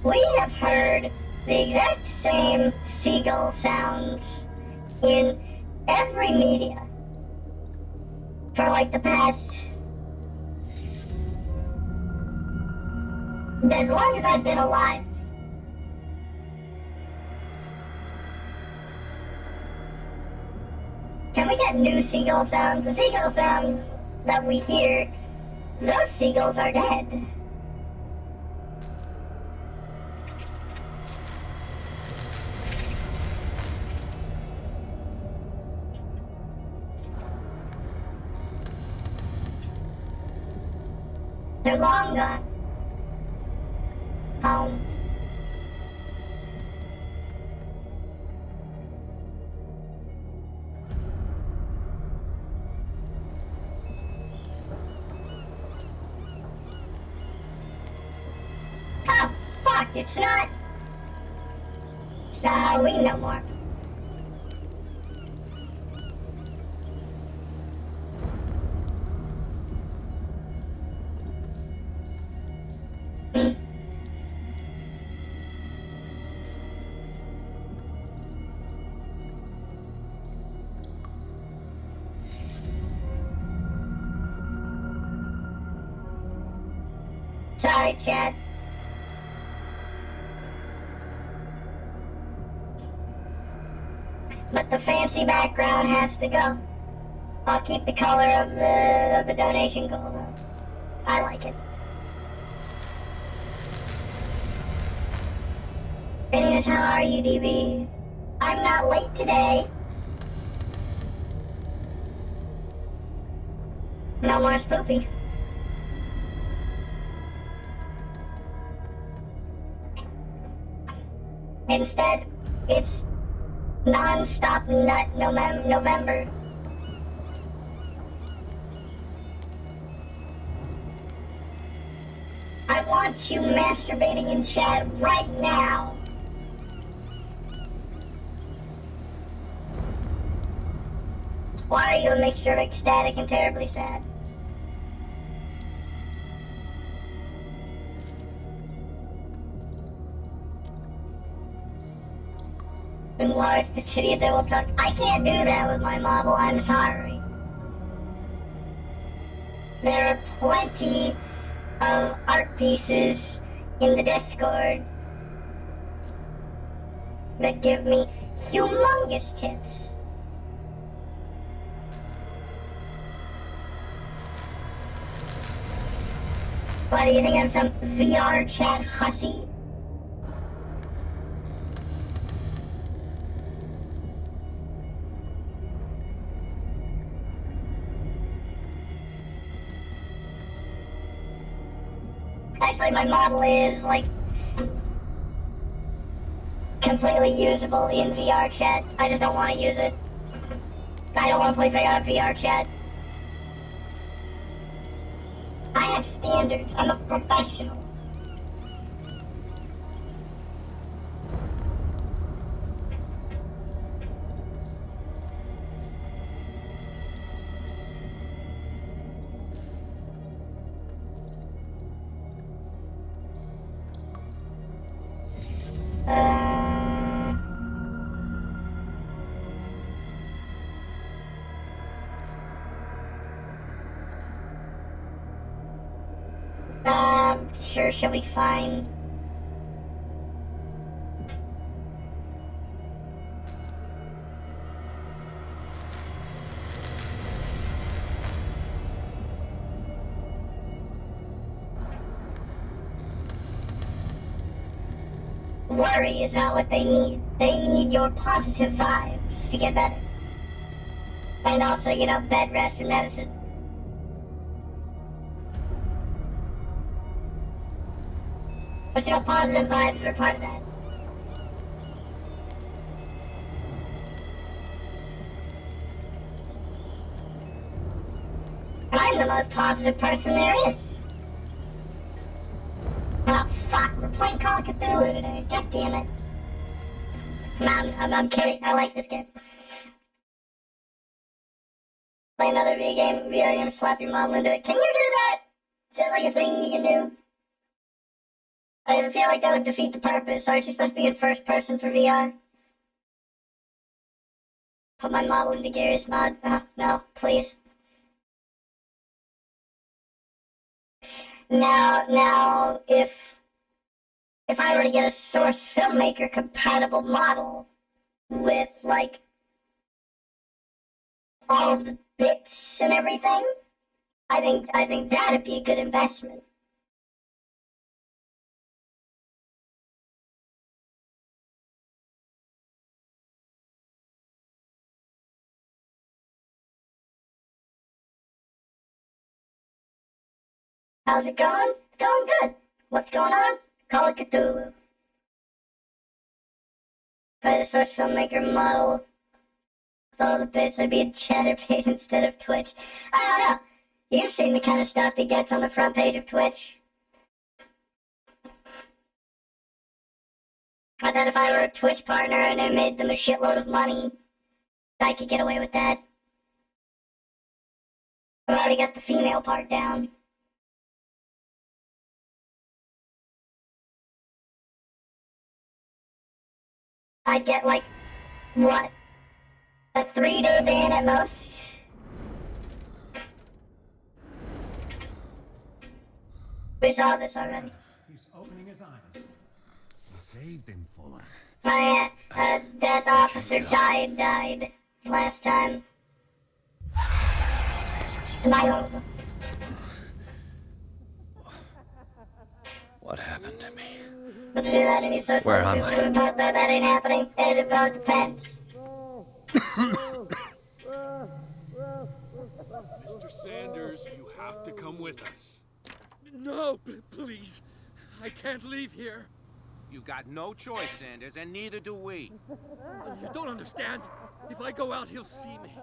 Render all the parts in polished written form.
We have heard the exact same seagull sounds in every media for like the past, as long as I've been alive. Can we get new seagull sounds? The seagull sounds that we hear, those seagulls are dead. They're long gone. Home. Oh, fuck, it's not Halloween no more. Sorry, Chad. But the fancy background has to go. I'll keep the color of the donation gold though. I like it. Anyways, how are you, DB? I'm not late today. No more spoopy. Instead, it's non-stop nut November. I want you masturbating in chat right now. Why are you a mixture of ecstatic and terribly sad? Enlarge the titty that will talk. I can't do that with my model, I'm sorry. There are plenty of art pieces in the Discord that give me humongous tits. What, do you think I'm some VR chat hussy? Actually, my model is, like, completely usable in VR chat. I just don't want to use it. I don't want to play VR chat. I have standards. I'm a professional. Sure, she'll be fine. Worry is not what they need. They need your positive vibes to get better. And also, you know, bed rest and medicine. But you know, positive vibes are part of that. I'm the most positive person there is. Oh fuck, we're playing Call of Cthulhu today. God damn it. I'm kidding, I like this game. Play another VR game, slap your model into it. Can you do that? Is that like a thing you can do? I feel like that would defeat the purpose. Aren't you supposed to be in first person for VR? Put my model into Gears mod. Oh, no, please. Now, if I were to get a Source Filmmaker compatible model with, like, all of the bits and everything, I think that'd be a good investment. How's it going? It's going good. What's going on? Call it Cthulhu. If I had a Source Filmmaker model with all the bits, I'd be a Chatterbait instead of Twitch. I don't know. You've seen the kind of stuff that gets on the front page of Twitch. I bet if I were a Twitch partner and I made them a shitload of money, I could get away with that. I've already got the female part down. I'd get, like, what? A 3-day ban at most? We saw this already. He's opening his eyes. You saved him, Fuller. Oh yeah, that officer died last time. My own. What happened to me? But to do that, any social Where am I? That ain't happening. It about depends. Mr. Sanders, you have to come with us. No, please. I can't leave here. You've got no choice, Sanders, and neither do we. You don't understand. If I go out, he'll see me.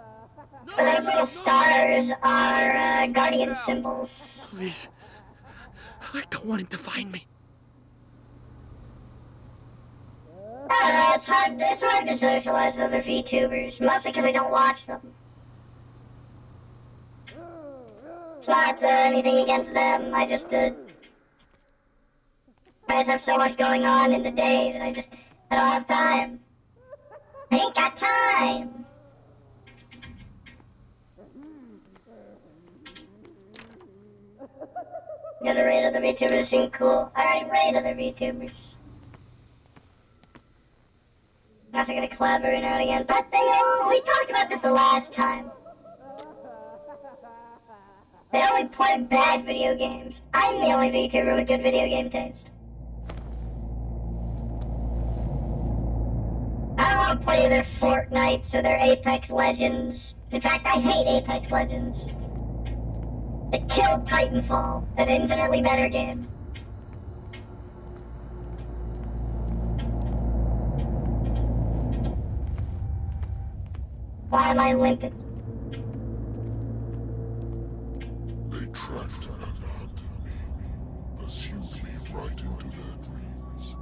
No, Those little stars are guardian symbols. Please. I don't want him to find me. I don't know, it's hard to socialize with other VTubers, mostly because I don't watch them. It's not anything against them, I just have so much going on in the day that I don't have time. I ain't got time! Gotta rate other VTubers seem cool. I already rate other VTubers. I'm also gonna collab every now and again, but we talked about this the last time. They only play bad video games. I'm the only VTuber with good video game taste. I don't want to play their Fortnites or their Apex Legends. In fact, I hate Apex Legends. It killed Titanfall, an infinitely better game. Why am I limping? They tracked and hunted me, pursued me right into their dreams.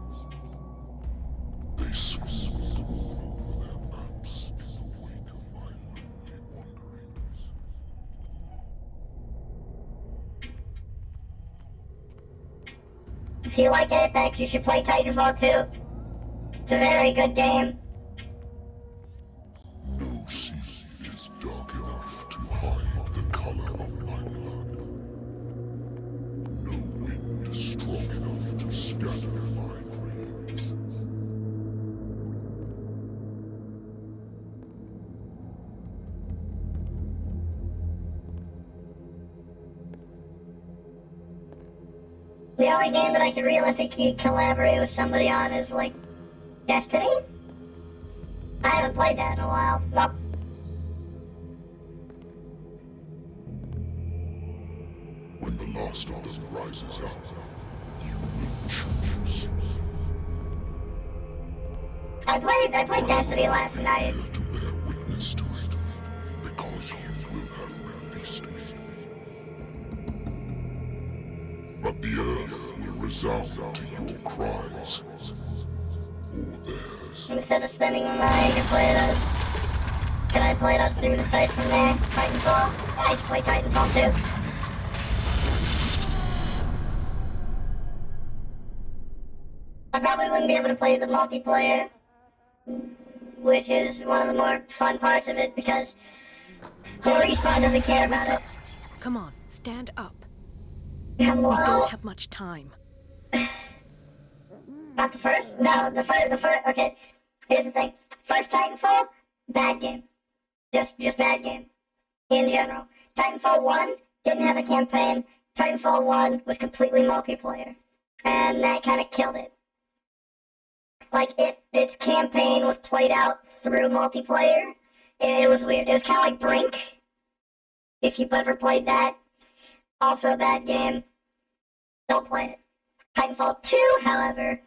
They swooped all over their maps in the wake of my lonely wanderings. If you like Apex, you should play Titanfall 2. It's a very good game. No sea is dark enough to hide the color of my blood. No wind strong enough to scatter my dreams. The only game that I could realistically collaborate with somebody on is, like, Destiny? I haven't played that in a while. Well, When the last of them rises up, you will choose. I played Destiny last night. Here to bear witness to it, because you will have released me. But the earth will resound to your cries, or theirs. Instead of spending my money to play it on... Can I play it on streaming the site from there? Titanfall? Yeah, I can play Titanfall too. I probably wouldn't be able to play the multiplayer, which is one of the more fun parts of it because the Respawn doesn't care about it. Come on, stand up. Well, We don't have much time. not the first? No, the first, okay. Here's the thing. First Titanfall, bad game. Just bad game. In general. Titanfall 1 didn't have a campaign. Titanfall 1 was completely multiplayer. And that kind of killed it. Like, its campaign was played out through multiplayer. It was weird. It was kind of like Brink. If you've ever played that. Also a bad game. Don't play it. Titanfall 2, however,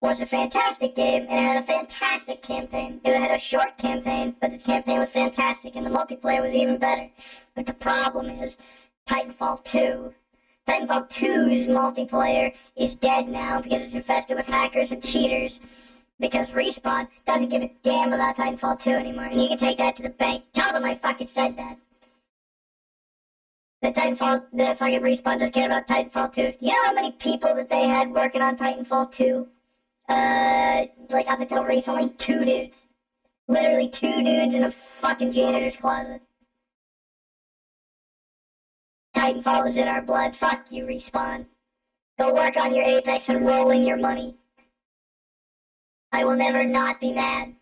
was a fantastic game, and it had a fantastic campaign. It had a short campaign, but the campaign was fantastic, and the multiplayer was even better. But the problem is, Titanfall 2's multiplayer is dead now because it's infested with hackers and cheaters. Because Respawn doesn't give a damn about Titanfall 2 anymore, and you can take that to the bank. Tell them I fucking said that. The fucking Respawn doesn't care about Titanfall 2. You know how many people that they had working on Titanfall 2? Like up until recently? 2 dudes. Literally 2 dudes in a fucking janitor's closet. Titanfall is in our blood. Fuck you, Respawn. Go work on your Apex and roll in your money. I will never not be mad.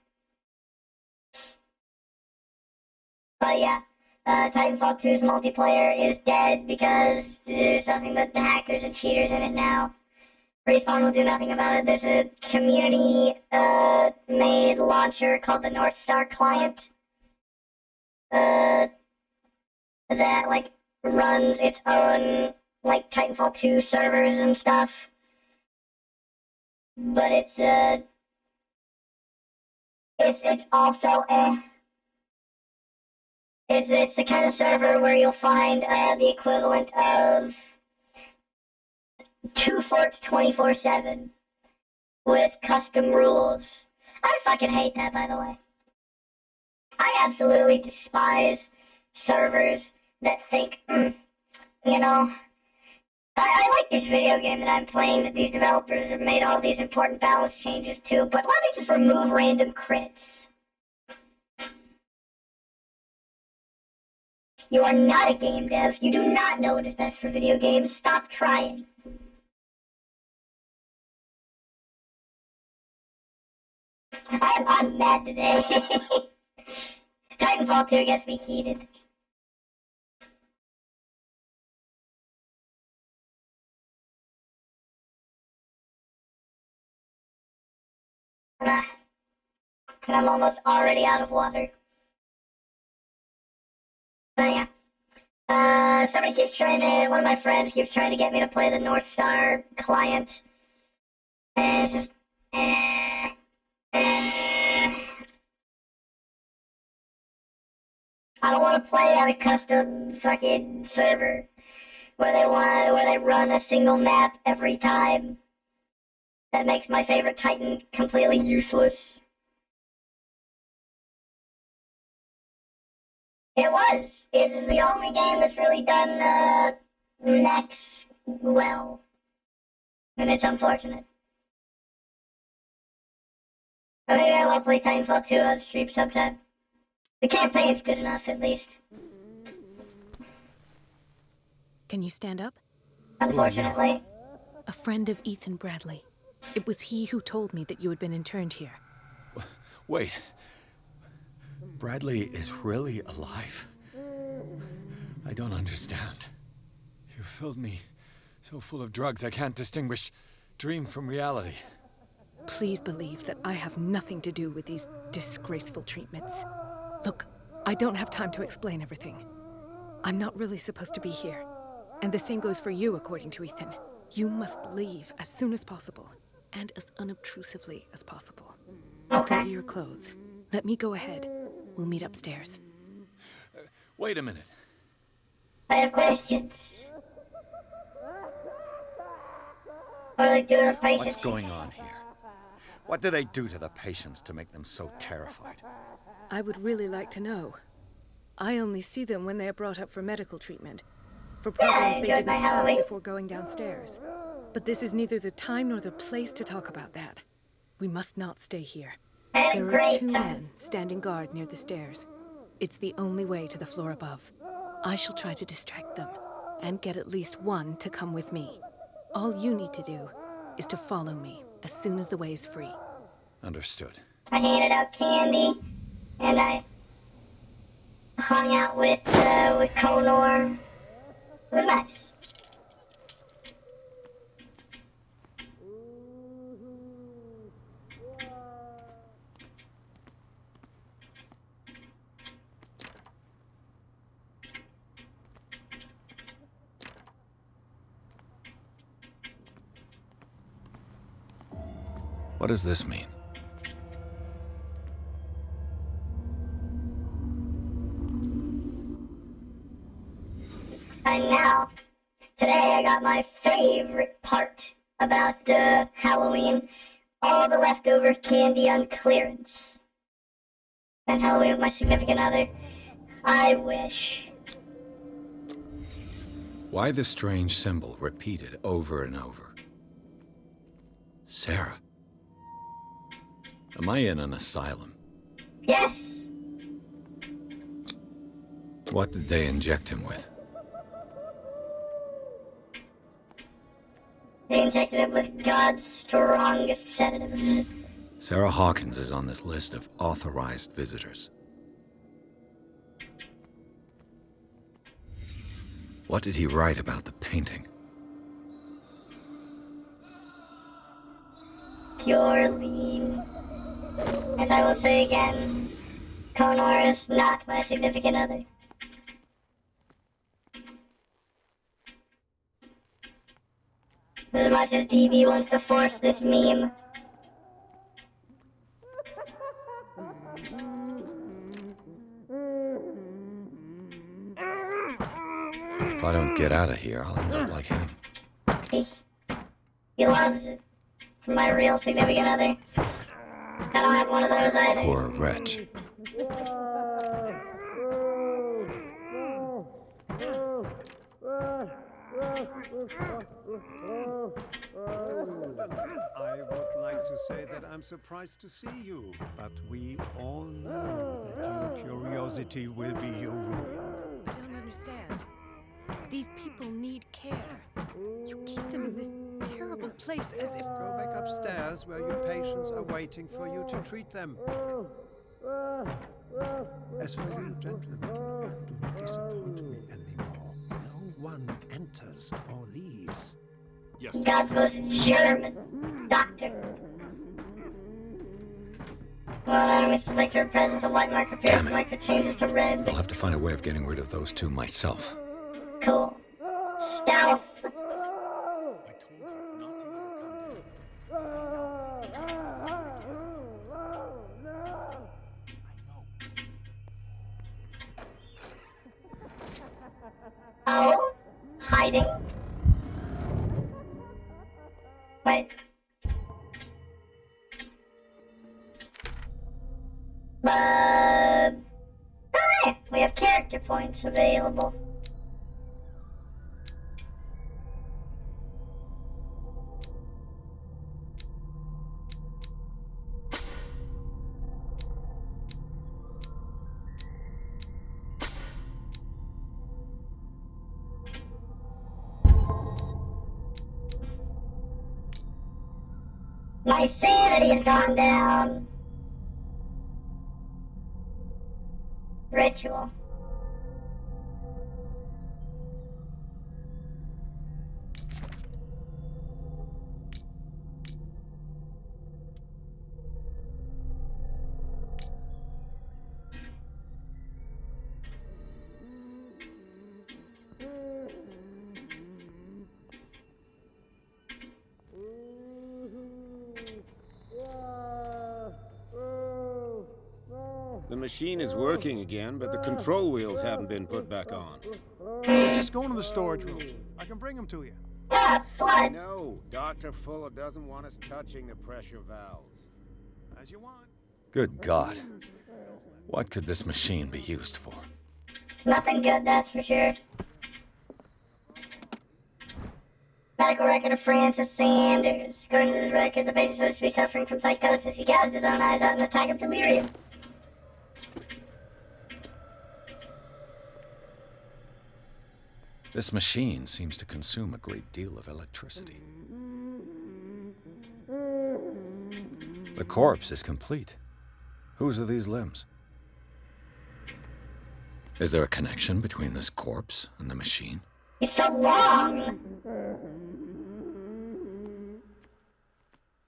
But yeah, Titanfall 2's multiplayer is dead because there's nothing but the hackers and cheaters in it now. Respawn will do nothing about it. There's a community-made launcher called the North Star client that, like, runs its own, like, Titanfall 2 servers and stuff. But it's also It's the kind of server where you'll find the equivalent of 2 forts 24/7 with custom rules. I fucking hate that, by the way. I absolutely despise servers that think, you know, I like this video game that I'm playing that these developers have made all these important balance changes to, but let me just remove random crits. You are not a game dev. You do not know what is best for video games. Stop trying. I'm mad today. Titanfall 2 gets me heated. And I'm almost already out of water. But yeah. Somebody keeps trying to, one of my friends keeps trying to get me to play the North Star client. And it's just, I don't want to play on a custom fucking server where they run a single map every time. That makes my favorite Titan completely useless. It is the only game that's really done mechs well. And it's unfortunate. But maybe I will play Titanfall 2 on stream sometime. The campaign's good enough, at least. Can you stand up? Unfortunately. A friend of Ethan Bradley. It was he who told me that you had been interned here. Wait. Bradley is really alive? I don't understand. You filled me so full of drugs I can't distinguish dream from reality. Please believe that I have nothing to do with these disgraceful treatments. Look, I don't have time to explain everything. I'm not really supposed to be here. And the same goes for you, according to Ethan. You must leave as soon as possible, and as unobtrusively as possible. I've brought you your clothes. Let me go ahead. We'll meet upstairs. Wait a minute. I have questions. What do they do to the patients? What's going on here? What do they do to the patients to make them so terrified? I would really like to know. I only see them when they are brought up for medical treatment. For problems they didn't have before going downstairs. But this is neither the time nor the place to talk about that. We must not stay here. I had a There are great 2 time. men standing guard near the stairs. It's the only way to the floor above. I shall try to distract them, and get at least one to come with me. All you need to do is to follow me as soon as the way is free. Understood. I handed out candy, and I hung out with Conor. It was nice. What does this mean? And now, today I got my favorite part about Halloween. All the leftover candy on clearance. And Halloween with my significant other. I wish. Why the strange symbol repeated over and over? Sarah. Am I in an asylum? Yes. What did they inject him with? They injected it with God's strongest sedatives. Sarah Hawkins is on this list of authorized visitors. What did he write about the painting? Pure lean. As I will say again, Conor is not my significant other. As much as DB wants to force this meme. If I don't get out of here, I'll end up like him. He loves it. My real significant other. I don't have one of those either. Poor wretch. I would like to say that I'm surprised to see you, but we all know that your curiosity will be your ruin. I don't understand. These people need care. You keep them in this terrible place as if... Go back upstairs where your patients are waiting for you to treat them. As for you, gentlemen, do not disappoint me anymore. No one enters or leaves. Yes, God's most German doctor. Well, enemy's particular presence of white marker appears marker changes to red. I'll have to find a way of getting rid of those 2 myself. Cool. Stealth. I told you not to let her come down. Oh? Hiding? Wait. Oh, there! We have character points available. My sanity has gone down. Ritual. The machine is working again, but the control wheels haven't been put back on. Let's just go into the storage room. I can bring them to you. Ah, blood. No, Dr. Fuller doesn't want us touching the pressure valves. As you want. Good God. What could this machine be used for? Nothing good, that's for sure. Medical record of Francis Sanders. According to this record, the patient is supposed to be suffering from psychosis. He gouged his own eyes out in an attack of delirium. This machine seems to consume a great deal of electricity. The corpse is complete. Whose are these limbs? Is there a connection between this corpse and the machine? He's so long!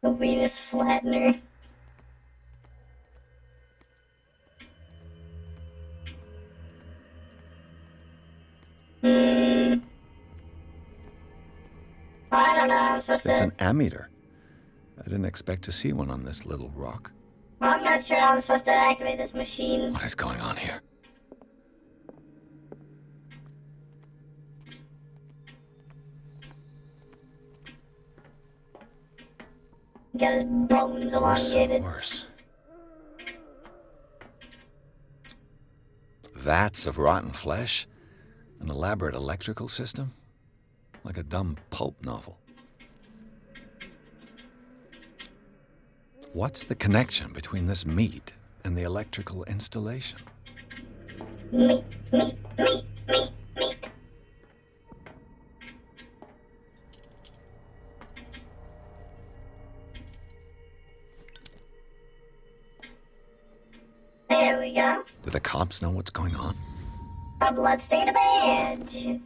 The Venus flattener. I don't know, I'm supposed It's to... an ammeter. I didn't expect to see one on this little rock. I'm not sure how I'm supposed to activate this machine. What is going on here? Got his bones Worse and elongated. worse. Vats of rotten flesh? An elaborate electrical system? Like a dumb pulp novel. What's the connection between this meat and the electrical installation? Meat. There we go. Do the cops know what's going on? A bloodstained badge.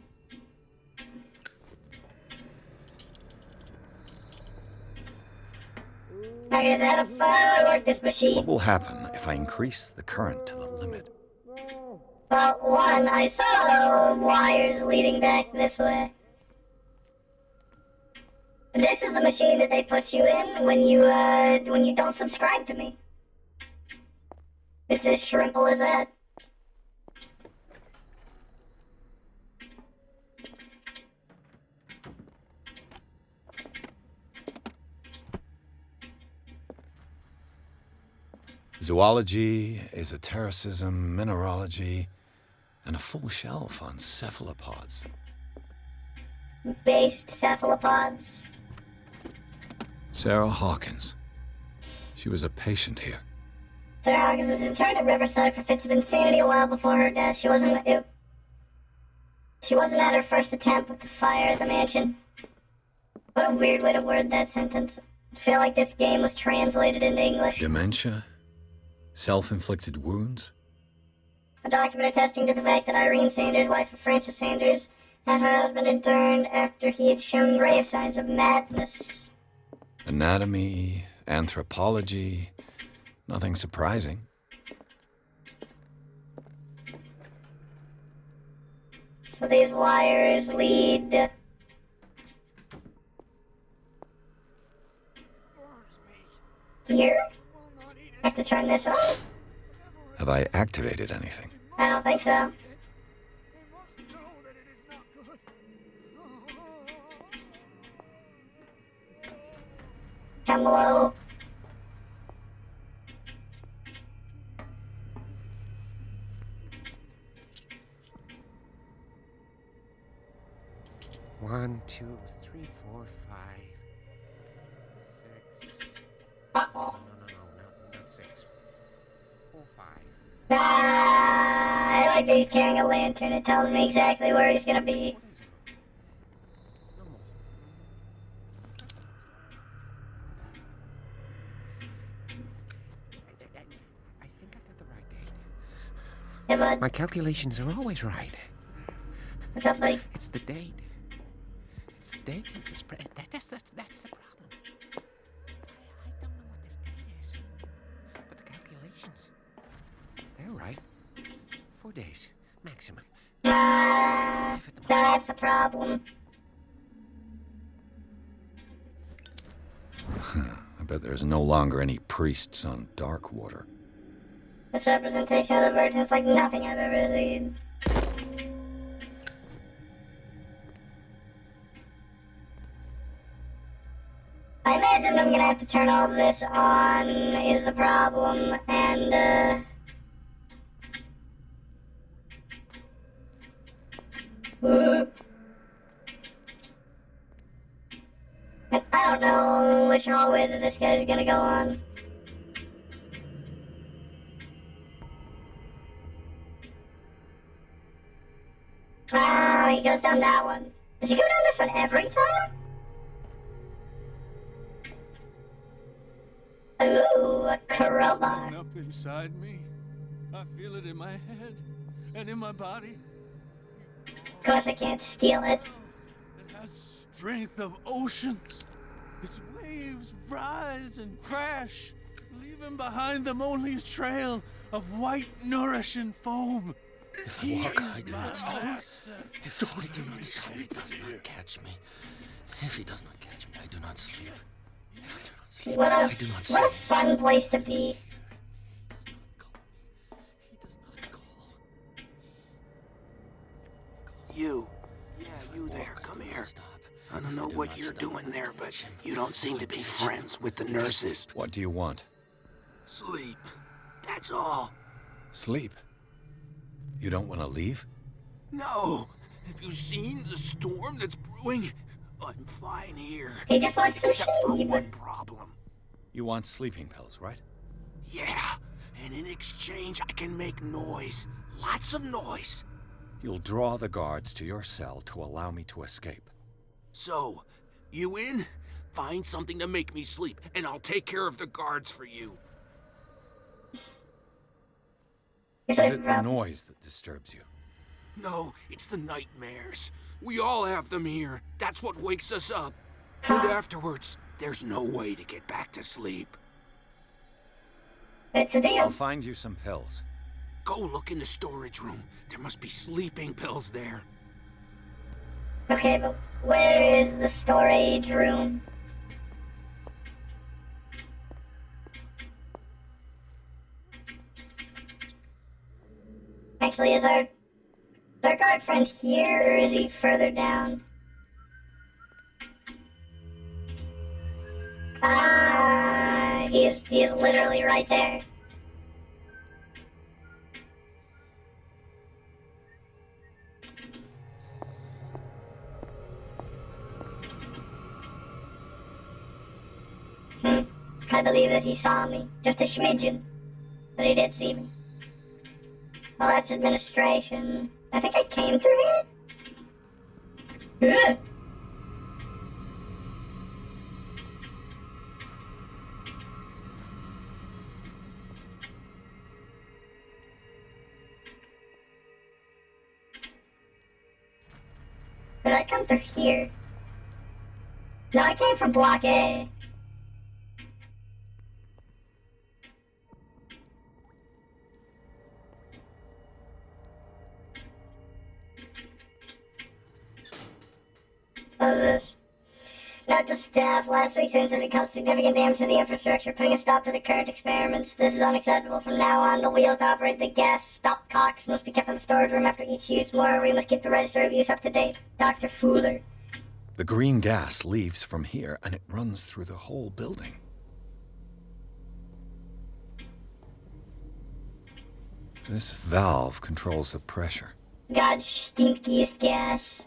I guess I had a fun work this machine. What will happen if I increase the current to the limit? Well, one, I saw wires leading back this way. This is the machine that they put you in when you don't subscribe to me. It's as shrimple as that. Zoology, esotericism, mineralogy, and a full shelf on cephalopods. Based cephalopods. Sarah Hawkins. She was a patient here. Sarah Hawkins was interned at Riverside for fits of insanity a while before her death. She wasn't at her first attempt with the fire at the mansion. What a weird way to word that sentence. I feel like this game was translated into English. Dementia? Self-inflicted wounds? A document attesting to the fact that Irene Sanders, wife of Francis Sanders, had her husband interned after he had shown grave signs of madness. Anatomy, anthropology, nothing surprising. So these wires lead... Here? I have to turn this on? Have I activated anything? I don't think so. Hello? One, two, three, four, five, six. Uh-oh. No, not six. 4, 5. Ah, I like that he's carrying a lantern. It tells me exactly where he's gonna be. No more. I think I got the right date. Hey, bud. My calculations are always right. What's up, buddy? It's the date. It's the dates and the spread. That's the problem. I don't know what this date is. But the calculations, they're right. 4 days, maximum. Ah, that's the problem. I bet there's no longer any priests on Darkwater. This representation of the Virgin is like nothing I've ever seen. I imagine I'm gonna have to turn all this on, is the problem, and, which hallway that this guy's gonna go on. Ah, he goes down that one. Does he go down this one every time? Ooh, a crowbar. Up inside me. I feel it in my head and in my body. Of course I can't steal it. It has strength of oceans. Its waves rise and crash, leaving behind them only a trail of white, nourishing foam. If I walk, I do not stop. If I do not stop, he does not catch me. If he does not catch me, I do not sleep. If I do not sleep, I do not sleep. What a fun place to be. You. Yeah, you there. Come here. I don't know what you're doing there, but you don't seem to be friends with the nurses. What do you want? Sleep. That's all. Sleep? You don't want to leave? No. Have you seen the storm that's brewing? I'm fine here. He just wants to Except for sleep. one problem. You want sleeping pills, right? Yeah. And in exchange, I can make noise. Lots of noise. You'll draw the guards to your cell to allow me to escape. So, you in? Find something to make me sleep, and I'll take care of the guards for you. Is it the noise that disturbs you? No, it's the nightmares. We all have them here. That's what wakes us up. And afterwards, there's no way to get back to sleep. It's a deal. I'll find you some pills. Go look in the storage room. There must be sleeping pills there. Okay, but where is the storage room? Actually, is our guard friend here, or is he further down? Ah, he's literally right there. I believe that he saw me. Just a smidgen. But he did see me. Well, that's administration. I think I came through here? Ugh. Did I come through here? No, I came from Block A. What is this? Note to staff, last week's incident caused significant damage to the infrastructure, putting a stop to the current experiments. This is unacceptable. From now on, the wheels to operate the gas stopcocks must be kept in the storage room after each use. Moreover, we must keep the register of use up to date. Dr. Fuller. The green gas leaves from here, and it runs through the whole building. This valve controls the pressure. God's stinkiest gas.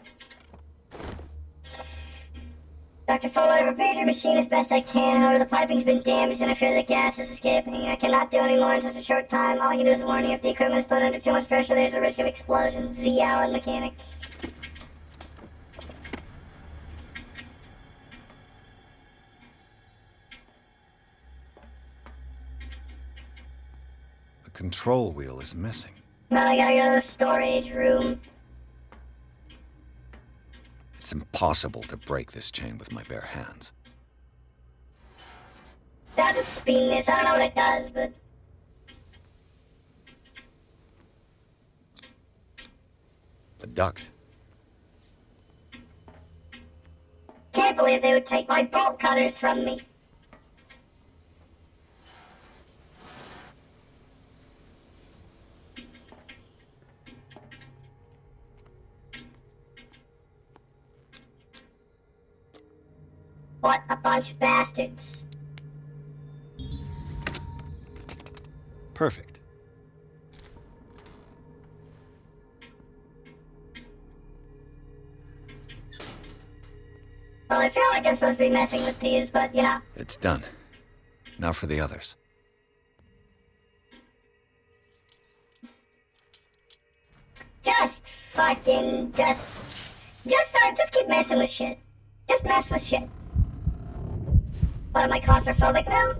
Dr. Fuller, I've repaired your machine as best I can. However, the piping's been damaged and I fear the gas is escaping. I cannot do any more in such a short time. All I can do is warn you, if the equipment is put under too much pressure, there's a risk of explosion. Z. Allen, mechanic. The control wheel is missing. Well, I gotta go to the storage room. It's impossible to break this chain with my bare hands. I'll just spin this. I don't know what it does, but... A duct. Can't believe they would take my bolt cutters from me. What a bunch of bastards. Perfect. Well, I feel like I'm supposed to be messing with these, but, you know. It's done. Now for the others. Just fucking, just keep messing with shit. Just mess with shit. What, am I claustrophobic now?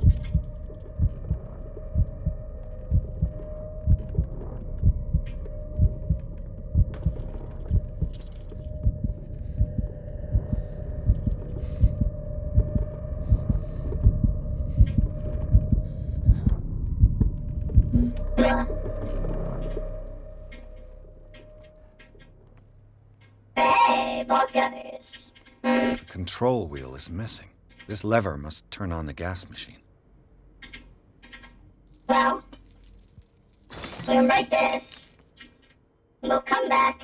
Hey, bolt cutters. The control wheel is missing. This lever must turn on the gas machine. Well, we can break this. And we'll come back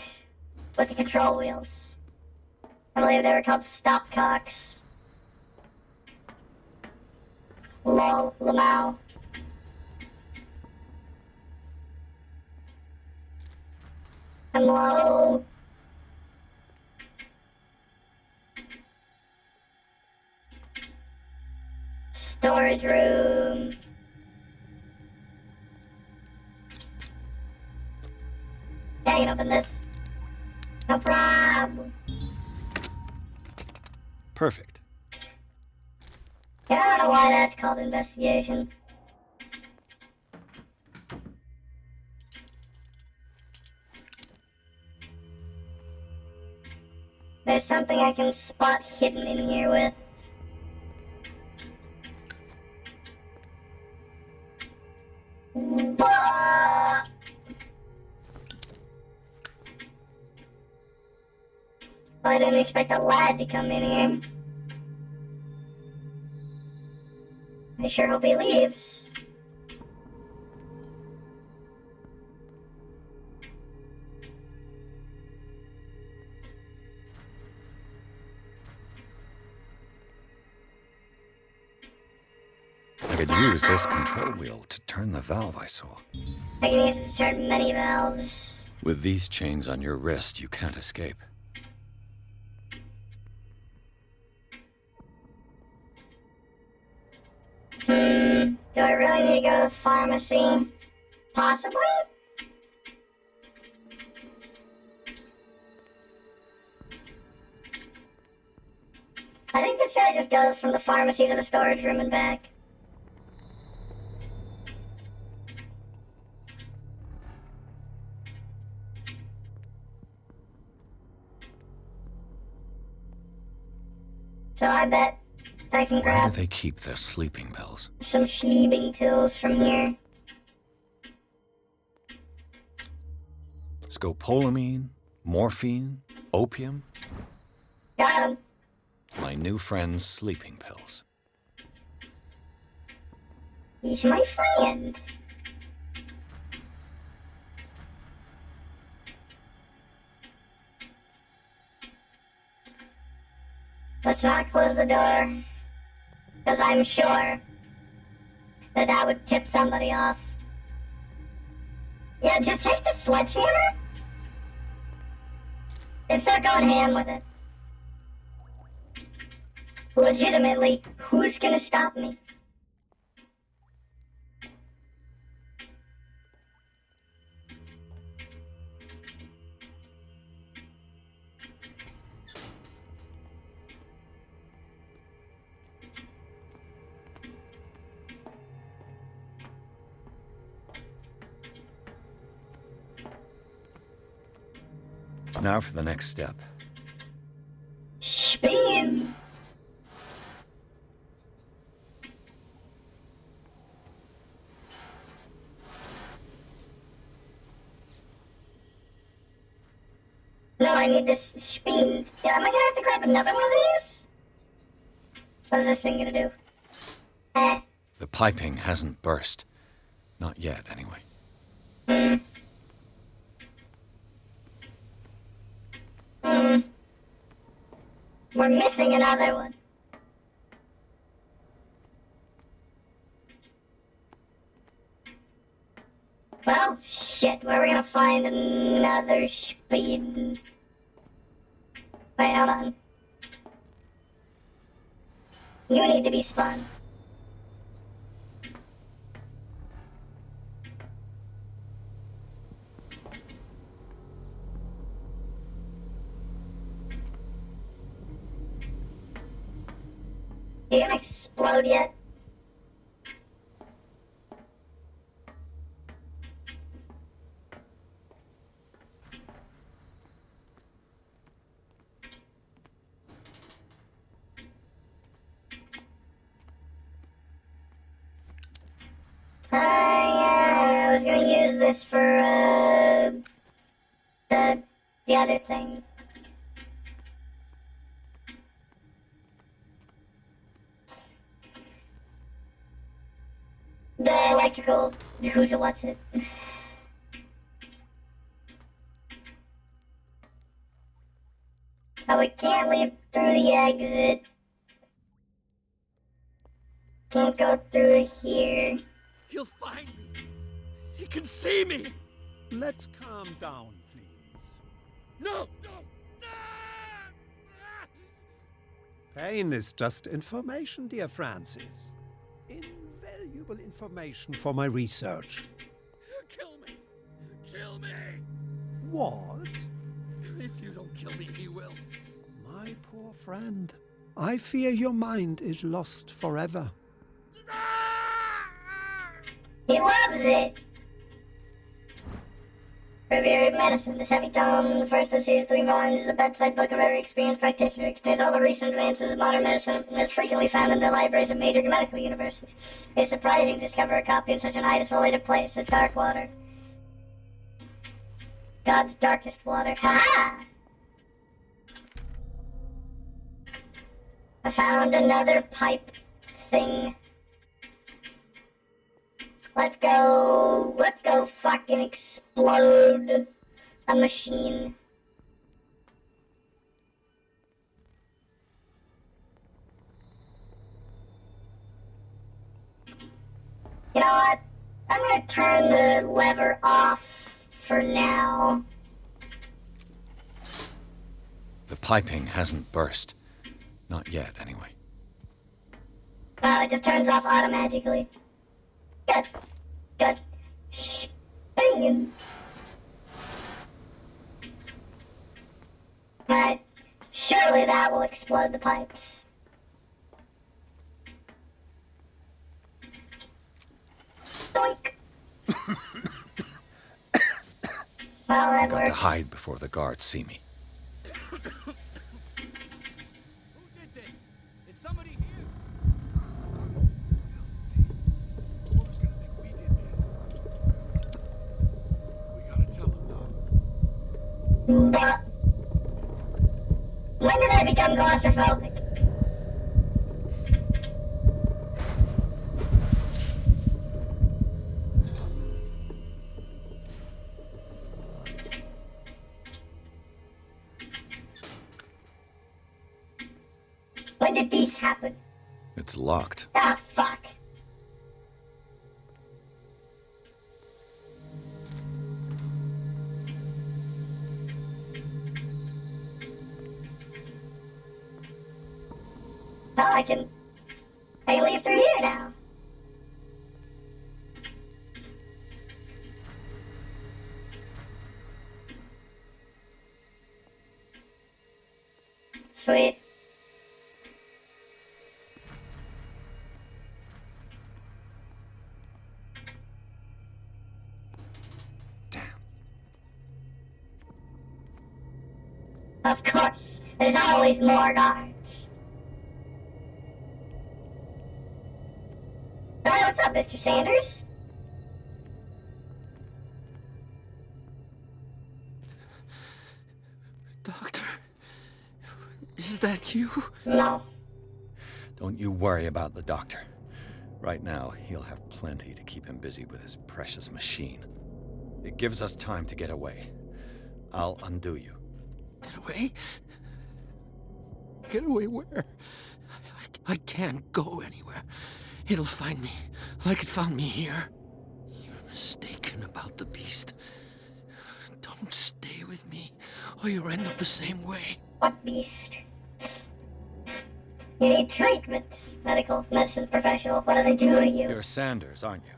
with the control wheels. I believe they were called stopcocks. Lol, Lamau. Hello. Storage room. Yeah, you can open this. No problem. Perfect. Yeah, I don't know why that's called investigation. There's something I can spot hidden in here with. Bah! I didn't expect a lad to come in here. I sure hope he leaves. I could use this control wheel to turn the valve I saw. I can use it to turn many valves. With these chains on your wrist, you can't escape. Do I really need to go to the pharmacy? Possibly? I think this guy just goes from the pharmacy to the storage room and back. So I bet I can Why grab do they keep their sleeping pills? some sleeping pills from here. Scopolamine, morphine, opium. Got him. My new friend's sleeping pills. He's my friend. Let's not close the door, because I'm sure that would tip somebody off. Yeah, just take the sledgehammer and start going ham with it. Legitimately, who's gonna stop me? Now for the next step. Spin! No, I need this spin. Yeah, am I gonna have to grab another one of these? What is this thing gonna do? The piping hasn't burst. Not yet, anyway. We're missing another one. Well, shit, where are we gonna find another speed? Wait, hold on. You need to be spun. You gonna explode yet? Yeah, I was gonna use this for, the other thing. The electrical, who's it, what's it? Oh, we can't leave through the exit. Can't go through here. He'll find me. He can see me. Let's calm down, please. No! Pain is just information, dear Francis. Invaluable information for my research. Kill me! Kill me! What? If you don't kill me, he will. My poor friend, I fear your mind is lost forever. He loves it! Review of Medicine. This heavy tome, the first of the series, 3 volumes, is the bedside book of every experienced practitioner. It contains all the recent advances of modern medicine and is frequently found in the libraries of major medical universities. It's surprising to discover a copy in such an isolated place as Darkwater. God's darkest water. Ha-ha! I found another pipe thing. Let's go fucking explode a machine. You know what? I'm gonna turn the lever off for now. The piping hasn't burst. Not yet, anyway. Oh, it just turns off automatically. Good. Good. Bing. Right. Surely that will explode the pipes. Doink. Well, that Got to worked. hide before the guards see me. Who did this? Is somebody here? Who's gonna think we did this? We gotta tell them now. When did I become claustrophobic? When did these happen? It's locked. Ah, fuck. Oh, I can leave through here now. Sweet. Damn. Of course, there's always more guards. Hey, what's up, Mr. Sanders? Doctor, is that you? No. Don't you worry about the doctor. Right now, he'll have plenty to keep him busy with his precious machine. It gives us time to get away. I'll undo you. Get away? Get away where? I can't go anywhere. It'll find me, like it found me here. You're mistaken about the beast. Don't stay with me, or you'll end up the same way. What beast? You need treatment. medicine professional. What do they do to you? You're Sanders, aren't you?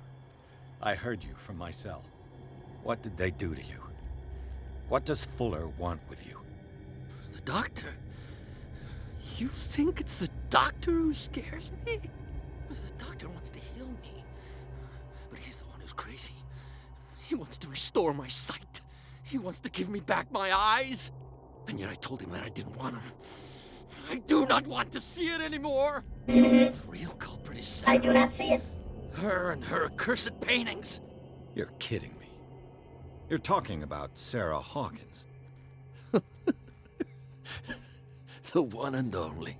I heard you from my cell. What did they do to you? What does Fuller want with you? The doctor? You think it's the doctor who scares me? The doctor wants to heal me. But he's the one who's crazy. He wants to restore my sight. He wants to give me back my eyes. And yet I told him that I didn't want him. I do not want to see it anymore. The real culprit is Sarah. I do not see it. Her and her accursed paintings. You're kidding me. You're talking about Sarah Hawkins. The one and only.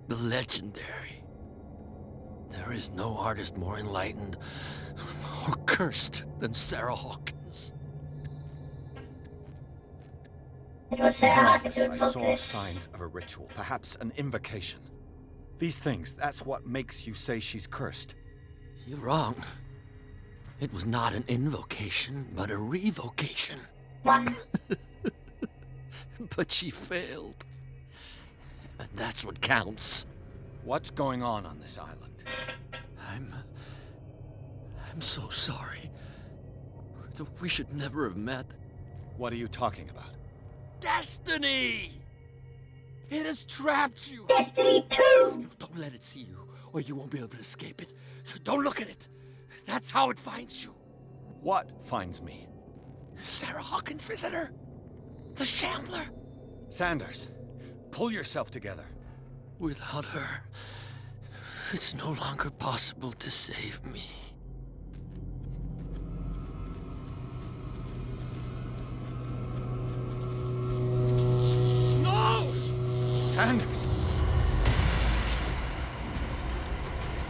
The legendary. There is no artist more enlightened or cursed than Sarah Hawkins. It was Sarah Hawkins who I invoked saw this. signs of a ritual, perhaps an invocation. These things, that's what makes you say she's cursed. You're wrong. It was not an invocation, but a revocation. What? But she failed. And that's what counts. What's going on this island? I'm so sorry. We should never have met. What are you talking about? Destiny! It has trapped you! Destiny 2! Don't let it see you, or you won't be able to escape it. Don't look at it. That's how it finds you. What finds me? Sarah Hawkins' visitor. The Shambler. Sanders, pull yourself together. Without her, it's no longer possible to save me. No! Sanders!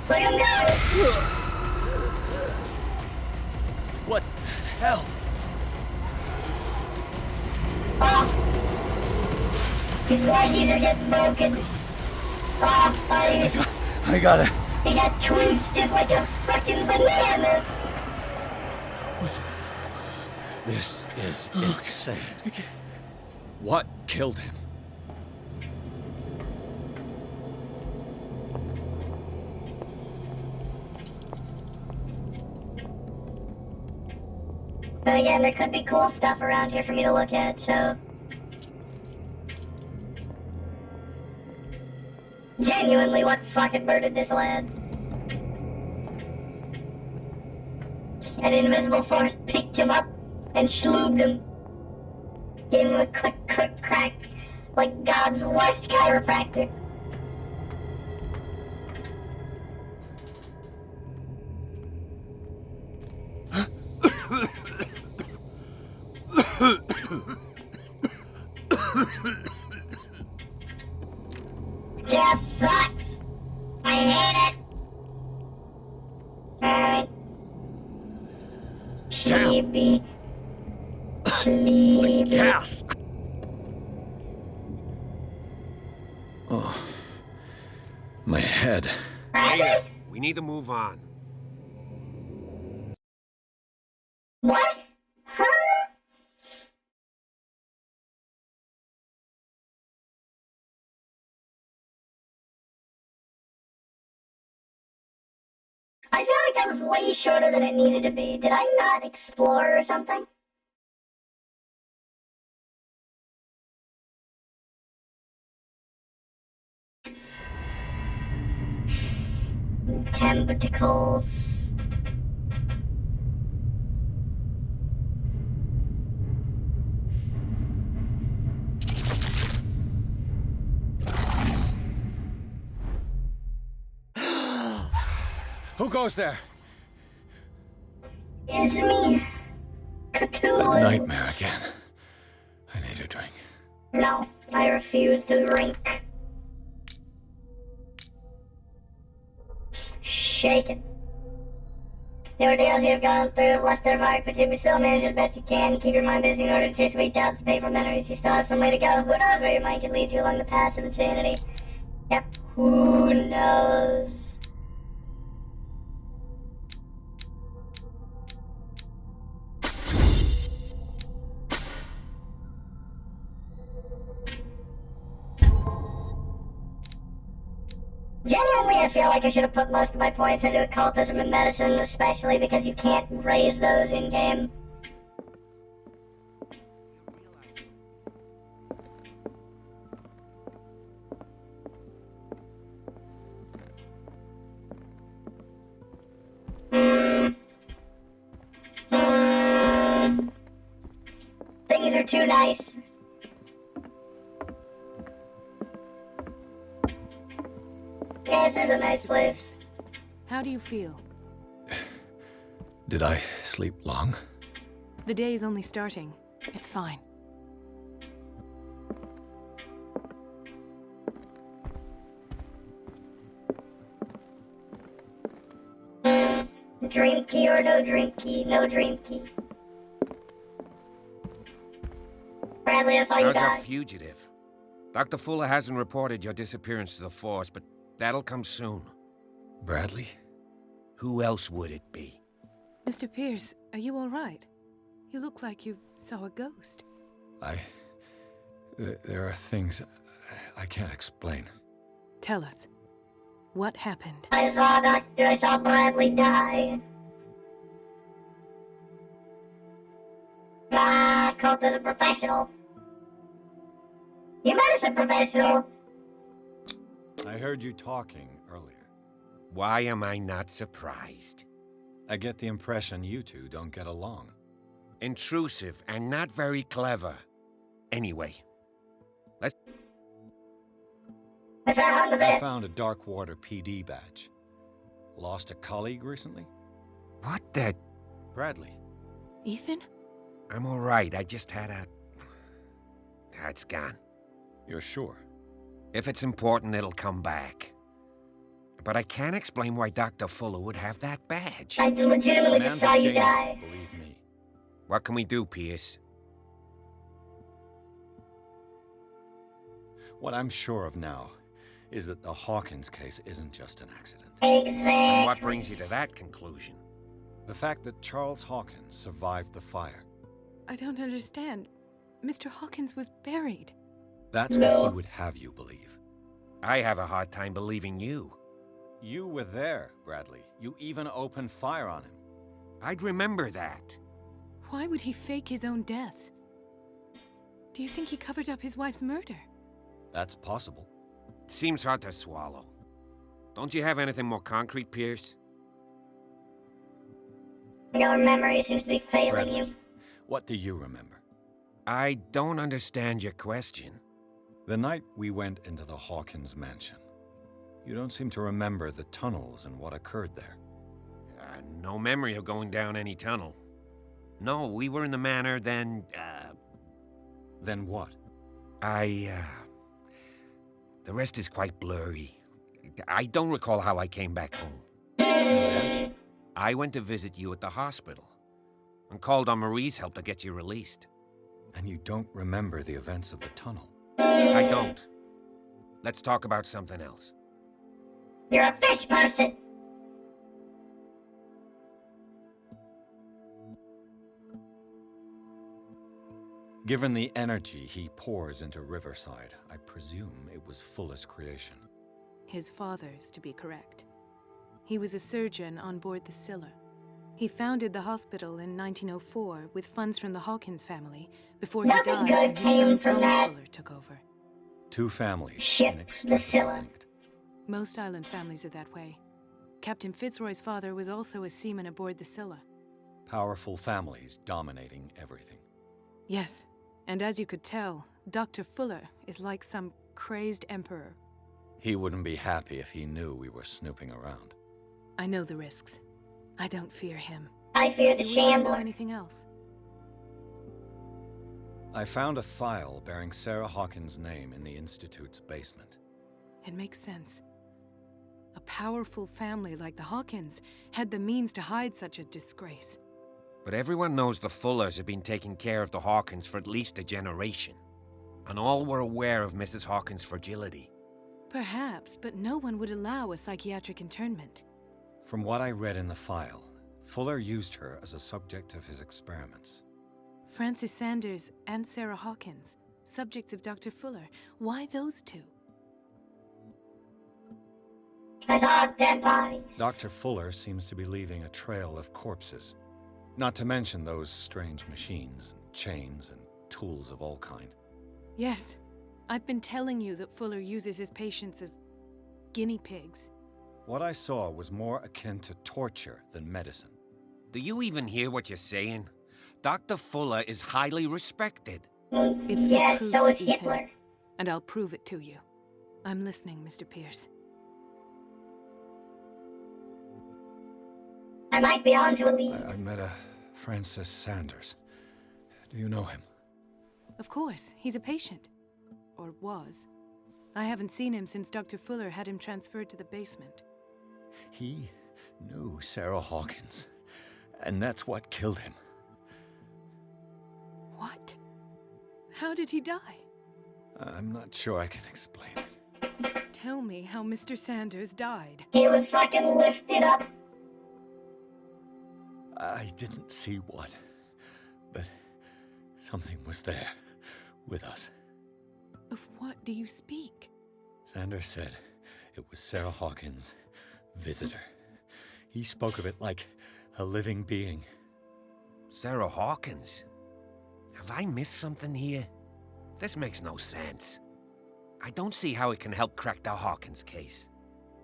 Let him go! What the hell? Oh! His leggies are getting broken. Oh, I gotta... he got twisted like a fucking banana. This is insane. What killed him? But again, there could be cool stuff around here for me to look at, so... Genuinely, what fucking murdered this lad? An invisible force picked him up and shloobed him. Gave him a quick crack, like God's worst chiropractor. Just sucks. I hate it. Alright. Sleepy. Sleepy. Yes! Oh. My head. Ada, we need to move on. What? Huh? I feel like that was way shorter than it needed to be. Did I not explore or something? Tentacles. Who goes there? It's me. Cthulhu. A nightmare again. I need a drink. No, I refuse to drink. Shaken. The ordeals you have gone through have left their mark, but you can still manage as best you can. Keep your mind busy in order to chase away doubts and painful memories. You still have some way to go. Who knows where your mind could lead you along the paths of insanity? Yep, who knows? Genuinely, I feel like I should have put most of my points into occultism and medicine, especially because you can't raise those in-game. Things are too nice. Yeah, this is a nice place. How do you feel? Did I sleep long? The day is only starting. It's fine. Dream key or no dream key? No dream key. Bradley, I saw you How's die. our fugitive? Dr. Fuller hasn't reported your disappearance to the Force, but that'll come soon. Bradley? Who else would it be? Mr. Pierce, are you all right? You look like you saw a ghost. There are things I can't explain. Tell us. What happened? I saw Bradley die. Ah, Colt is a professional. You medicine professional. I heard you talking earlier. Why am I not surprised? I get the impression you two don't get along. Intrusive and not very clever. Anyway, let's... I found a Darkwater PD badge. Lost a colleague recently? What the... Bradley. Ethan? I'm all right. I just had a... It's gone. You're sure? If it's important, it'll come back. But I can't explain why Dr. Fuller would have that badge. I legitimately just saw you die. Believe me. What can we do, Pierce? What I'm sure of now is that the Hawkins case isn't just an accident. Exactly. And what brings you to that conclusion? The fact that Charles Hawkins survived the fire. I don't understand. Mr. Hawkins was buried. That's what he would have you believe. I have a hard time believing you. You were there, Bradley. You even opened fire on him. I'd remember that. Why would he fake his own death? Do you think he covered up his wife's murder? That's possible. It seems hard to swallow. Don't you have anything more concrete, Pierce? Your memory seems to be failing Bradley, you. what do you remember? I don't understand your question. The night we went into the Hawkins mansion. You don't seem to remember the tunnels and what occurred there. No memory of going down any tunnel. No, we were in the manor, then, Then what? The rest is quite blurry. I don't recall how I came back home. Then? I went to visit you at the hospital and called on Marie's help to get you released. And you don't remember the events of the tunnel? I don't. Let's talk about something else. You're a fish person. Given the energy he pours into Riverside, I presume it was Fuller's creation. His father's, to be correct. He was a surgeon on board the Scylla. He founded the hospital in 1904 with funds from the Hawkins family before he Nothing died good and his came son from Thomas that. Fuller took over. Two families Ship, the inextricably Scylla. linked. Most island families are that way. Captain Fitzroy's father was also a seaman aboard the Scylla. Powerful families dominating everything. Yes, and as you could tell, Dr. Fuller is like some crazed emperor. He wouldn't be happy if he knew we were snooping around. I know the risks. I don't fear him. I fear Do the you wish to know Shambler. anything else? I found a file bearing Sarah Hawkins' name in the Institute's basement. It makes sense. A powerful family like the Hawkins had the means to hide such a disgrace. But everyone knows the Fullers have been taking care of the Hawkins for at least a generation. And all were aware of Mrs. Hawkins' fragility. Perhaps, but no one would allow a psychiatric internment. From what I read in the file, Fuller used her as a subject of his experiments. Francis Sanders and Sarah Hawkins, subjects of Dr. Fuller. Why those two? I saw dead bodies. Dr. Fuller seems to be leaving a trail of corpses. Not to mention those strange machines, and chains, and tools of all kind. Yes, I've been telling you that Fuller uses his patients as guinea pigs. What I saw was more akin to torture than medicine. Do you even hear what you're saying? Dr. Fuller is highly respected. It's the Yes, truth, so is Ethan, Hitler. and I'll prove it to you. I'm listening, Mr. Pierce. I might be on to a lead. I met a Francis Sanders. Do you know him? Of course, he's a patient. Or was. I haven't seen him since Dr. Fuller had him transferred to the basement. He knew Sarah Hawkins, and that's what killed him. What? How did he die? I'm not sure I can explain it. Tell me how Mr. Sanders died. He was fucking lifted up. I didn't see what, but something was there with us. Of what do you speak? Sanders said it was Sarah Hawkins' visitor. He spoke of it like a living being. Sarah Hawkins? Have I missed something here? This makes no sense. I don't see how it can help crack the Hawkins case.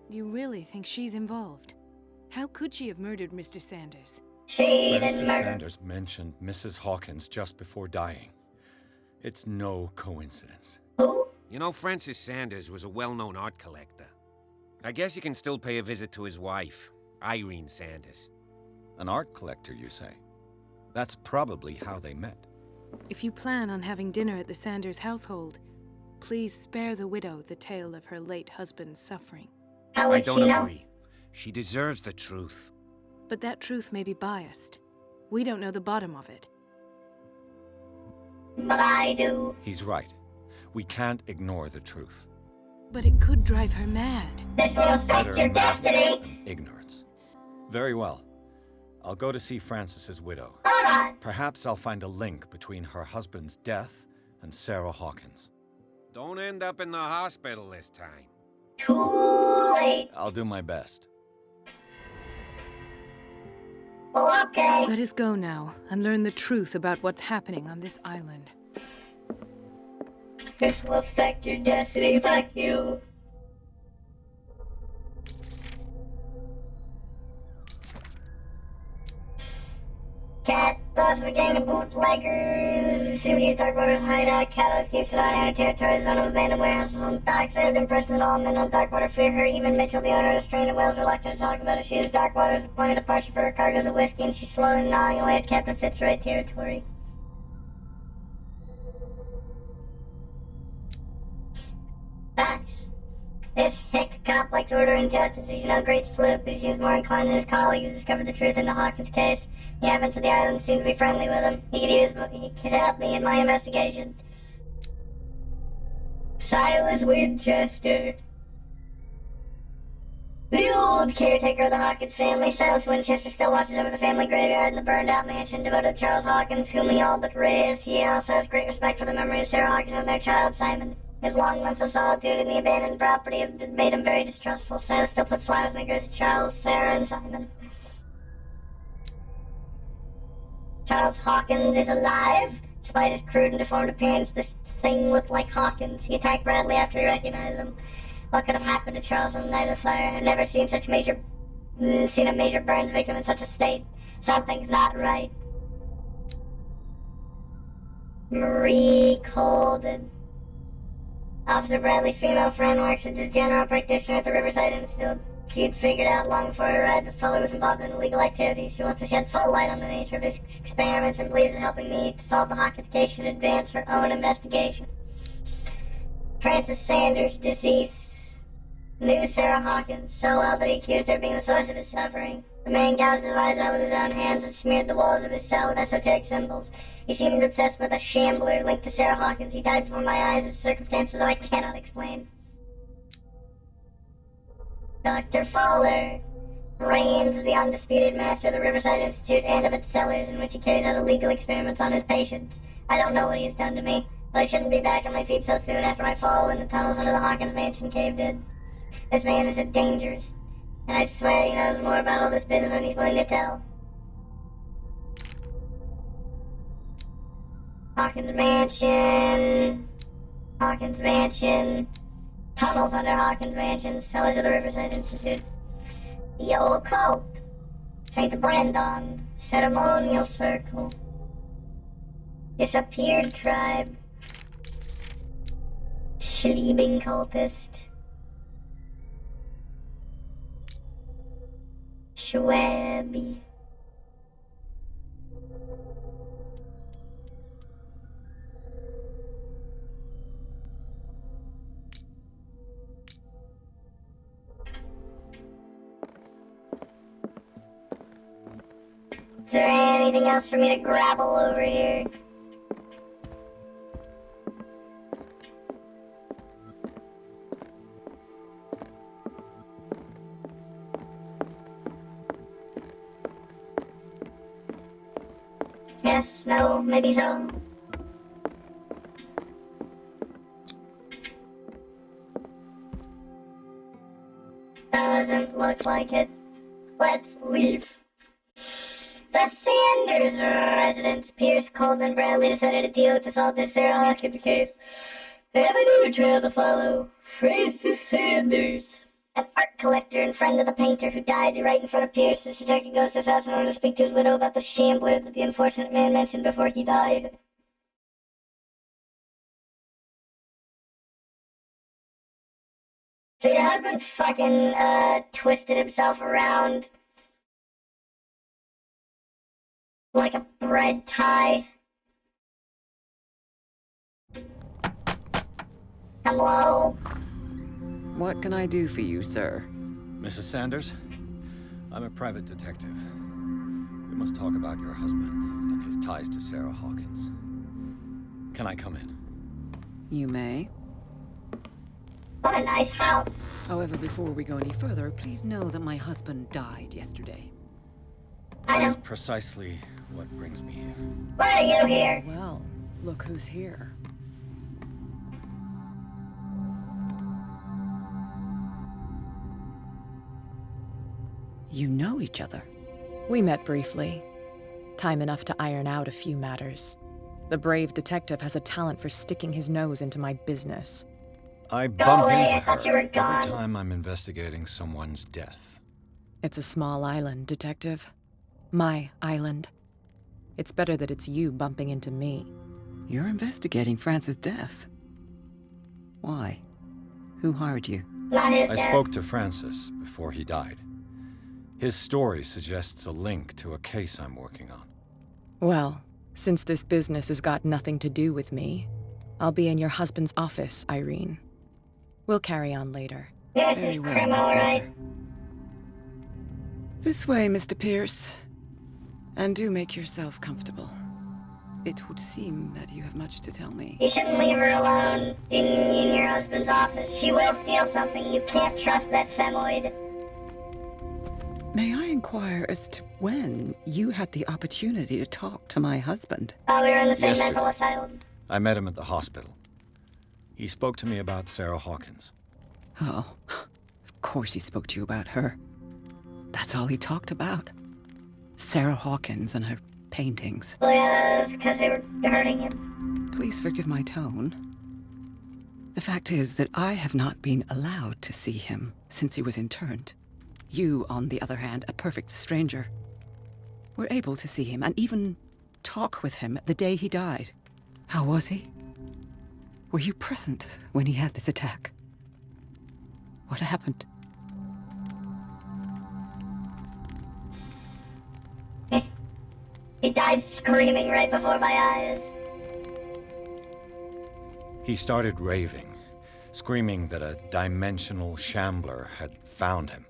You really think she's involved? How could she have murdered Mr. Sanders? She Francis didn't murder. Sanders mentioned Mrs. Hawkins just before dying. It's no coincidence. Who? You know, Francis Sanders was a well-known art collector. I guess you can still pay a visit to his wife, Irene Sanders. An art collector, you say? That's probably how they met. If you plan on having dinner at the Sanders household, please spare the widow the tale of her late husband's suffering. How I would don't she know? agree. She deserves the truth. But that truth may be biased. We don't know the bottom of it. But I do. He's right. We can't ignore the truth. But it could drive her mad. This will affect Better your madness destiny. than ignorance. Very well. I'll go to see Francis's widow. Hold on. Perhaps I'll find a link between her husband's death and Sarah Hawkins. Don't end up in the hospital this time. Too late. I'll do my best. Well, okay. Let us go now and learn the truth about what's happening on this island. This will affect your destiny. Fuck you. Cat, boss of a gang of bootleggers. Assumed to use Darkwater's hideout. Cat always keeps an eye on her territory. Zone of abandoned warehouses on docks. I have the impression that all men on Darkwater fear her. Even Mitchell, the owner, is trained in Wales, reluctant to talk about it. She is Darkwater's appointed departure for her cargoes of whiskey, and she's slowly gnawing away at Captain Fitzroy territory. Facts. This hick cop likes order and justice. He's no great sleuth, but he seems more inclined than his colleagues to discover the truth in the Hawkins case. The advent of the island seemed to be friendly with him. He could help me in my investigation. Silas Winchester. The old caretaker of the Hawkins family, Silas Winchester, still watches over the family graveyard in the burned-out mansion devoted to Charles Hawkins, whom he all but raised. He also has great respect for the memory of Sarah Hawkins and their child, Simon. His long months of solitude in the abandoned property have made him very distrustful. Silas still puts flowers in the graves of Charles, Sarah, and Simon. Charles Hawkins is alive. Despite his crude and deformed appearance, this thing looked like Hawkins. He attacked Bradley after he recognized him. What could have happened to Charles on the night of the fire? I've never seen a major burns victim in such a state. Something's not right. Marie Colden. Officer Bradley's female friend works as his general practitioner at the Riverside Institute. She'd figured out long before he arrived that Fuller was involved in illegal activities. She wants to shed full light on the nature of his experiments and believes that helping me to solve the Hawkins case should advance her own investigation. Francis Sanders, deceased, knew Sarah Hawkins so well that he accused her of being the source of his suffering. The man gouged his eyes out with his own hands and smeared the walls of his cell with esoteric symbols. He seemed obsessed with a shambler linked to Sarah Hawkins. He died before my eyes in circumstances that I cannot explain. Dr. Fuller reigns the undisputed master of the Riverside Institute and of its cellars, in which he carries out illegal experiments on his patients. I don't know what he has done to me, but I shouldn't be back on my feet so soon after my fall when the tunnels under the Hawkins mansion caved in. This man is a dangerous, And I'd swear he knows more about all this business than he's willing to tell. Hawkins Mansion. Hawkins Mansion. Tunnels under Hawkins Mansion. Cellars of the Riverside Institute. The old cult. St. Brandon. Ceremonial Circle. Disappeared Tribe. Sleeping Cultist. Schwabi. Is there anything else for me to grabble over here? Yes, no, maybe so. Doesn't look like it. Let's leave. The Sanders residence. Pierce, Colton, and Bradley decided to deal to solve the Sarah Hawkins case. They have a new trail to follow. Francis Sanders. An art collector and friend of the painter who died right in front of Pierce. This detective goes to his house in order to speak to his widow about the shambler that the unfortunate man mentioned before he died. So your husband fucking, twisted himself around like a bread tie. Hello? What can I do for you, sir? Mrs. Sanders, I'm a private detective. We must talk about your husband and his ties to Sarah Hawkins. Can I come in? You may. What a nice house. However, before we go any further, please know that my husband died yesterday. I know. That's precisely what brings me here. Why are you here? Well, look who's here. You know each other. We met briefly. Time enough to iron out a few matters. The brave detective has a talent for sticking his nose into my business. I bump away, I into thought you were her gone. every time I'm investigating someone's death. It's a small island, Detective. My island. It's better that it's you bumping into me. You're investigating Francis' death. Why? Who hired you? Not his I dad. spoke to Francis before he died. His story suggests a link to a case I'm working on. Well, since this business has got nothing to do with me, I'll be in your husband's office, Irene. We'll carry on later. This Very is well, criminal, Miss right? Baker. This way, Mr. Pierce. And do make yourself comfortable. It would seem that you have much to tell me. You shouldn't leave her alone in your husband's office. She will steal something. You can't trust that femoid. May I inquire as to when you had the opportunity to talk to my husband? Oh, we were in the same Yesterday. mental asylum. I met him at the hospital. He spoke to me about Sarah Hawkins. Oh, of course he spoke to you about her. That's all he talked about. Sarah Hawkins and her paintings. Well, yeah, that was because they were hurting him. Please forgive my tone. The fact is that I have not been allowed to see him since he was interned. You, on the other hand, a perfect stranger, were able to see him and even talk with him the day he died. How was he? Were you present when he had this attack? What happened? He died screaming right before my eyes. He started raving, screaming that a dimensional shambler had found him.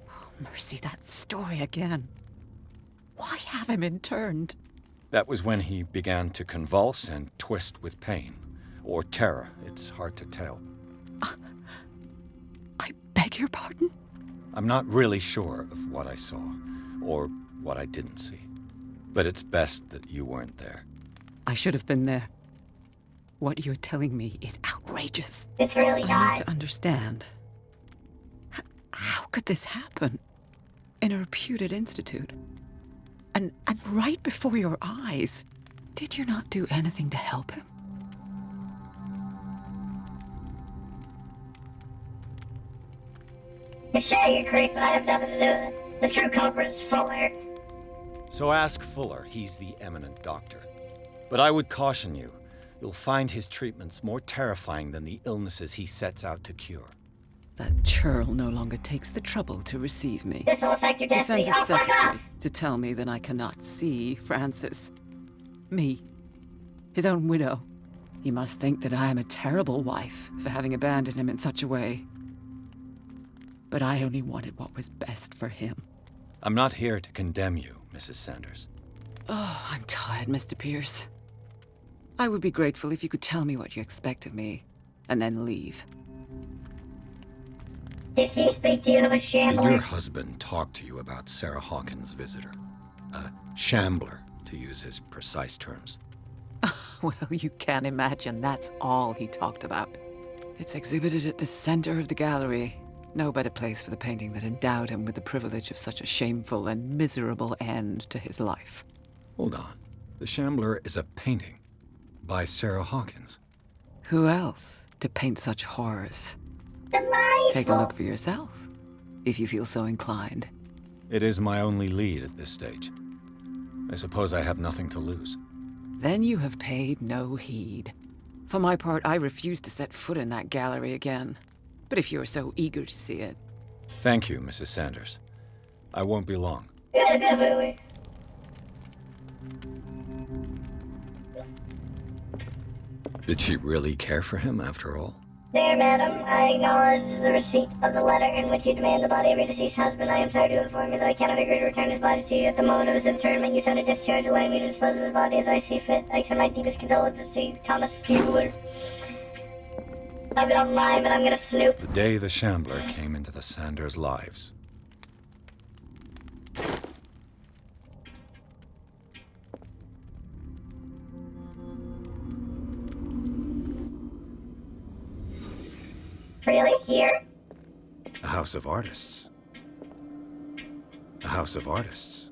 Oh, mercy, that story again. Why have him interned? That was when he began to convulse and twist with pain. Or terror, it's hard to tell. I beg your pardon? I'm not really sure of what I saw, or what I didn't see. But it's best that you weren't there. I should have been there. What you're telling me is outrageous. It's really I not. need to understand. How could could this happen? In a reputed institute. And right before your eyes. Did you not do anything to help him? You're sure you're creep, but I have nothing to do with it. The true culprit is Fuller. So ask Fuller, he's the eminent doctor. But I would caution you, you'll find his treatments more terrifying than the illnesses he sets out to cure. That churl no longer takes the trouble to receive me. This will affect your He destiny. sends a Oh, fuck secretary off! to tell me that I cannot see Francis. Me. His own widow. He must think that I am a terrible wife for having abandoned him in such a way. But I only wanted what was best for him. I'm not here to condemn you, Mrs. Sanders. Oh, I'm tired, Mr. Pierce. I would be grateful if you could tell me what you expect of me, and then leave. Did he speak to you of a Did shambler? your husband talk to you about Sarah Hawkins' visitor? A shambler, to use his precise terms. Well, you can imagine that's all he talked about. It's exhibited at the center of the gallery. No better place for the painting that endowed him with the privilege of such a shameful and miserable end to his life. Hold on. The Shambler is a painting by Sarah Hawkins. Who else to paint such horrors? Delightful. Take a look for yourself, if you feel so inclined. It is my only lead at this stage. I suppose I have nothing to lose. Then you have paid no heed. For my part, I refuse to set foot in that gallery again. But if you're so eager to see it... Thank you, Mrs. Sanders. I won't be long. Yeah, definitely. Did she really care for him after all? Dear madam, I acknowledge the receipt of the letter in which you demand the body of your deceased husband. I am sorry to inform you that I cannot agree to return his body to you. At the moment of his interment, you sent a discharge allowing me to dispose of his body as I see fit. I extend my deepest condolences to you, Thomas Fuller. I hope you don't mind, but I'm gonna snoop. The day the Shambler came into the Sanders' lives. Really? Here? A house of artists. A house of artists.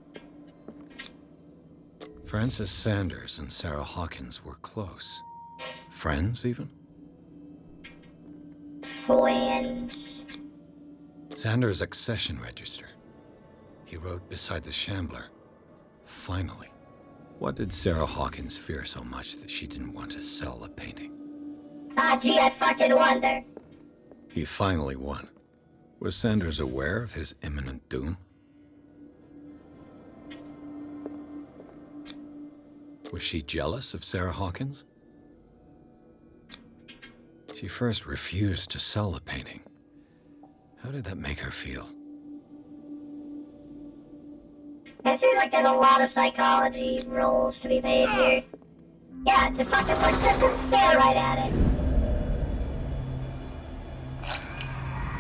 Francis Sanders and Sarah Hawkins were close. Friends, even? Friends. Sanders' accession register. He wrote beside the Shambler, "Finally." What did Sarah Hawkins fear so much that she didn't want to sell the painting? Ah, gee, I fucking wonder. He finally won. Was Sanders aware of his imminent doom? Was she jealous of Sarah Hawkins? She first refused to sell the painting. How did that make her feel? It seems like there's a lot of psychology roles to be played here. Yeah, the fucking let's just stare right at it.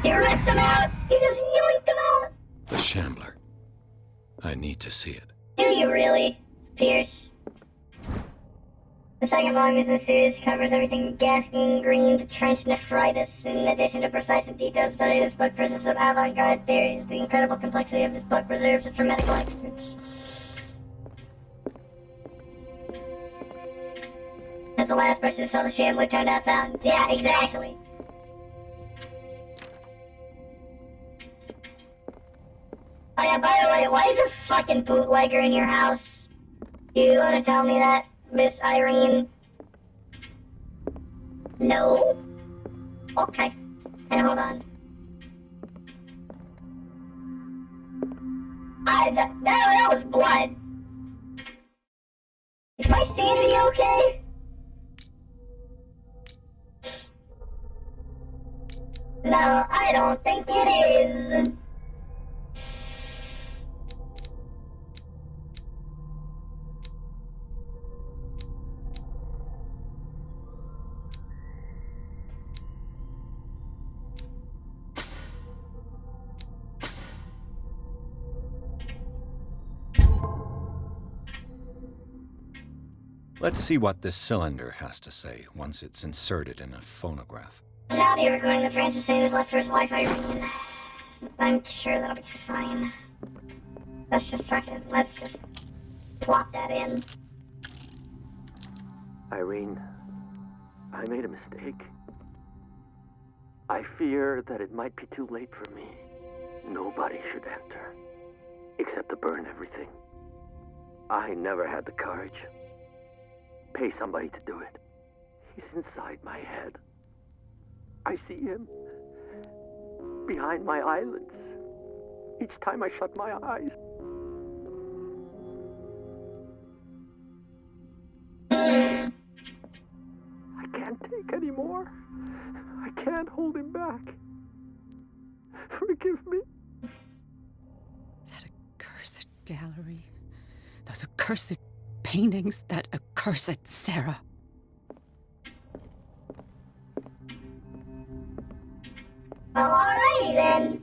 He ripped them out! He just yoinked them out! The Shambler. I need to see it. Do you really, Pierce? The second volume in the series covers everything from gas gangrene to trench nephritis. In addition to precise and detailed study, this book presents some avant-garde theories. The incredible complexity of this book reserves it for medical experts. As the last person who saw the Shambler turned out found. Yeah, exactly. Oh yeah, by the way, why is a fucking bootlegger in your house? Do you want to tell me that, Miss Irene? No? Okay. Hey, hold on. That was blood. Is my sanity okay? No, I don't think it is. Let's see what this cylinder has to say once it's inserted in a phonograph. An audio recording that Francis Sanders left for his wife Irene. I'm sure that'll be fine. Let's just plop that in. Irene, I made a mistake. I fear that it might be too late for me. Nobody should enter, except to burn everything. I never had the courage. Pay somebody to do it. He's inside my head. I see him behind my eyelids each time I shut my eyes. I can't take any more. I can't hold him back. Forgive me. That accursed gallery. Those accursed paintings. That accursed Sarah. Well, alrighty then.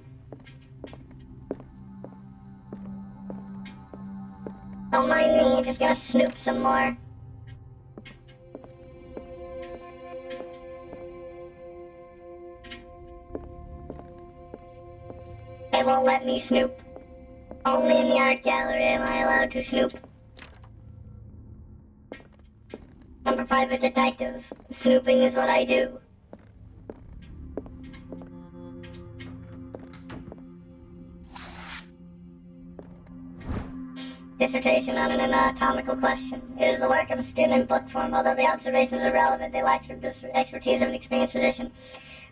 Don't mind me, I'm just gonna snoop some more. They won't let me snoop. Only in the art gallery am I allowed to snoop. I'm a private detective. Snooping is what I do. Dissertation on an anatomical question. It is the work of a student in book form. Although the observations are relevant, they lack the expertise of an experienced physician.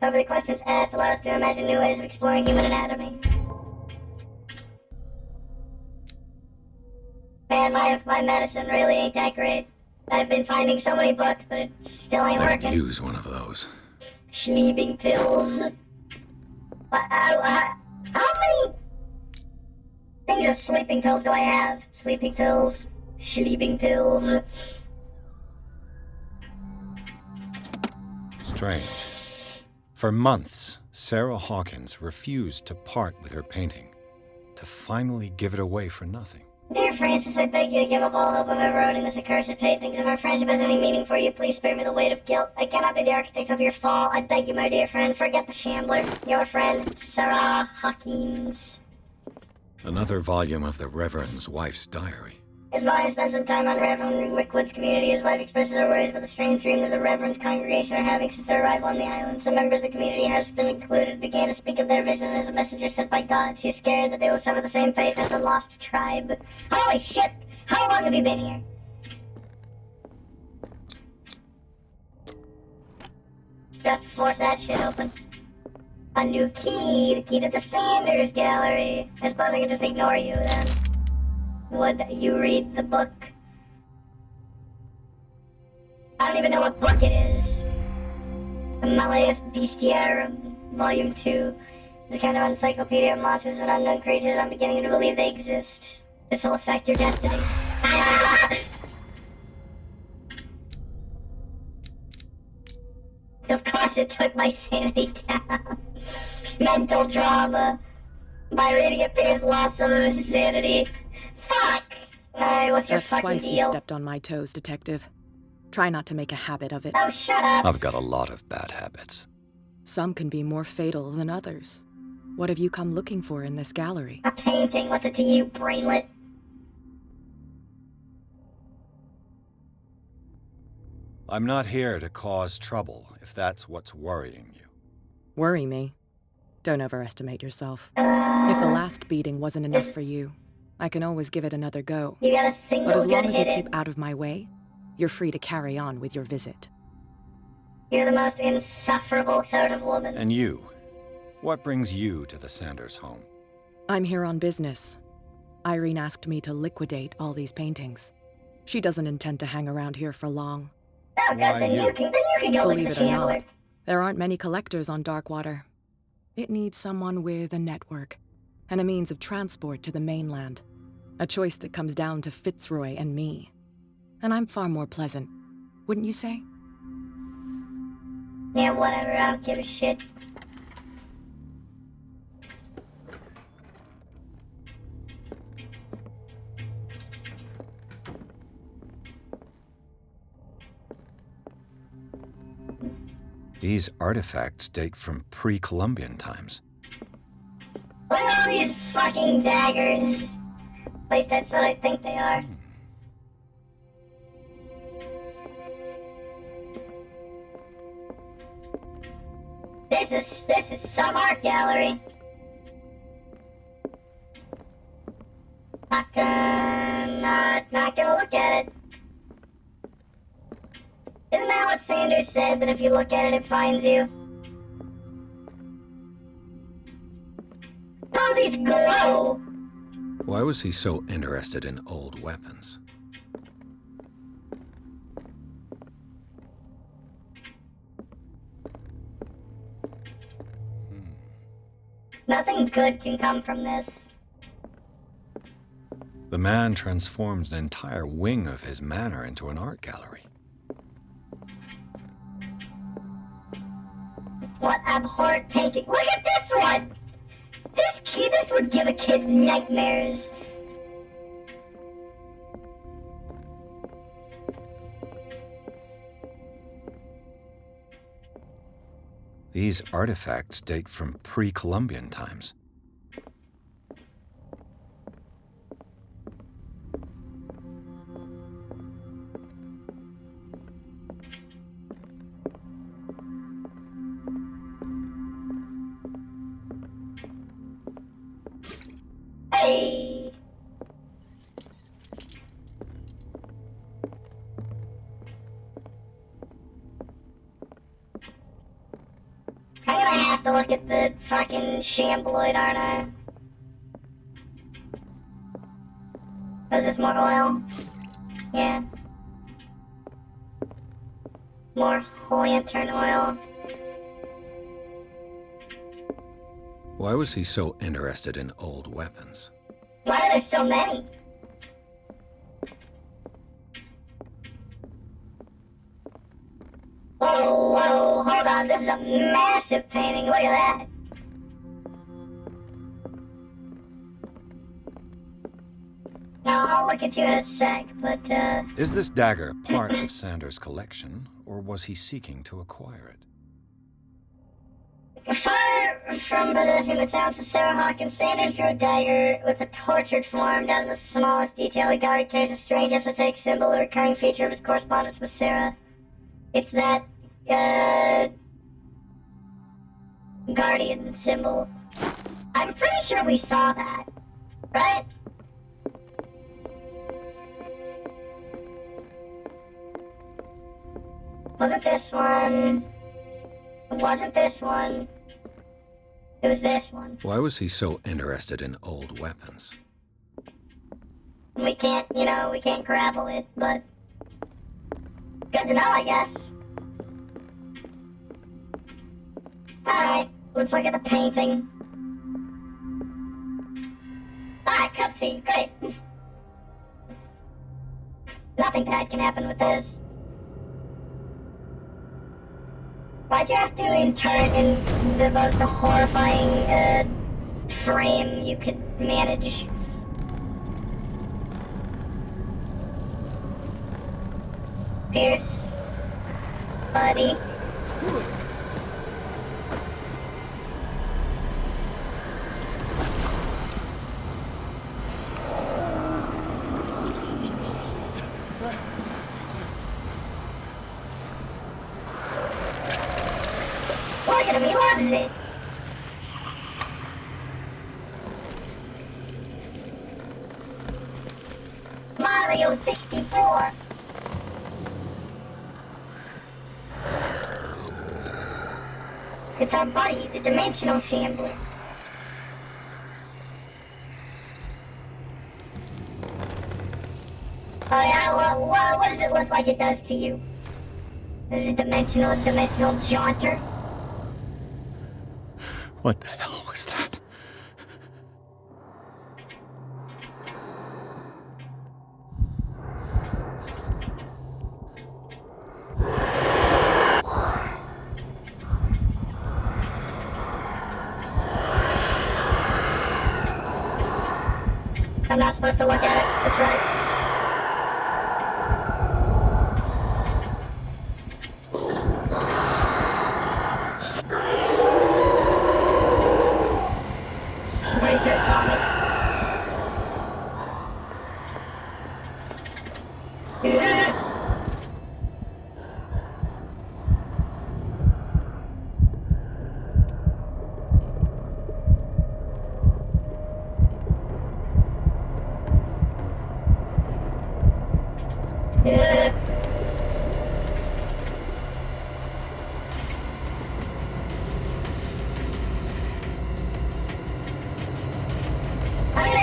However, the questions asked allow us to imagine new ways of exploring human anatomy. Man, my medicine really ain't that great. I've been finding so many books, but it still ain't I working. could use one of those. Sleeping pills. How many things of sleeping pills do I have? Sleeping pills. Sleeping pills. Strange. For months, Sarah Hawkins refused to part with her painting, to finally give it away for nothing. Dear Francis, I beg you to give up all hope of ever owning this accursed paintings. If our friendship has any meaning for you, please spare me the weight of guilt. I cannot be the architect of your fall. I beg you, my dear friend, forget the shambler. Your friend, Sarah Hawkins. Another volume of the Reverend's wife's diary. His wife spent some time on Reverend Wickwood's community. His wife expresses her worries about the strange dream that the Reverend's congregation are having since their arrival on the island. Some members of the community, her husband included, began to speak of their vision as a messenger sent by God. She's scared that they will suffer the same fate as the lost tribe. Holy shit! How long have you been here? Just force that shit open. A new key, the key to the Sanders Gallery. I suppose I can just ignore you then. Would you read the book? I don't even know what book it is. The Malleus Bestiarum, Volume 2. This kind of encyclopedia of monsters and unknown creatures. I'm beginning to believe they exist. This will affect your destinies. Of course it took my sanity down. Mental trauma. My reading appears lost some of his sanity. Fuck! Alright, what's your That's fucking twice deal? you stepped on my toes, Detective. Try not to make a habit of it. Oh, shut up! I've got a lot of bad habits. Some can be more fatal than others. What have you come looking for in this gallery? A painting, what's it to you, brainlet? I'm not here to cause trouble, if that's what's worrying you. Worry me? Don't overestimate yourself. If the last beating wasn't enough for you, I can always give it another go. You got a single But as long good as you hit keep it. out of my way, you're free to carry on with your visit. You're the most insufferable sort of woman. And you? What brings you to the Sanders home? I'm here on business. Irene asked me to liquidate all these paintings. She doesn't intend to hang around here for long. Oh god, Why then you? you can go Believe with it the or shambler. not, there aren't many collectors on Darkwater. It needs someone with a network and a means of transport to the mainland. A choice that comes down to Fitzroy and me. And I'm far more pleasant, wouldn't you say? Yeah, whatever, I don't give a shit. These artifacts date from pre-Columbian times. Look at all these fucking daggers. At least that's what I think they are. This is some art gallery. Not gonna look at it. Isn't that what Sanders said, that if you look at it, it finds you? Oh, these glow! Why was he so interested in old weapons? Nothing good can come from this. The man transformed an entire wing of his manor into an art gallery. What abhorrent painting. Look at this one! This would give a kid nightmares. These artifacts date from pre-Columbian times. Hey! I'm gonna have to look at the fucking shambloid, aren't I? Is this more oil? Yeah. More lantern oil. Why was he so interested in old weapons? Why are there so many? Whoa, hold on. This is a massive painting. Look at that. Now, I'll look at you in a sec, but, Is this dagger part of Sanders' collection, or was he seeking to acquire it? Far from possessing the talents of Sarah Hawkins, Sanders drew a dagger with a tortured form down to the smallest detail. The guard carries a strange esoteric symbol, a recurring feature of his correspondence with Sarah. It's that, guardian symbol. I'm pretty sure we saw that, right? Wasn't this one? It wasn't this one. It was this one. Why was he so interested in old weapons? We can't, we can't grapple it, but good to know, I guess. Alright, let's look at the painting. Alright, cutscene, great. Nothing bad can happen with this. Why'd you have to intern in the most horrifying, frame you could manage? Pierce. Buddy. Look at him, he loves it! Mario 64! It's our buddy, the Dimensional Shambler. Oh yeah, what does it look like it does to you? This is a dimensional jaunter. What the hell was that? I'm not supposed to look at it, that's right.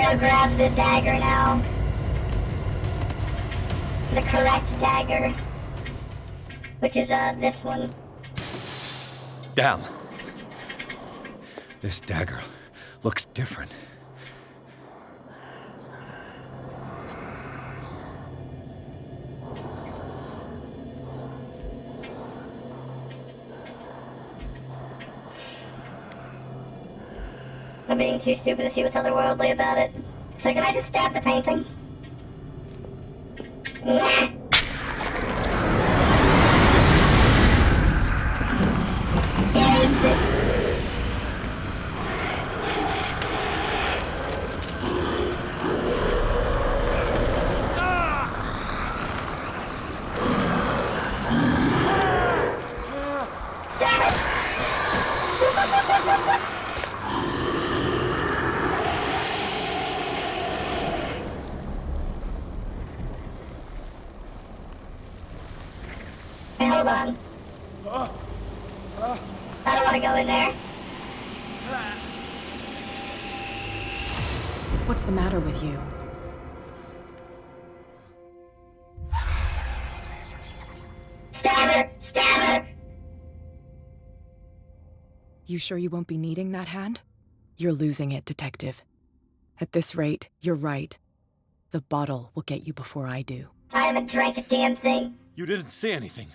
go grab the dagger now. The correct dagger. Which is, this one. Damn. This dagger looks different. I'm being too stupid to see what's otherworldly about it. So can I just stab the painting? Nah. He hates it. Stab it! Hey, hold on. I don't want to go in there. What's the matter with you? Stab her! Stab her! You sure you won't be needing that hand? You're losing it, Detective. At this rate, you're right. The bottle will get you before I do. I haven't drank a damn thing. You didn't see anything.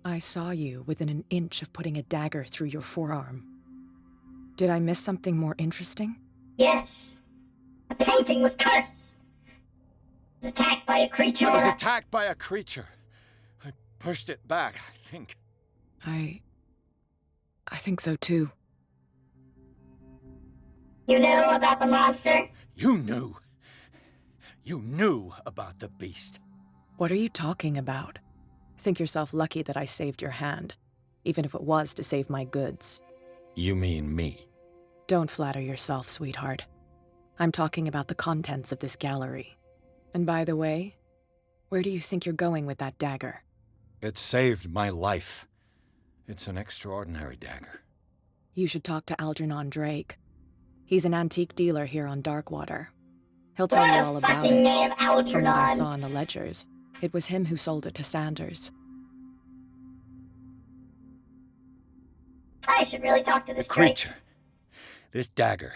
I saw you within an inch of putting a dagger through your forearm. Did I miss something more interesting? Yes. The painting was cursed. It was attacked by a creature. It was attacked by a creature. I pushed it back, I think. I think so too. You know about the monster? You knew. You knew about the beast. What are you talking about? Think yourself lucky that I saved your hand, even if it was to save my goods. You mean me? Don't flatter yourself, sweetheart. I'm talking about the contents of this gallery. And by the way, where do you think you're going with that dagger? It saved my life. It's an extraordinary dagger. You should talk to Algernon Drake. He's an antique dealer here on Darkwater. He'll tell you all about it. Name, From what I Algernon. saw in the ledgers, it was him who sold it to Sanders. I should really talk to this creature. This dagger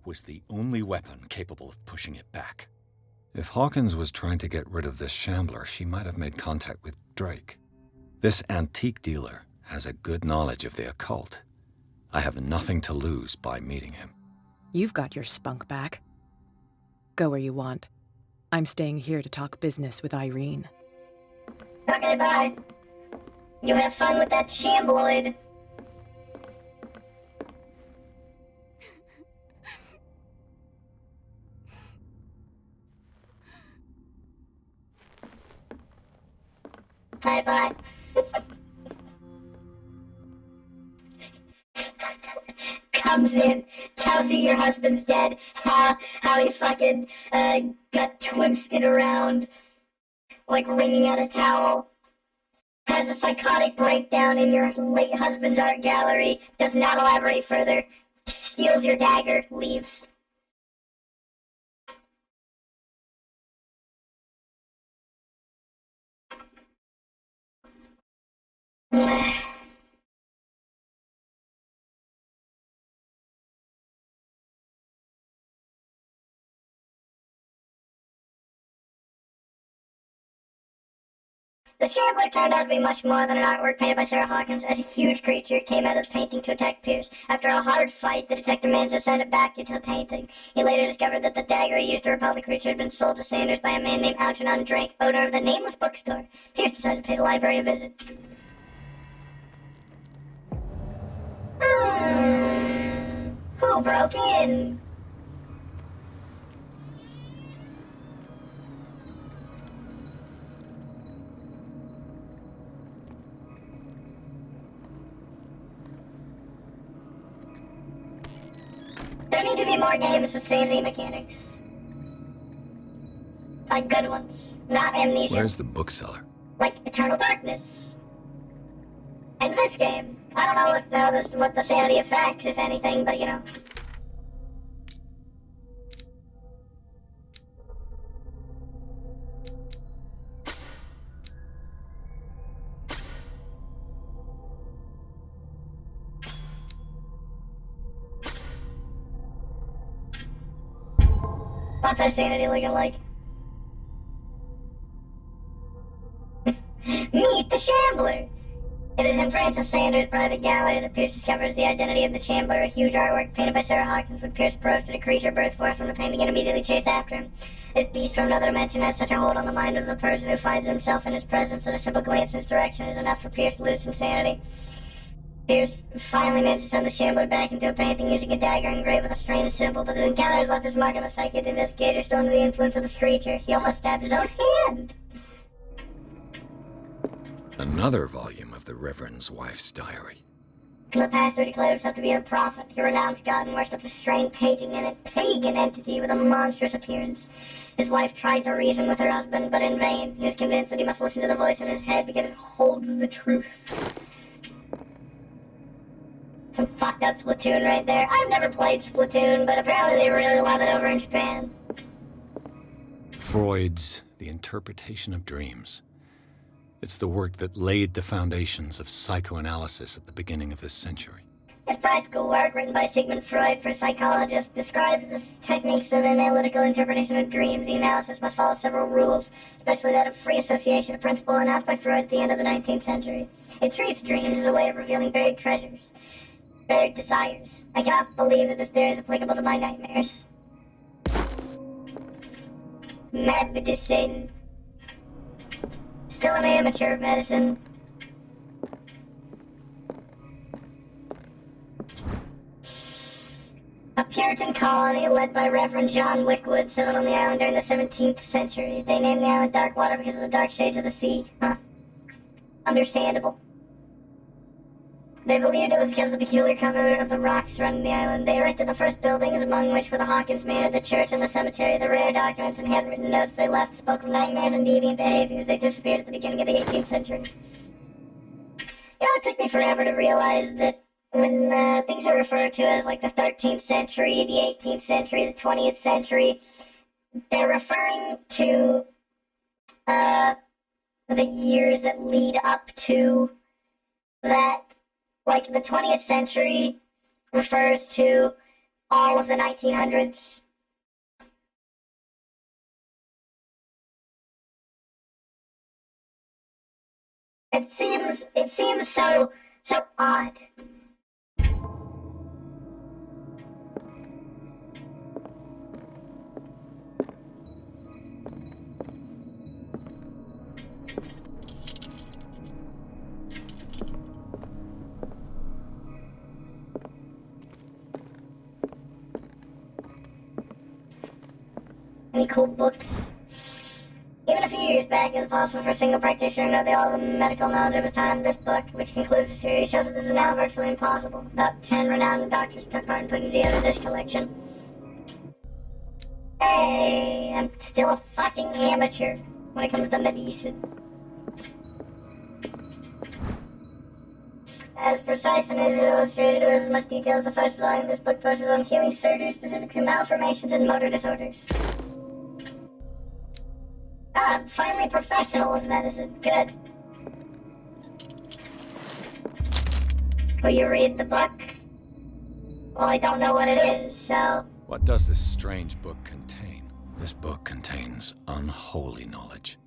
was the only weapon capable of pushing it back. If Hawkins was trying to get rid of this shambler, she might have made contact with Drake. This antique dealer has a good knowledge of the occult. I have nothing to lose by meeting him. You've got your spunk back. Go where you want. I'm staying here to talk business with Irene. Okay, bye. You have fun with that shambloid. Bye-bye. Comes in, tells you your husband's dead, how he fucking, got twisted around, like wringing out a towel. Has a psychotic breakdown in your late husband's art gallery, does not elaborate further, steals your dagger, leaves. The shambler turned out to be much more than an artwork painted by Sarah Hawkins, as a huge creature came out of the painting to attack Pierce. After a hard fight, the detective managed to send it back into the painting. He later discovered that the dagger he used to repel the creature had been sold to Sanders by a man named Algernon Drake, owner of the nameless bookstore. Pierce decided to pay the library a visit. Who broke in? There need to be more games with sanity mechanics. Like good ones, not Amnesia. Where's the bookseller? Like Eternal Darkness. And this game. I don't know what the sanity affects, if anything, but you know. What's our sanity looking like? Meet the Shambler! It is in Francis Sanders' private gallery that Pierce discovers the identity of the Shambler, a huge artwork painted by Sarah Hawkins when Pierce approached a creature birthed forth from the painting and immediately chased after him. This beast from another dimension has such a hold on the mind of the person who finds himself in its presence that a simple glance in its direction is enough for Pierce to lose insanity. Pierce finally managed to send the Shambler back into a painting using a dagger engraved with a strange symbol, but his encounter has left his mark on the psyche of the investigator, still under the influence of this creature. He almost stabbed his own hand! Another volume of the Reverend's wife's diary. The pastor declared himself to be a prophet. He renounced God and worshipped a strange pagan entity with a monstrous appearance. His wife tried to reason with her husband, but in vain. He was convinced that he must listen to the voice in his head because it holds the truth. Some fucked up Splatoon right there. I've never played Splatoon, but apparently they really love it over in Japan. Freud's The Interpretation of Dreams. It's the work that laid the foundations of psychoanalysis at the beginning of this century. His practical work, written by Sigmund Freud for psychologists, describes the techniques of analytical interpretation of dreams. The analysis must follow several rules, especially that of free association, a principle announced by Freud at the end of the 19th century. It treats dreams as a way of revealing buried treasures, buried desires. I cannot believe that this theory is applicable to my nightmares. Medicine. Still an amateur of medicine. A Puritan colony led by Reverend John Wickwood settled on the island during the 17th century. They named the island Darkwater because of the dark shades of the sea. Huh. Understandable. They believed it was because of the peculiar color of the rocks surrounding the island. They erected the first buildings, among which were the Hawkins Manor, the church, and the cemetery. The rare documents and handwritten notes they left spoke of nightmares and deviant behaviors. They disappeared at the beginning of the 18th century. You know, it took me forever to realize that when things are referred to as like the 13th century, the 18th century, the 20th century, they're referring to the years that lead up to that. Like, the 20th century refers to all of the 1900s. It seems so odd. Any cool books? Even a few years back, it was possible for a single practitioner to know all the medical knowledge of his time. This book, which concludes the series, shows that this is now virtually impossible. About 10 renowned doctors took part in putting together this collection. Hey, I'm still a fucking amateur when it comes to medicine. As precise and as illustrated with as much detail as the first volume, this book focuses on healing surgery, specifically malformations and motor disorders. Ah, I'm finally professional with medicine. Good. Will you read the book? Well, I don't know what it is, so... What does this strange book contain? This book contains unholy knowledge.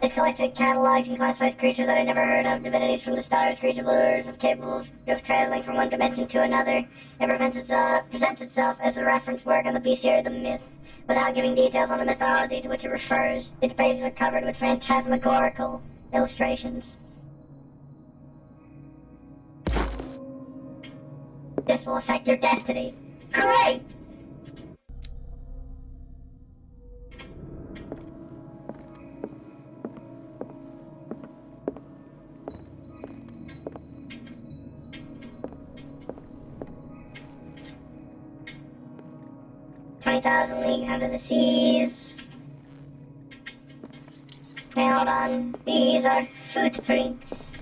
It's collected, catalogs, and classifies creatures that I never heard of, divinities from the stars, creatures capable of traveling from one dimension to another. It presents itself as the reference work on the bestiary of the myth, without giving details on the mythology to which it refers. Its pages are covered with phantasmagorical illustrations. This will affect your destiny. Great! "20,000 Leagues Under the Seas." Hey, hold on. These are footprints.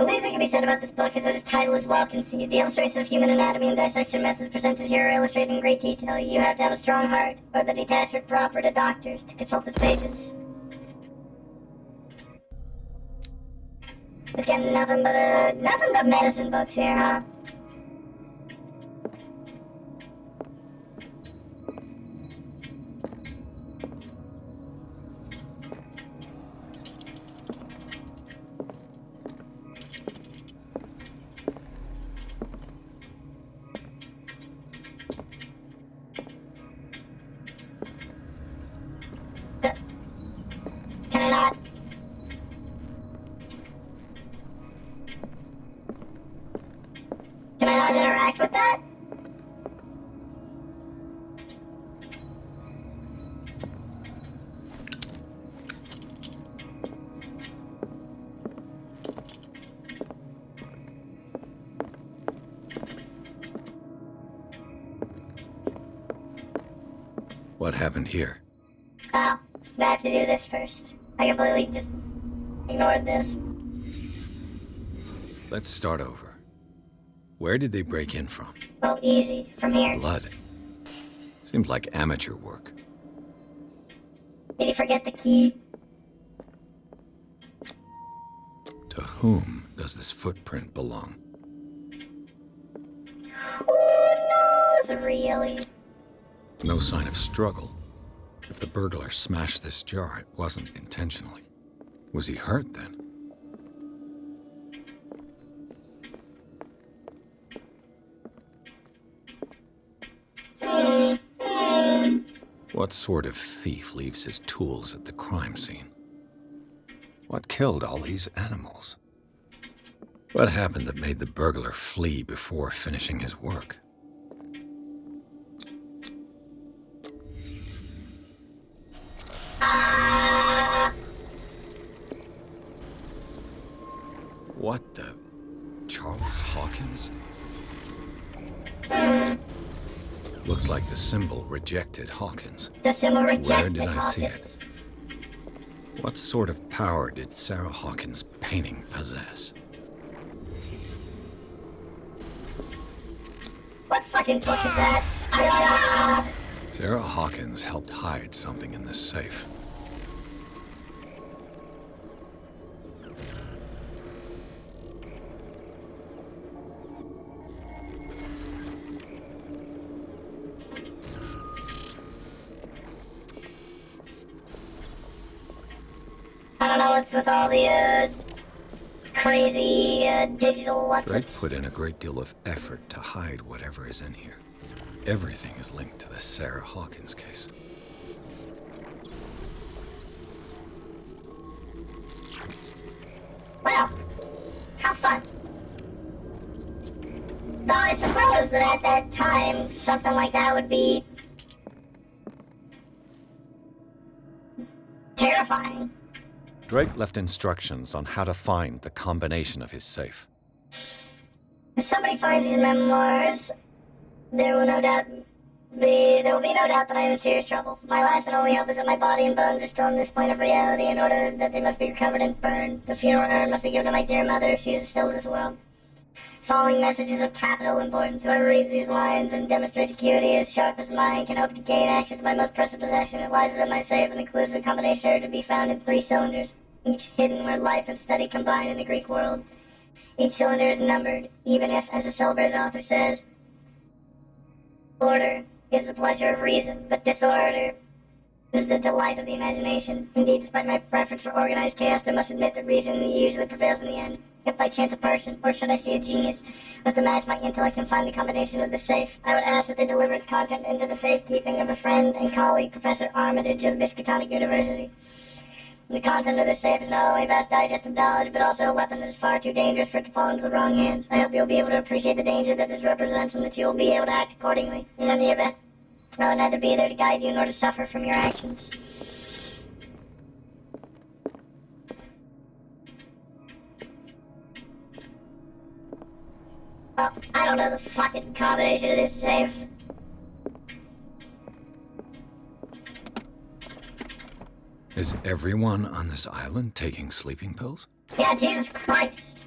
The least that can be said about this book is that its title is well conceived. The illustrations of human anatomy and dissection methods presented here are illustrated in great detail. You have to have a strong heart, or the detachment proper to doctors, to consult its pages. Just getting nothing but medicine books here, huh? Can I not? Can I not interact with that? What happened here? Oh, I have to do this first. I completely just ignored this. Let's start over. Where did they break in from? Well, easy. From here. Blood. Seems like amateur work. Did you forget the key? To whom does this footprint belong? Who knows, really? No sign of struggle. If the burglar smashed this jar, it wasn't intentionally. Was he hurt then? What sort of thief leaves his tools at the crime scene? What killed all these animals? What happened that made the burglar flee before finishing his work? What the... Charles Hawkins? Looks like the symbol rejected Hawkins. The symbol rejected Where did I Hawkins. see it? What sort of power did Sarah Hawkins' painting possess? What fucking book is that? Sarah Hawkins helped hide something in this safe. I don't know what's with all the, crazy, digital what's Drake put in a great deal of effort to hide whatever is in here. Everything is linked to the Sarah Hawkins case. Well, how fun. Though I suppose that at that time, something like that would be terrifying. Drake left instructions on how to find the combination of his safe. If somebody finds these memoirs, there will be no doubt that I am in serious trouble. My last and only hope is that my body and bones are still in this plane of reality in order that they must be recovered and burned. The funeral urn must be given to my dear mother if she is still in this world. Following messages of capital importance. Whoever reads these lines and demonstrates acuity as sharp as mine can hope to gain access to my most precious possession. It lies within my safe and the clues to the combination are to be found in 3 cylinders, each hidden where life and study combine in the Greek world. Each cylinder is numbered, even if, as a celebrated author says, order is the pleasure of reason, but disorder is the delight of the imagination. Indeed, despite my preference for organized chaos, I must admit that reason usually prevails in the end. If by chance a person, or should I say a genius, was to match my intellect and find the combination of the safe, I would ask that they deliver its content into the safekeeping of a friend and colleague, Professor Armitage of Miskatonic University. The content of this safe is not only vast digestive knowledge, but also a weapon that is far too dangerous for it to fall into the wrong hands. I hope you'll be able to appreciate the danger that this represents and that you will be able to act accordingly. In any event, I will neither be there to guide you nor to suffer from your actions. Well, I don't know the fucking combination of this safe. Is everyone on this island taking sleeping pills? Yeah, Jesus Christ.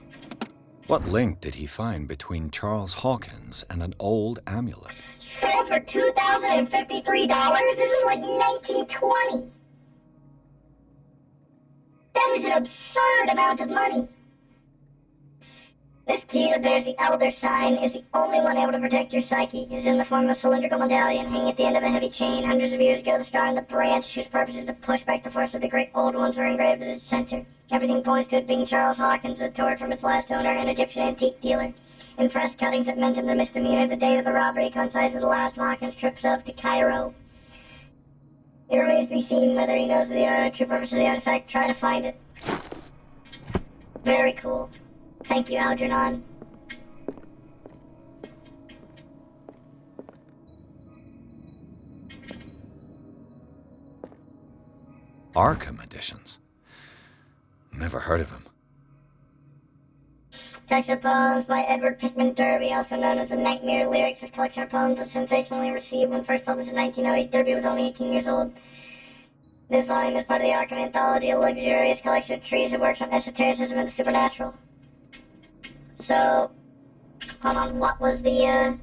What link did he find between Charles Hawkins and an old amulet? Sold for $2,053? This is like 1920. That is an absurd amount of money. This key that bears the Elder sign is the only one able to protect your psyche. It is in the form of a cylindrical medallion hanging at the end of a heavy chain. Hundreds of years ago, the star and the branch, whose purpose is to push back the force of the great old ones, are engraved at its center. Everything points to it being Charles Hawkins, the torch from its last owner, an Egyptian antique dealer. In press cuttings, it mentioned the misdemeanor. The date of the robbery coincides with the last of Hawkins' trips up to Cairo. It remains to be seen whether he knows the true purpose of the artifact. Try to find it. Very cool. Thank you, Algernon. Arkham Editions. Never heard of him. Collection of poems by Edward Pickman Derby, also known as the Nightmare Lyrics. This collection of poems was sensationally received when first published in 1908. Derby was only 18 years old. This volume is part of the Arkham Anthology, a luxurious collection of treatises and works on esotericism and the supernatural. So, hold on, what was the,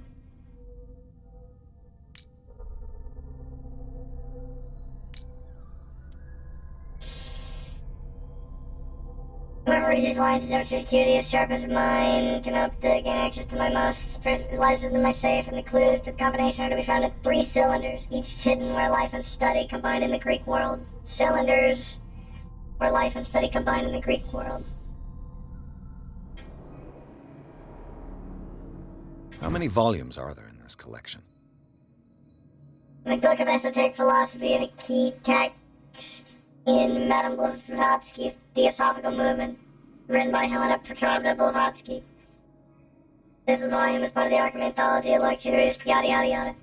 Whoever reads these lines demonstrates acuity as sharp as mine, can hope to gain access to my most lies in my safe, and the clues to the combination are to be found in 3 cylinders, each hidden where life and study combined in the Greek world. Cylinders where life and study combined in the Greek world. How many volumes are there in this collection? A book of esoteric philosophy and a key text in Madame Blavatsky's Theosophical Movement, written by Helena Petrovna Blavatsky. This volume is part of the Arkham Anthology, a luxurious yada yada yada.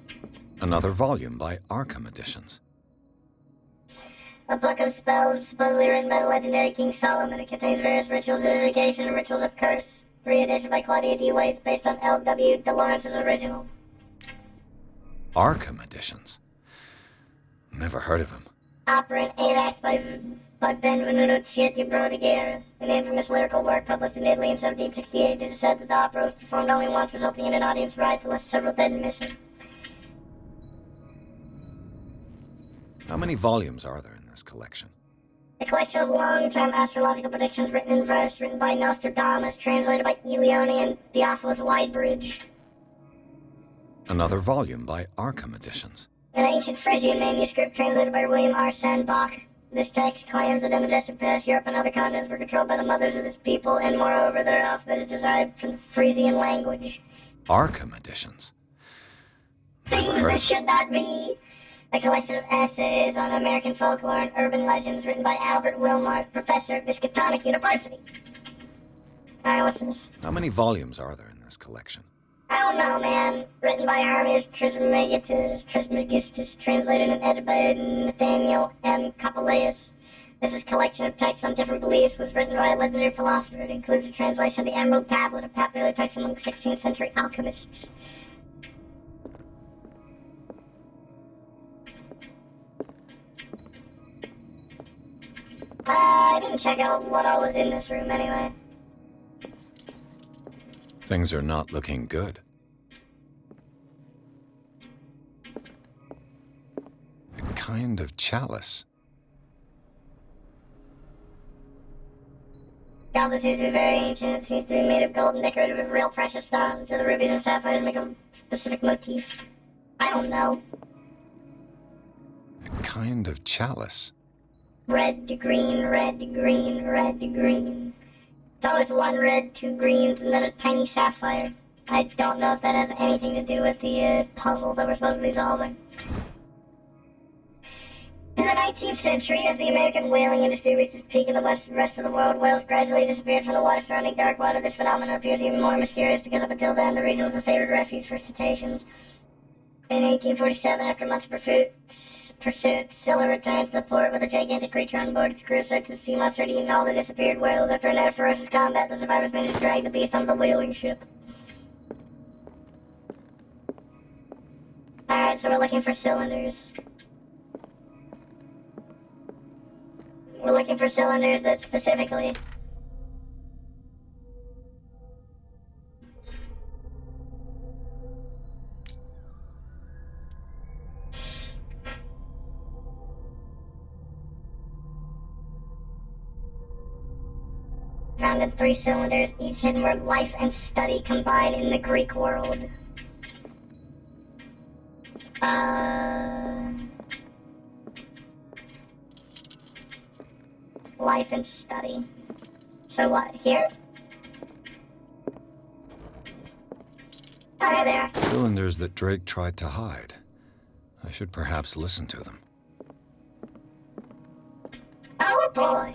Another volume by Arkham Editions. A book of spells supposedly written by the legendary King Solomon. It contains various rituals of invocation and rituals of curse. Reedition by Claudia D. Waits, based on L.W. de Lawrence's original. Arkham Editions. Never heard of him. Opera in 8 acts by Benvenuto Cietti Brodiguer, an infamous lyrical work published in Italy in 1768. It is said that the opera was performed only once, resulting in an audience riot that left several dead and missing. How many volumes are there in this collection? A collection of long-term astrological predictions written in verse, written by Nostradamus, translated by Elione and Theophilus Widebridge. Another volume by Arkham Editions. An ancient Frisian manuscript translated by William R. Sandbach. This text claims that in the distant past, Europe and other continents were controlled by the mothers of this people, and moreover, their alphabet is derived from the Frisian language. Arkham Editions. Things that should not be. A collection of essays on American folklore and urban legends written by Albert Wilmart, professor at Miskatonic University. Alright, what's this? How many volumes are there in this collection? I don't know, man. Written by Hermes Trismegistus, translated and edited by Nathaniel M. Coppelius. This is a collection of texts on different beliefs, was written by a legendary philosopher. It includes a translation of the Emerald Tablet, a popular text among 16th century alchemists. I didn't check out what all was in this room anyway. Things are not looking good. A kind of chalice. Goblet seems to be very ancient. It seems to be made of gold and decorated with real precious stones. So the rubies and sapphires make a specific motif. I don't know. A kind of chalice. Red to green, red to green, red to green. It's always 1 red, 2 greens, and then a tiny sapphire. I don't know if that has anything to do with the puzzle that we're supposed to be solving. In the 19th century, as the American whaling industry reached its peak in the rest of the world, whales gradually disappeared from the water surrounding dark water. This phenomenon appears even more mysterious because up until then, the region was a favored refuge for cetaceans. In 1847, after months of pursuit, Scylla returned to the port with a gigantic creature on board. Its crew searched the sea monster had eaten all the disappeared whales. After a night of ferocious combat, the survivors managed to drag the beast onto the whaling ship. Alright, so we're looking for cylinders. We're looking for cylinders that specifically rounded 3 cylinders, each hidden where life and study combine in the Greek world. Life and study. So what, here? Oh, here they are. Cylinders that Drake tried to hide. I should perhaps listen to them. Oh boy.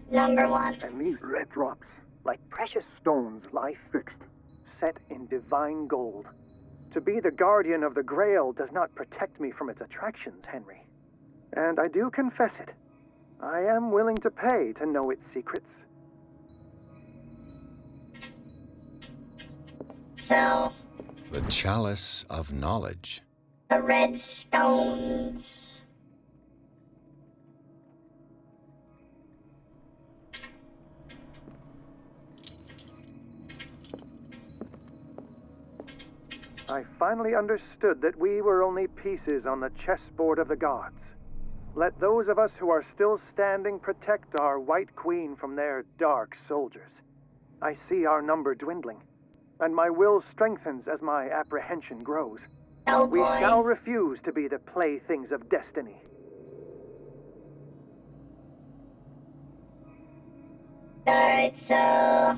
Number 1. And these red drops, like precious stones, lie fixed, set in divine gold. To be the guardian of the Grail does not protect me from its attractions, Henry. And I do confess it. I am willing to pay to know its secrets. So, The Chalice of Knowledge. the red stones. I finally understood that we were only pieces on the chessboard of the gods. Let those of us who are still standing protect our White Queen from their dark soldiers. I see our number dwindling, and my will strengthens as my apprehension grows. Oh We boy. shall refuse to be the playthings of destiny. Alright, so...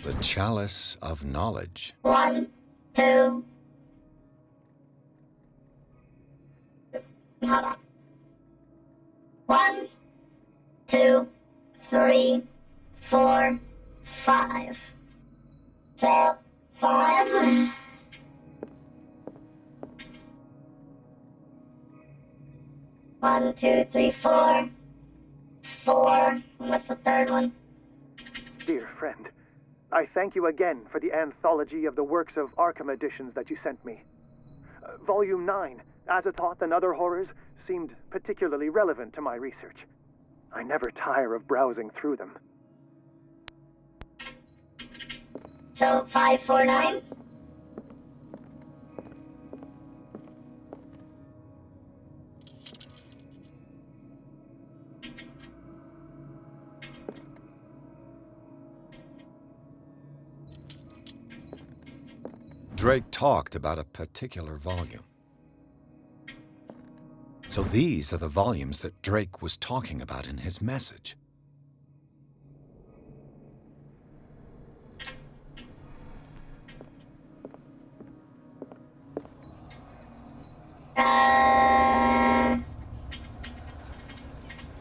The Chalice of Knowledge. 1, 2... Hold on. 1, 2, 3, 4, 5. So, 5. One, two, three, 4. 4. What's the third one? Dear friend, I thank you again for the anthology of the works of Arkham editions that you sent me. Volume 9, Azathoth and Other Horrors, seemed particularly relevant to my research. I never tire of browsing through them. So, 549? Drake talked about a particular volume. So these are the volumes that Drake was talking about in his message.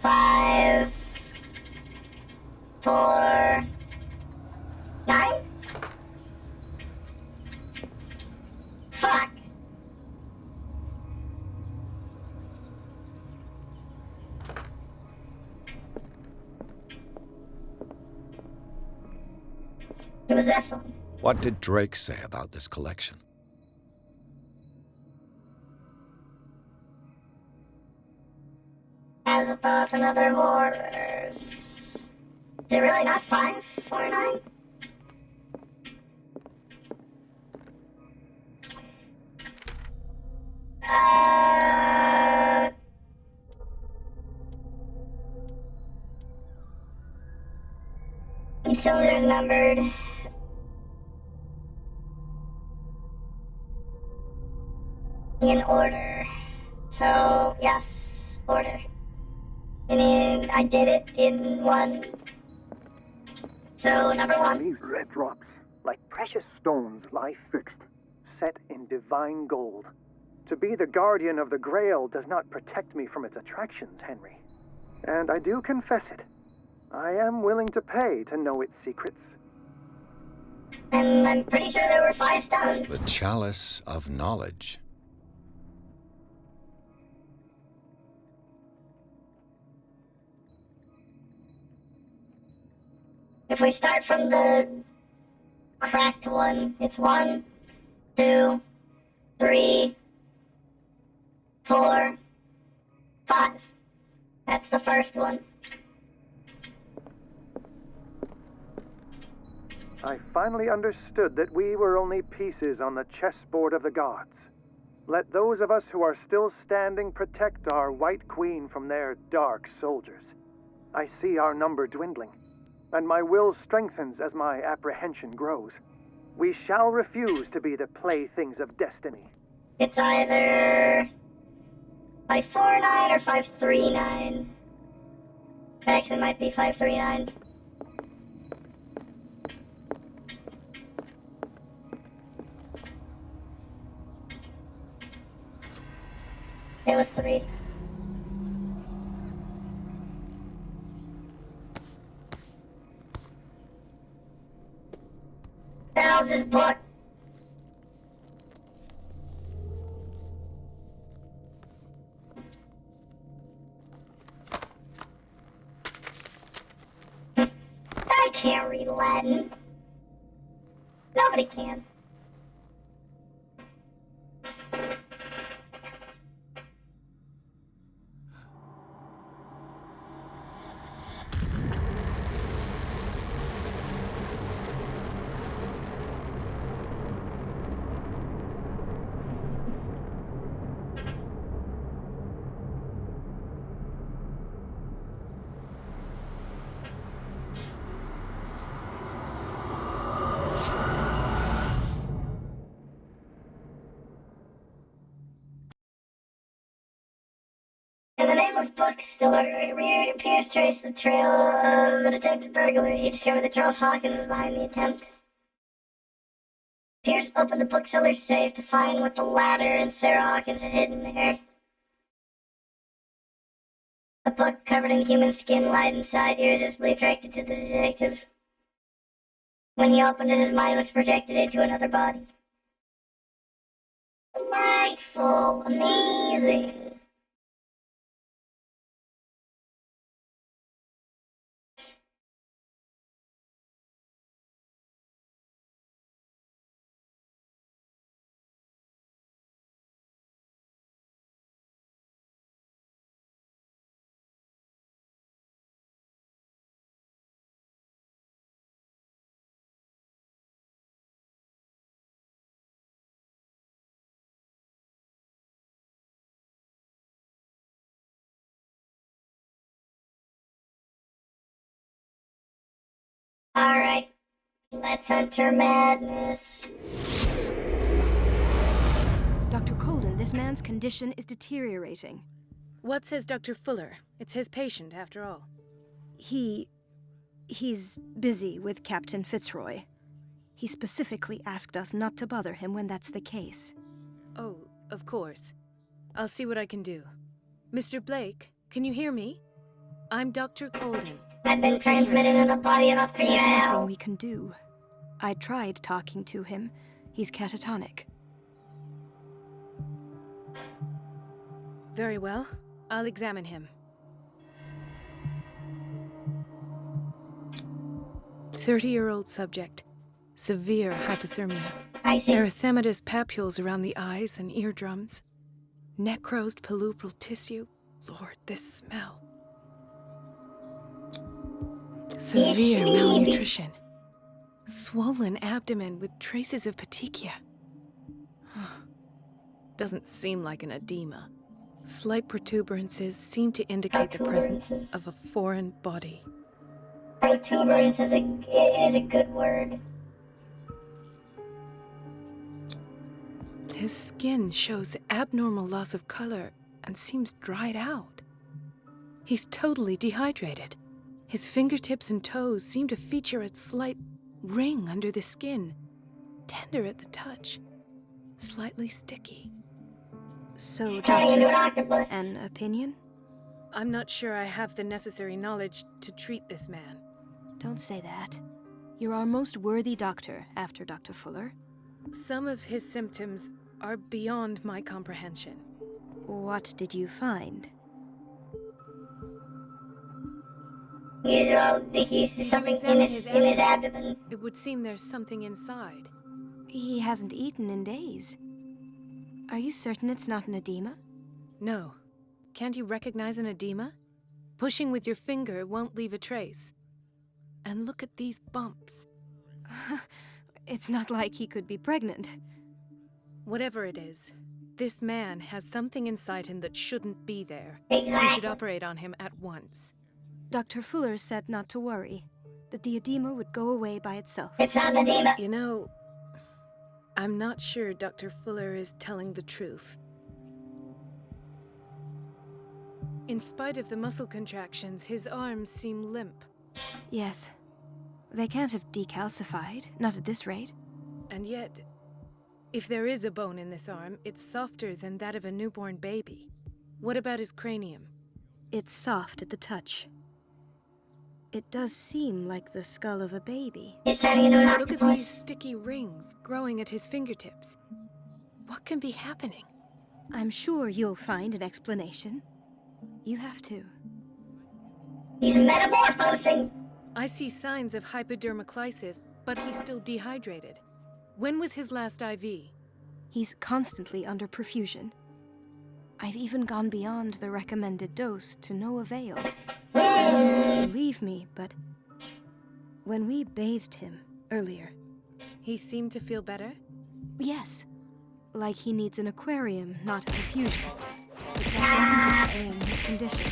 Five, 4, 9? Fuck. It was this one. What did Drake say about this collection? Azathoth and Other Horrors. Is it really not 549? Each cylinder is numbered. In order. So, yes, order. I mean, I did it in one. So, number 1. These red drops, like precious stones, lie fixed, set in divine gold. To be the guardian of the Grail does not protect me from its attractions, Henry. And I do confess it. I am willing to pay to know its secrets. And I'm pretty sure there were 5 stones. The Chalice of Knowledge. If we start from the cracked one, it's 1, 2, 3, 4, 5. That's the first one. I finally understood that we were only pieces on the chessboard of the gods. Let those of us who are still standing protect our White Queen from their dark soldiers. I see our number dwindling, and my will strengthens as my apprehension grows. We shall refuse to be the playthings of destiny. It's either 549 or 539. Actually, it might be 539. It was 3. How's this book? I can't read Latin. Nobody can. In the nameless bookstore, Pierce traced the trail of an attempted burglary. He discovered that Charles Hawkins was behind the attempt. Pierce opened the bookseller's safe to find what the latter and Sarah Hawkins had hidden there. A book covered in human skin lied inside, irresistibly attracted to the detective. When he opened it, his mind was projected into another body. Delightful, amazing. Alright, let's enter madness. Dr. Colden, this man's condition is deteriorating. What says Dr. Fuller? It's his patient, after all. He's busy with Captain Fitzroy. He specifically asked us not to bother him when that's the case. Oh, of course. I'll see what I can do. Mr. Blake, can you hear me? I'm Dr. Colden. I've been transmitted in the body of a There's nothing female. we can do. I tried talking to him. He's catatonic. Very well. I'll examine him. 30-year-old subject. Severe hypothermia. I see. Erythematous papules around the eyes and eardrums. Necrosed palpebral tissue. Lord, this smell. Severe malnutrition. Swollen abdomen with traces of petechia. Doesn't seem like an edema. Slight protuberances seem to indicate the presence of a foreign body. Protuberance is a good word. His skin shows abnormal loss of color and seems dried out. He's totally dehydrated. His fingertips and toes seem to feature a slight ring under the skin, tender at the touch, slightly sticky. So, Turning into an Doctor, octopus. an opinion? I'm not sure I have the necessary knowledge to treat this man. Don't say that. You're our most worthy doctor after Dr. Fuller. Some of his symptoms are beyond my comprehension. What did you find? He's something in his abdomen. It would seem there's something inside. He hasn't eaten in days. Are you certain it's not an edema? No. Can't you recognize an edema? Pushing with your finger won't leave a trace. And look at these bumps. It's not like he could be pregnant. Whatever it is, This man has something inside him that shouldn't be there. Exactly. We should operate on him at once. Dr. Fuller said not to worry, that the edema would go away by itself. It's not an edema. You know, I'm not sure Dr. Fuller is telling the truth. In spite of the muscle contractions, his arms seem limp. Yes. They can't have decalcified, not at this rate. And yet, if there is a bone in this arm, it's softer than that of a newborn baby. What about his cranium? It's soft at the touch. It does seem like the skull of a baby. He's turning into an Look octopus. at these sticky rings growing at his fingertips. What can be happening? I'm sure you'll find an explanation. You have to. He's metamorphosing. I see signs of hypodermoclysis, but he's still dehydrated. When was his last IV? He's constantly under perfusion. I've even gone beyond the recommended dose to no avail. And you won't believe me, but when we bathed him earlier... He seemed to feel better? Yes. Like he needs an aquarium, not a perfusion. But that doesn't explain his condition.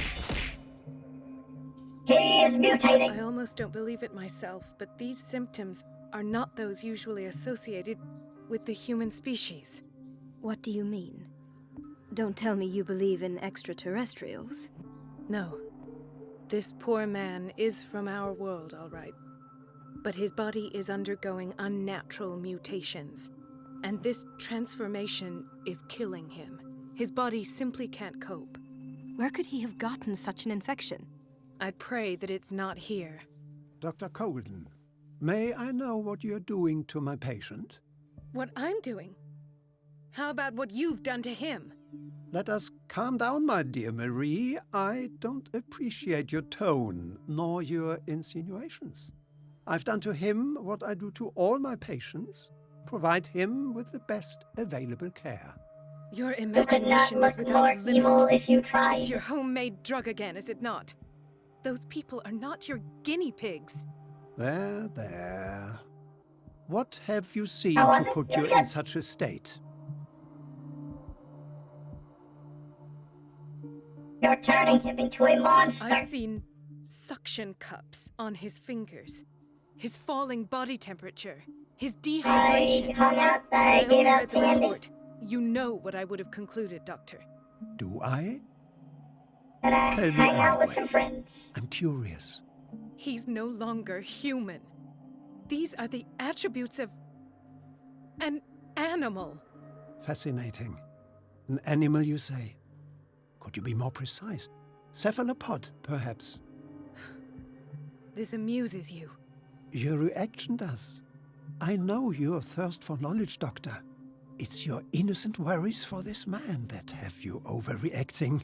He is mutating. I almost don't believe it myself, but these symptoms are not those usually associated with the human species. What do you mean? Don't tell me you believe in extraterrestrials. No. This poor man is from our world, all right. But his body is undergoing unnatural mutations. And this transformation is killing him. His body simply can't cope. Where could he have gotten such an infection? I pray that it's not here. Dr. Colden, may I know what you're doing to my patient? What I'm doing? How about what you've done to him? Let us calm down, my dear Marie. I don't appreciate your tone, nor your insinuations. I've done to him what I do to all my patients. Provide him with the best available care. Your You could not imagination is look without more limit. evil if you tried. It's your homemade drug again, is it not? Those people are not your guinea pigs. There. What have you seen How was to it? put It you was in good. such a state? You're turning him into a monster. I've seen suction cups on his fingers, his falling body temperature, his I dehydration. hung out there. I I only gave out read the candy. report. You know what I would have concluded, Doctor. Do I? And I Tell me hang out with anyway. some friends. I'm curious. He's no longer human. These are the attributes of an animal. Fascinating. An animal, you say? Could you be more precise? Cephalopod, perhaps? This amuses you. Your reaction does. I know your thirst for knowledge, Doctor. It's your innocent worries for this man that have you overreacting.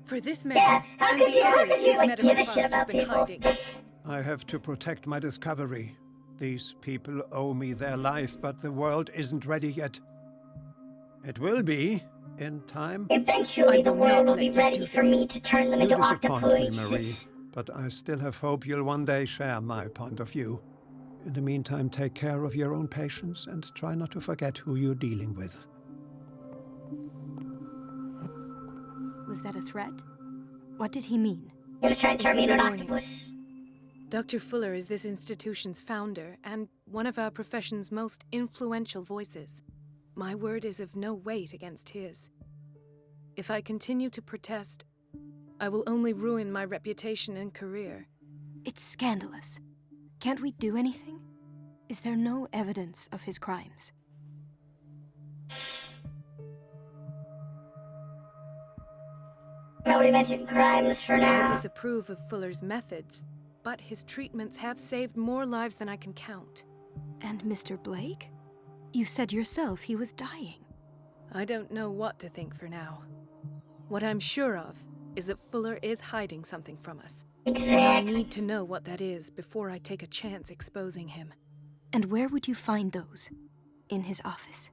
For this man Yeah, how and could the you, how others could you whose like give a shit metamorphs about have been people? hiding. I have to protect my discovery. These people owe me their life, but the world isn't ready yet. It will be, in time. Eventually, I the will world not will let be you ready do for this. me to turn them You into disappoint me, octopuses. Marie, but I still have hope you'll one day share my point of view. In the meantime, take care of your own patients and try not to forget who you're dealing with. Was that a threat? What did he mean? He was trying to turn me It was into a an warning. octopus. Dr. Fuller is this institution's founder and one of our profession's most influential voices. My word is of no weight against his. If I continue to protest, I will only ruin my reputation and career. It's scandalous. Can't we do anything? Is there no evidence of his crimes? Nobody mentioned crimes for I now. disapprove of Fuller's methods, but his treatments have saved more lives than I can count. And Mr. Blake? You said yourself he was dying. I don't know what to think for now. What I'm sure of is that Fuller is hiding something from us. And I Exactly. need to know what that is before I take a chance exposing him. And where would you find those? In his office?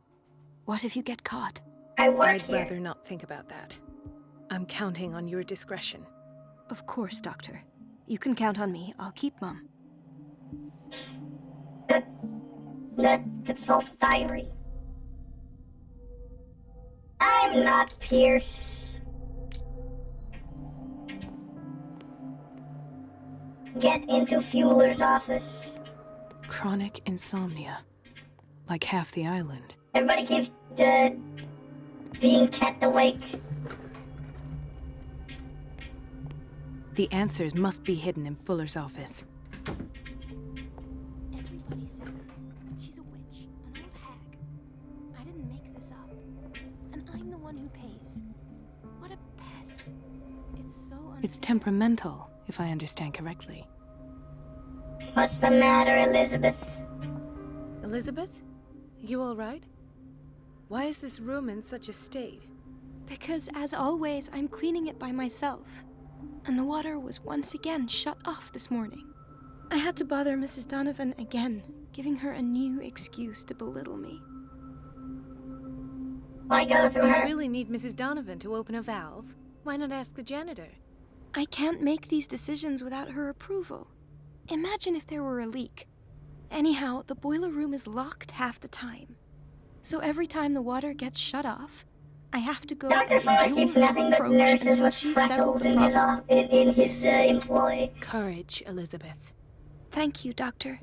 What if you get caught? I work I'd here. rather not think about that. I'm counting on your discretion. Of course, Doctor. You can count on me. I'll keep mum. The consult diary. I'm I'm not Pierce. Get into Fueller's office. Chronic insomnia. Like half the island. Everybody keeps being kept awake. The answers must be hidden in Fuller's office. Everybody says it. She's a witch, an old hag. I didn't make this up. And I'm the one who pays. What a pest. It's so It's temperamental, if I understand correctly. What's the matter, Elizabeth? Elizabeth? You all right? Why is this room in such a state? Because, as always, I'm cleaning it by myself. And the water was once again shut off this morning. I had to bother Mrs. Donovan again, giving her a new excuse to belittle me. Why go through Do you her? really need Mrs. Donovan to open a valve? Why not ask the janitor? I can't make these decisions without her approval. Imagine if there were a leak. Anyhow, the boiler room is locked half the time. So every time the water gets shut off, I have to go Dr. and Fuller endure keeps her nothing but approach nurses until with she's freckles settled the in his, problem. in his employ. Courage, Elizabeth. Thank you, Doctor.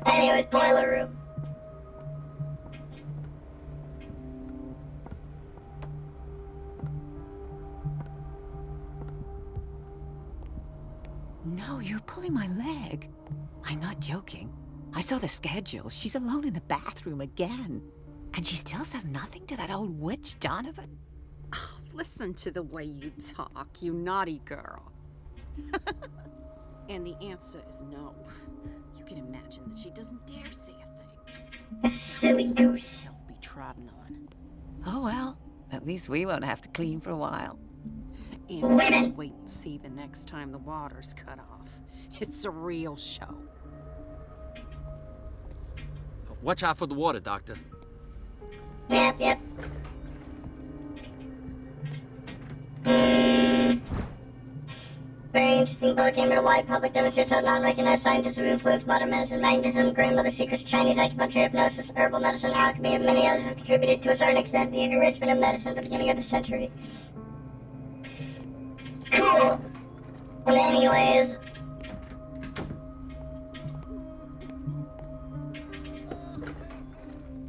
Anyways, boiler room. No, you're pulling my leg. I'm not joking. I saw the schedule. She's alone in the bathroom again. And she still says nothing to that old witch, Donovan? Oh, listen to the way you talk, you naughty girl. And the answer is no. You can imagine that she doesn't dare say a thing. Silly goose. Herself be trodden on. Oh well, at least we won't have to clean for a while. And just wait and see the next time the water's cut off. It's a real show. Watch out for the water, Doctor. Yep. Very interesting book aimed at a wide public, demonstrates how non-recognized scientists have influenced modern medicine, magnetism, grandmother secrets, Chinese acupuncture, hypnosis, herbal medicine, alchemy, and many others have contributed to a certain extent the enrichment of medicine at the beginning of the century. Cool. Well, anyways.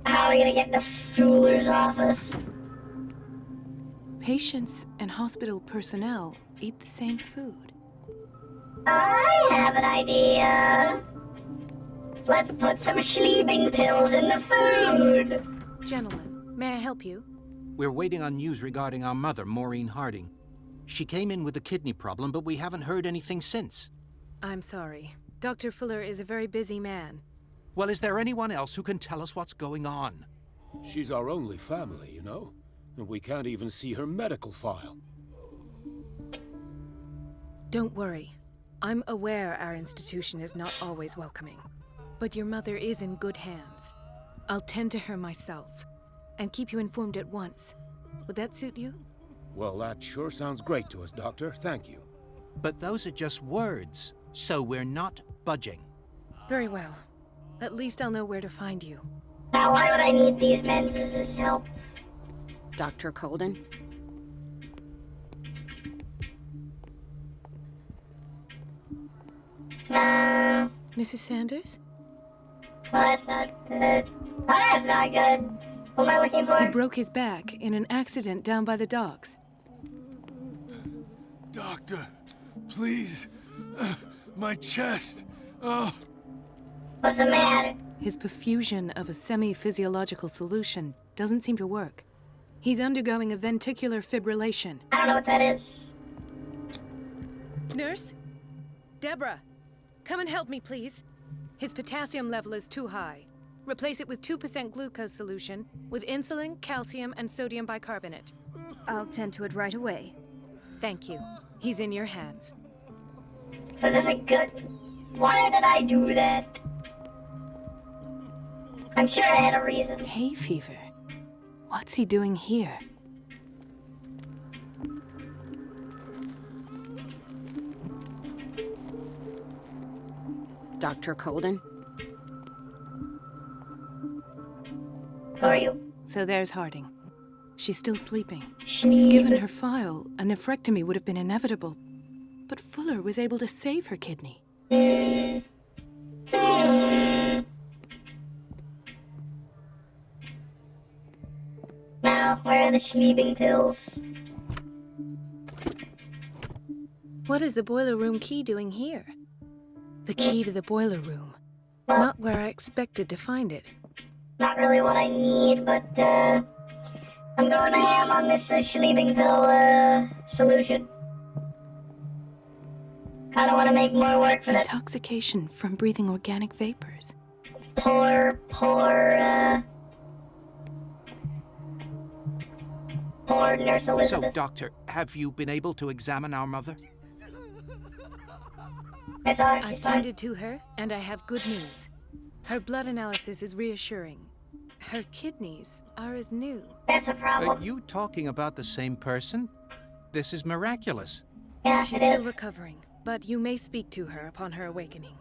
How are we gonna get into Fuller's office? Patients and hospital personnel eat the same food. I have an idea. Let's put some sleeping pills in the food. Gentlemen, may I help you? We're waiting on news regarding our mother, Maureen Harding. She came in with a kidney problem, but we haven't heard anything since. I'm sorry. Dr. Fuller is a very busy man. Well, is there anyone else who can tell us what's going on? She's our only family, you know? And we can't even see her medical file. Don't worry. I'm aware our institution is not always welcoming. But your mother is in good hands. I'll tend to her myself, and keep you informed at once. Would that suit you? Well, that sure sounds great to us, Doctor. Thank you. But those are just words, so we're not budging. Very well. At least I'll know where to find you. Now, why would I need these men's help? Dr. Colden? Mrs. Sanders? Well, that's not good. Oh, that's not good. What am I looking for? He broke his back in an accident down by the docks. Doctor, please. My chest. Oh. What's the matter? His perfusion of a semi-physiological solution doesn't seem to work. He's undergoing a ventricular fibrillation. I don't know what that is. Nurse? Deborah, come and help me, please. His potassium level is too high. Replace it with 2% glucose solution with insulin, calcium, and sodium bicarbonate. I'll tend to it right away. Thank you. He's in your hands. Was this a good... Why did I do that? I'm sure I had a reason. Hay fever. What's he doing here? Dr. Colden? Who are you? So there's Harding. She's still sleeping. Sleep. Given her file, a nephrectomy would have been inevitable. But Fuller was able to save her kidney. Now, where are the sleeping pills? What is the boiler room key doing here? The key to the boiler room. Not where I expected to find it. Not really what I need, but, I'm going ham on this sleeping pill, solution. Kinda wanna make more work for that. Intoxication from breathing organic vapors. Poor Nurse Elizabeth. So, Doctor, have you been able to examine our mother? I've tended to her, and I have good news. Her blood analysis is reassuring. Her kidneys are as new. That's a problem. Are you talking about the same person? This is miraculous. Yeah, she's still recovering, but you may speak to her upon her awakening.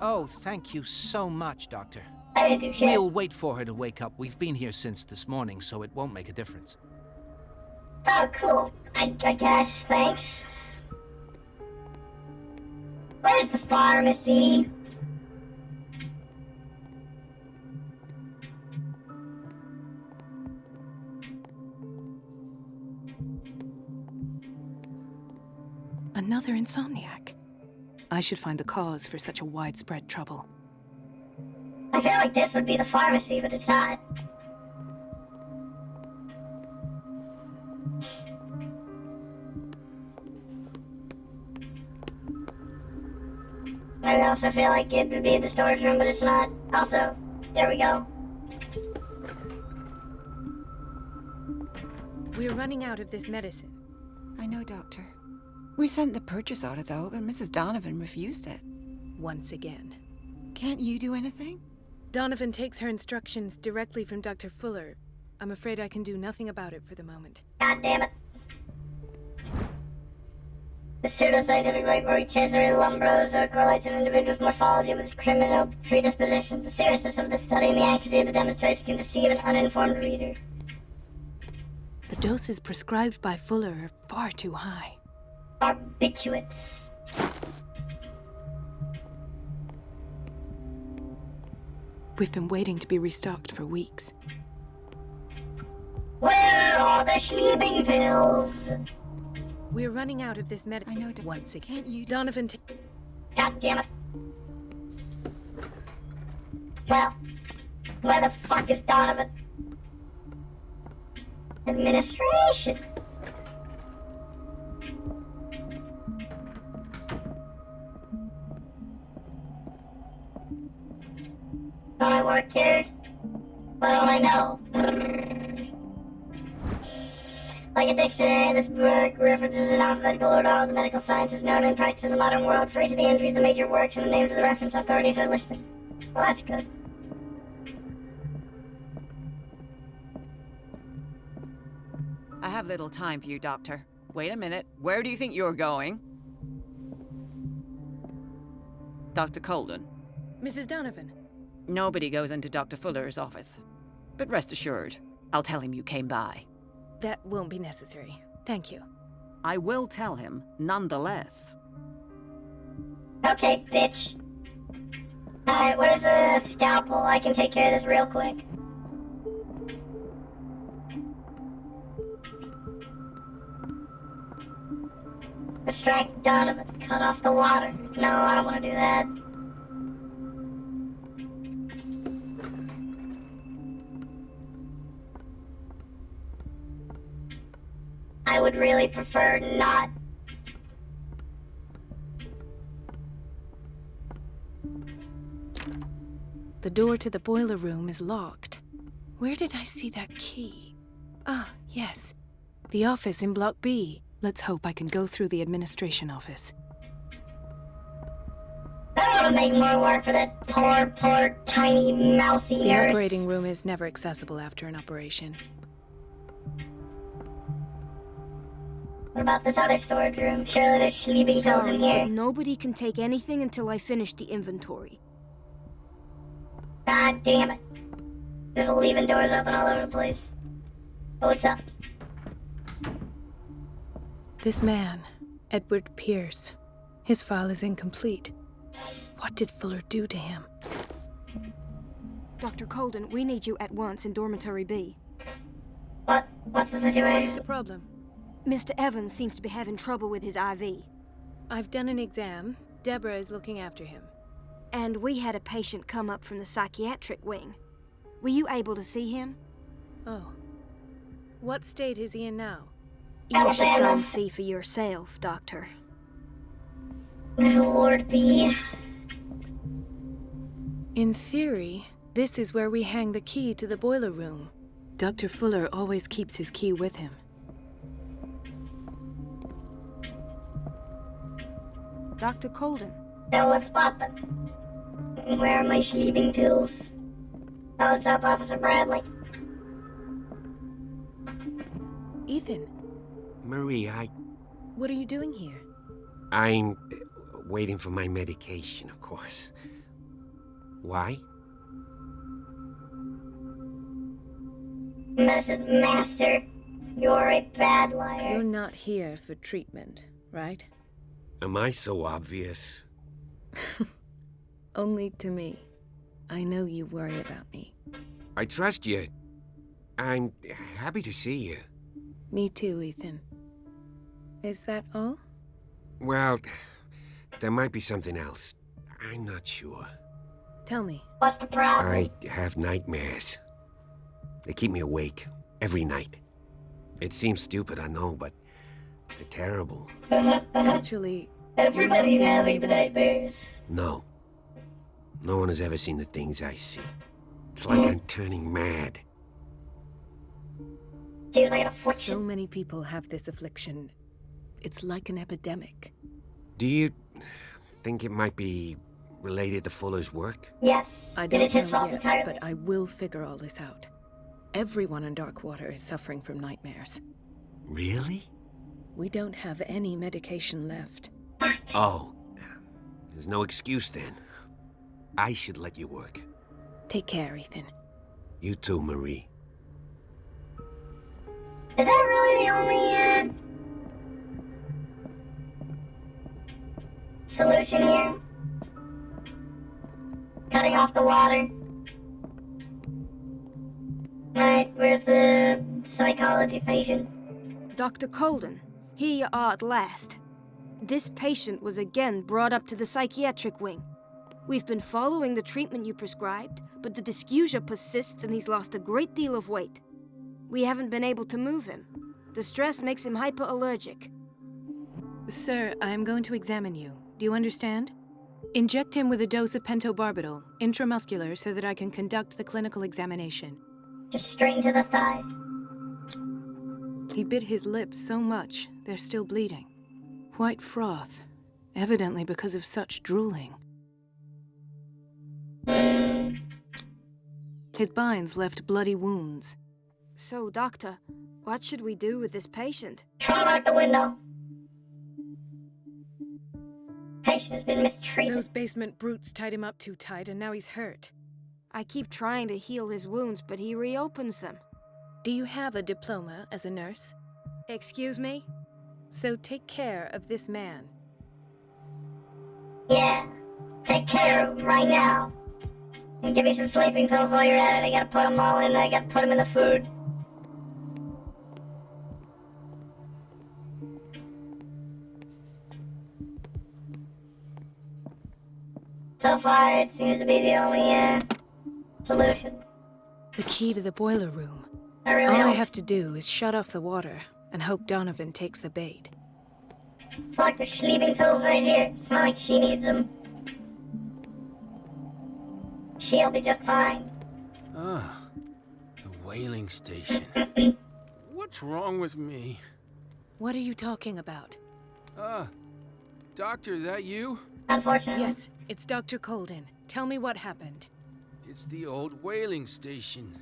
Oh, thank you so much, Doctor. I didn't do shit. We'll wait for her to wake up. We've been here since this morning, so it won't make a difference. Oh, cool. I guess. Thanks. Where's the pharmacy? Another insomniac. I should find the cause for such a widespread trouble. I feel like this would be the pharmacy, but it's not. I also feel like it would be the storage room, but it's not. Also, there we go. We're running out of this medicine. I know, Doctor. We sent the purchase order, though, and Mrs. Donovan refused it. Once again. Can't you do anything? Donovan takes her instructions directly from Dr. Fuller. I'm afraid I can do nothing about it for the moment. God damn it. The pseudoscientific library Cesare Lombroso correlates an individual's morphology with his criminal predispositions. The seriousness of the study and the accuracy of the demonstrations can deceive an uninformed reader. The doses prescribed by Fuller are far too high. Barbiturates. We've been waiting to be restocked for weeks. Where are the sleeping pills? We're running out of this medicine. I know, once again. Can't you... Donovan God damn it. Well, where the fuck is Donovan? Administration. Don't I work here? What don't I know? Like a dictionary, this book references in alphabetical order all the medical sciences known and practiced in the modern world. For each of the entries, the major works and the names of the reference authorities are listed. Well, that's good. I have little time for you, Doctor. Wait a minute. Where do you think you're going? Dr. Colden. Mrs. Donovan. Nobody goes into Dr. Fuller's office. But rest assured, I'll tell him you came by. That won't be necessary. Thank you. I will tell him, nonetheless. Okay, bitch. Alright, where's a scalpel? I can take care of this real quick. Distract Donovan. Cut off the water. No, I don't want to do that. I would really prefer not. The door to the boiler room is locked. Where did I see that key? Ah, yes. The office in Block B. Let's hope I can go through the administration office. I don't want to make more work for that poor, tiny, mousy The nurse. operating room is never accessible after an operation. What about this other storage room? Surely there's sleeping pills in here. But nobody can take anything until I finish the inventory. God damn it. Just leaving doors open all over the place. What's up? This man, Edward Pierce, his file is incomplete. What did Fuller do to him? Dr. Colden, we need you at once in Dormitory B. What's the situation? What is the problem? Mr. Evans seems to be having trouble with his IV. I've done an exam. Deborah is looking after him. And we had a patient come up from the psychiatric wing. Were you able to see him? Oh. What state is he in now? You should go see for yourself, Doctor. Ward B. In theory, this is where we hang the key to the boiler room. Dr. Fuller always keeps his key with him. Dr. Colden. Now what's poppin'? Where are my sleeping pills? Oh, what's up, Officer Bradley? Ethan. Marie, What are you doing here? I'm waiting for my medication, of course. Why? Medicine Master, you're a bad liar. You're not here for treatment, right? Am I so obvious? Only to me. I know you worry about me. I trust you. I'm happy to see you. Me too, Ethan. Is that all? Well, there might be something else. I'm not sure. Tell me. What's the problem? I have nightmares. They keep me awake every night. It seems stupid, I know, but they're terrible. Actually, everybody's having the nightmares. No. No one has ever seen the things I see. It's like I'm turning mad. Seems like an affliction. So many people have this affliction. It's like an epidemic. Do you think it might be related to Fuller's work? Yes. I It don't is his know fault yet, entirely. but I will figure all this out. Everyone in Darkwater is suffering from nightmares. Really? We don't have any medication left. Oh. There's no excuse then. I should let you work. Take care, Ethan. You too, Marie. Is that really the only, solution here? Cutting off the water. Alright, where's the psychology patient? Dr. Colden, here you are at last. This patient was again brought up to the psychiatric wing. We've been following the treatment you prescribed, but the dysgeusia persists and he's lost a great deal of weight. We haven't been able to move him. The stress makes him hyperallergic. Sir, I am going to examine you. Do you understand? Inject him with a dose of pentobarbital, intramuscular, so that I can conduct the clinical examination. Just straight into the thigh. He bit his lips so much, they're still bleeding. White froth, evidently because of such drooling. His binds left bloody wounds. So, Doctor, what should we do with this patient? Throw him out the window. Patient has been mistreated. Those basement brutes tied him up too tight, and now he's hurt. I keep trying to heal his wounds, but he reopens them. Do you have a diploma as a nurse? Excuse me? So take care of this man. Yeah. Take care of him right now. And give me some sleeping pills while you're at it. I gotta put them all in. I gotta put them in the food. So far, it seems to be the only, solution. The key to the boiler room. I really All I hope. have to do is shut off the water and hope Donovan takes the bait. Like the sleeping pills right here. It's not like she needs them. She'll be just fine. Ah, the whaling station. What's wrong with me? What are you talking about? Doctor, that you? Unfortunately. Yes, it's Dr. Colden. Tell me what happened. It's the old whaling station.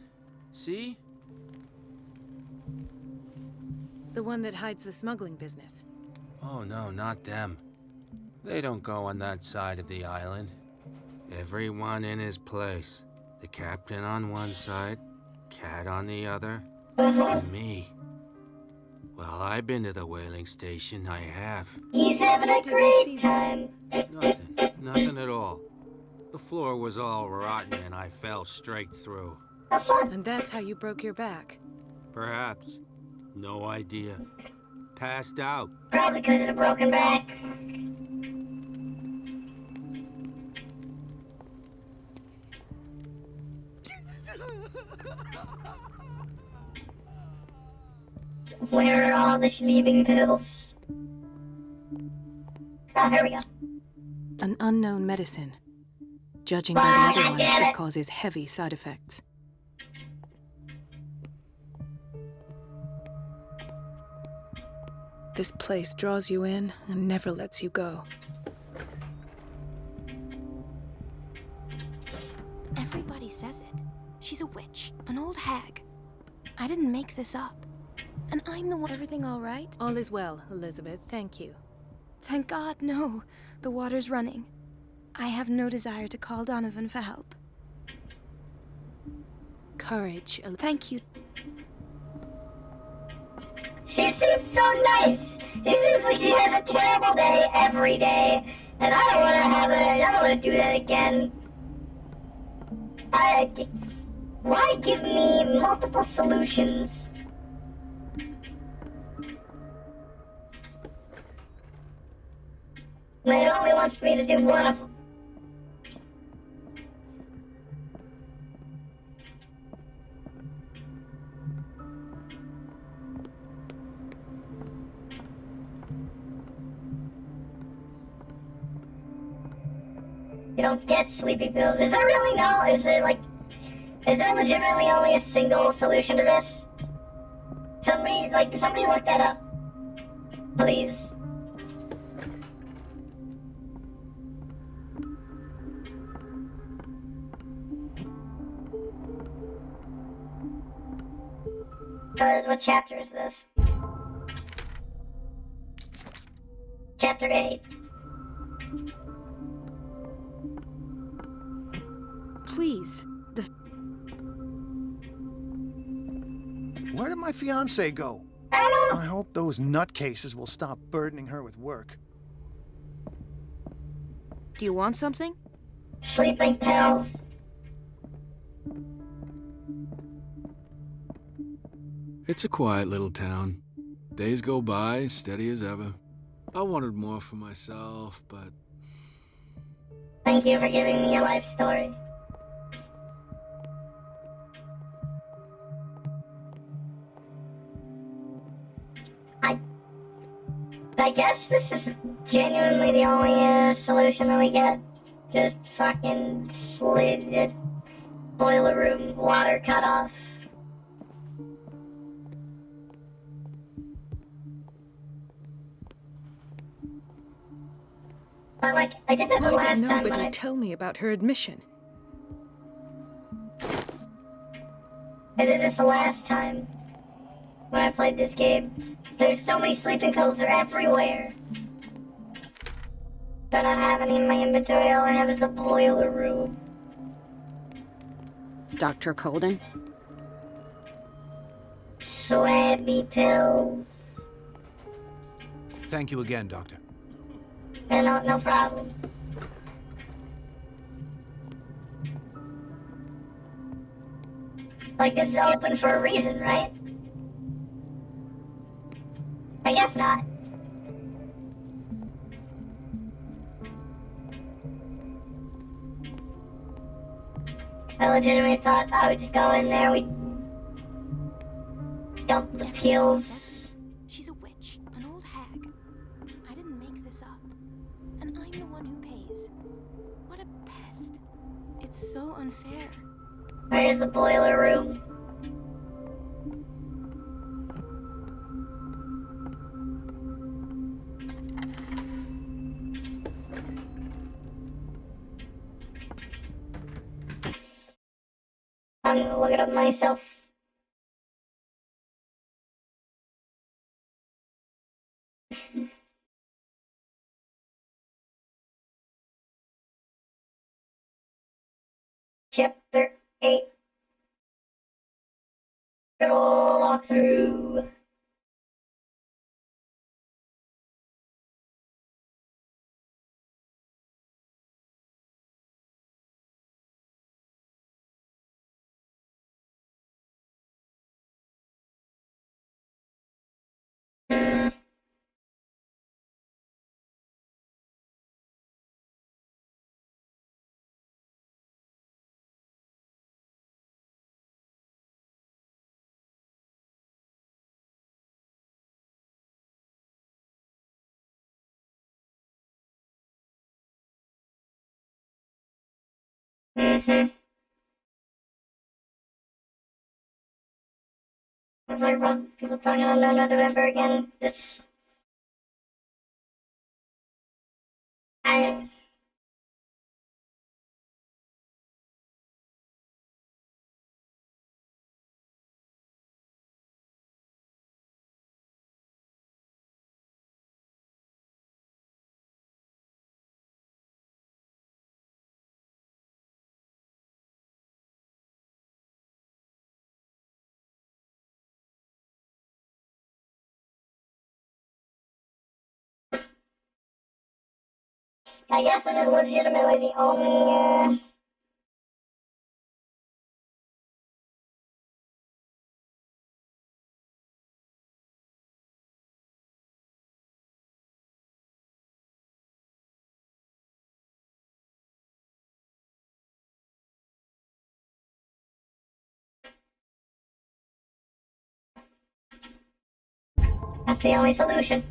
See? The one that hides the smuggling business. Oh no, not them. They don't go on that side of the island. Everyone in his place. The captain on one side, Cat on the other, Uh-huh. and me. Well, I've been to the whaling station, I have. He's having a great time. Nothing at all. The floor was all rotten and I fell straight through. And that's how you broke your back. Perhaps. No idea. Passed out. Probably because of the broken back. Where are all the sleeping pills? Oh, here we go. An unknown medicine. Judging by the other ones, it causes heavy side effects. This place draws you in and never lets you go. Everybody says it. She's a witch, an old hag. I didn't make this up. And I'm the one. Everything all right? All is well, Elizabeth. Thank you. Thank God, no. The water's running. I have no desire to call Donovan for help. Courage. Thank you. She seems so nice. She seems like she has a terrible day every day, and I don't want to have it. I don't want to do that again. Why give me multiple solutions? When it only wants me to do one of them. You don't get sleepy pills. Is there really no? Is there legitimately only a single solution to this? Somebody look that up. Please. What chapter is this? Chapter 8. Please. Where did my fiancé go? I don't know. I hope those nutcases will stop burdening her with work. Do you want something? Sleeping pills. It's a quiet little town. Days go by, steady as ever. I wanted more for myself, but... Thank you for giving me a life story. I guess this is genuinely the only solution that we get. Just fucking slid boiler room water cut off. But like, I did that the last time. Why did nobody tell me about her admission? I did this the last time when I played this game. There's so many sleeping pills, they're everywhere. Do not have any in my inventory, all I have is the boiler room. Dr. Colden? Swabby pills. Thank you again, Doctor. Yeah, no problem. Like, this is open for a reason, right? I guess not. I legitimately thought I would just go in there, we dump the pills. She's a witch, an old hag. I didn't make this up. And I'm the one who pays. What a pest. It's so unfair. Where's the boiler room? I'm gonna look it up myself. Chapter 8. Good ol' walkthrough. Looks like people talking about no November again. This. I guess it is legitimately the only, that's the only solution.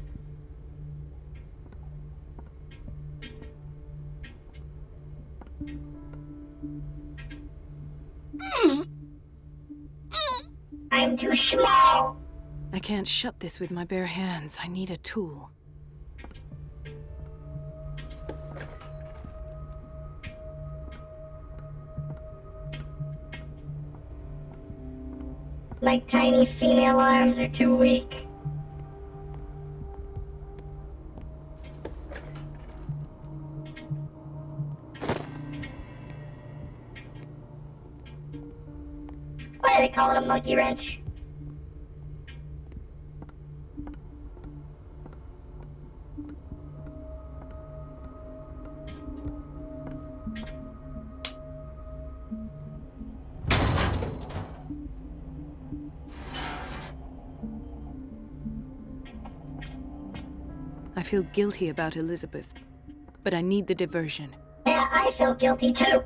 I'm too small. I can't shut this with my bare hands. I need a tool. My tiny female arms are too weak. Why do they call it a monkey wrench? I feel guilty about Elizabeth, but I need the diversion. Yeah, I feel guilty too.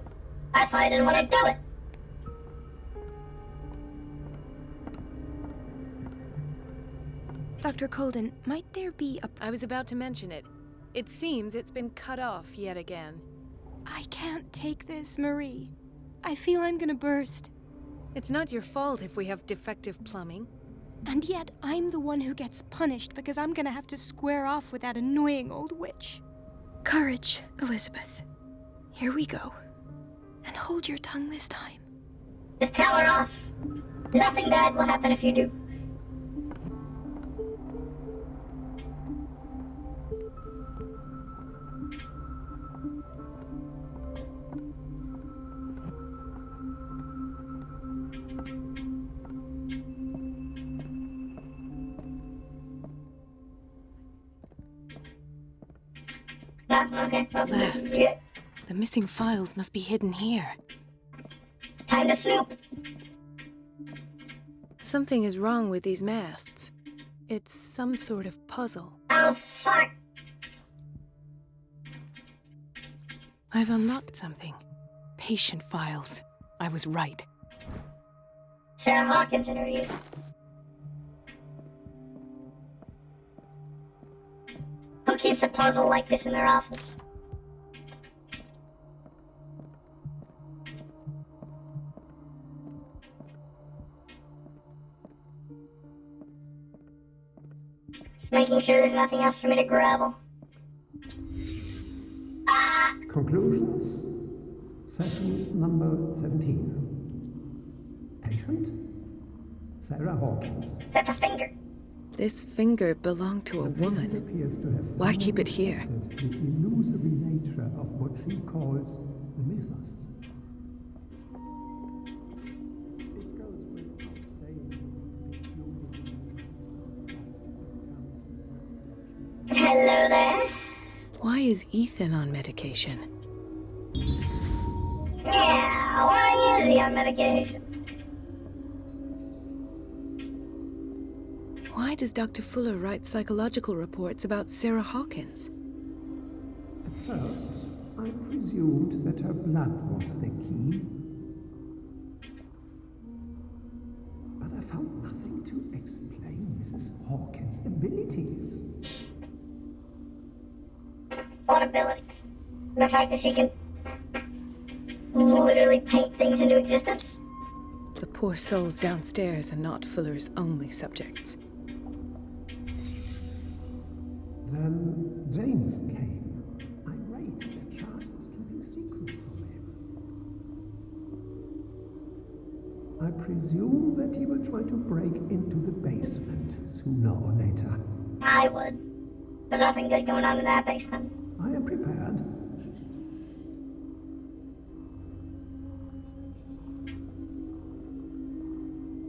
That's why I didn't want to do it. Dr. Colden, might there be a... I was about to mention it. It seems it's been cut off yet again. I can't take this, Marie. I feel I'm gonna burst. It's not your fault if we have defective plumbing. And yet, I'm the one who gets punished because I'm gonna have to square off with that annoying old witch. Courage, Elizabeth. Here we go. And hold your tongue this time. Just tell her off. Nothing bad will happen if you do. Okay. At last. The missing files must be hidden here. Time to snoop. Something is wrong with these masts. It's some sort of puzzle. Oh, fuck. I've unlocked something. Patient files. I was right. Sarah Hawkins interview. Who keeps a puzzle like this in their office? Just making sure there's nothing else for me to grab. Conclusions. Session number 17. Patient? Sarah Hawkins. That's a finger. This finger belonged to a woman. Why keep it here? The illusory nature of what she calls the mythos. Hello there. Why is Ethan on medication? Yeah, why is he on medication? Why does Dr. Fuller write psychological reports about Sarah Hawkins? At first, I presumed that her blood was the key. But I found nothing to explain Mrs. Hawkins' abilities. What abilities? The fact that she can literally paint things into existence? The poor souls downstairs are not Fuller's only subjects. Then James came, irate that Charles was keeping secrets from him. I presume that he will try to break into the basement sooner or later. I would. There's nothing good going on in that basement. I am prepared.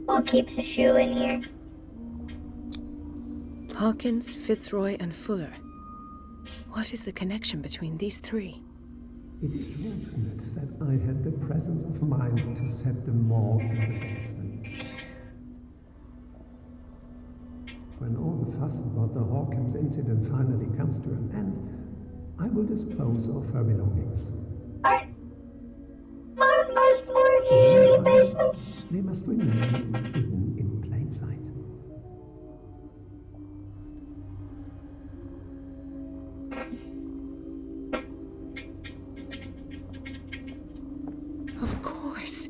Who keeps a shoe in here? Hawkins, Fitzroy, and Fuller. What is the connection between these three? It is fortunate that I had the presence of mind to set the morgue in the basement. When all the fuss about the Hawkins incident finally comes to an end, I will dispose of her belongings. Aren't most morgues usually basements? They must remain hidden in plain sight. Of course.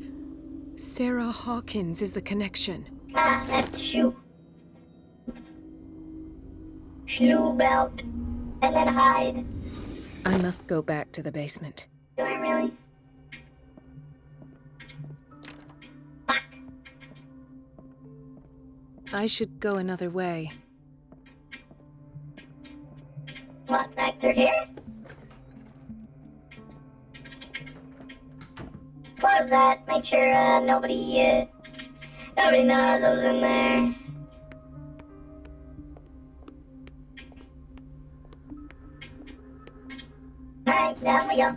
Sarah Hawkins is the connection. Ah, that shoe. Shoe belt. And then hide. I must go back to the basement. Do I really? I should go another way. What, back through here? Close that. Make sure nobody knows I was in there. Alright, down we go.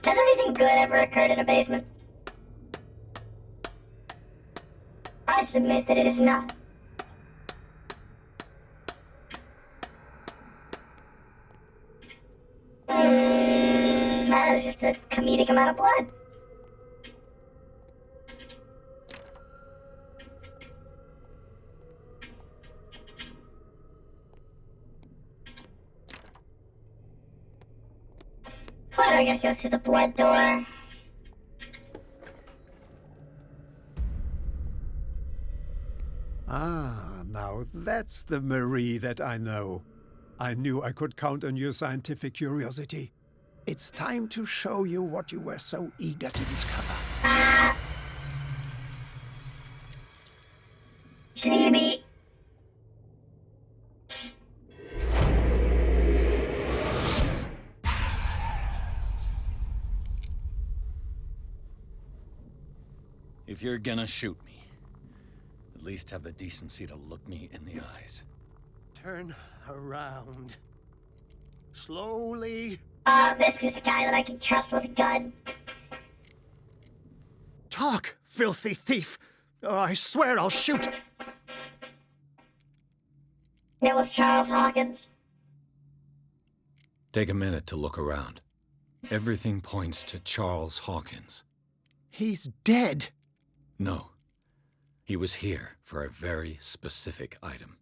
Has anything good ever occurred in a basement? I submit that it is not. That is just a comedic amount of blood. Why do I gotta go through the blood door? Ah, now that's the Marie that I know. I knew I could count on your scientific curiosity. It's time to show you what you were so eager to discover. Sleepy. If you're gonna shoot me, at least have the decency to look me in the eyes. Turn around. Slowly. This is a guy that I can trust with a gun. Talk, filthy thief! I swear I'll shoot! It was Charles Hawkins. Take a minute to look around. Everything points to Charles Hawkins. He's dead! No. He was here for a very specific item.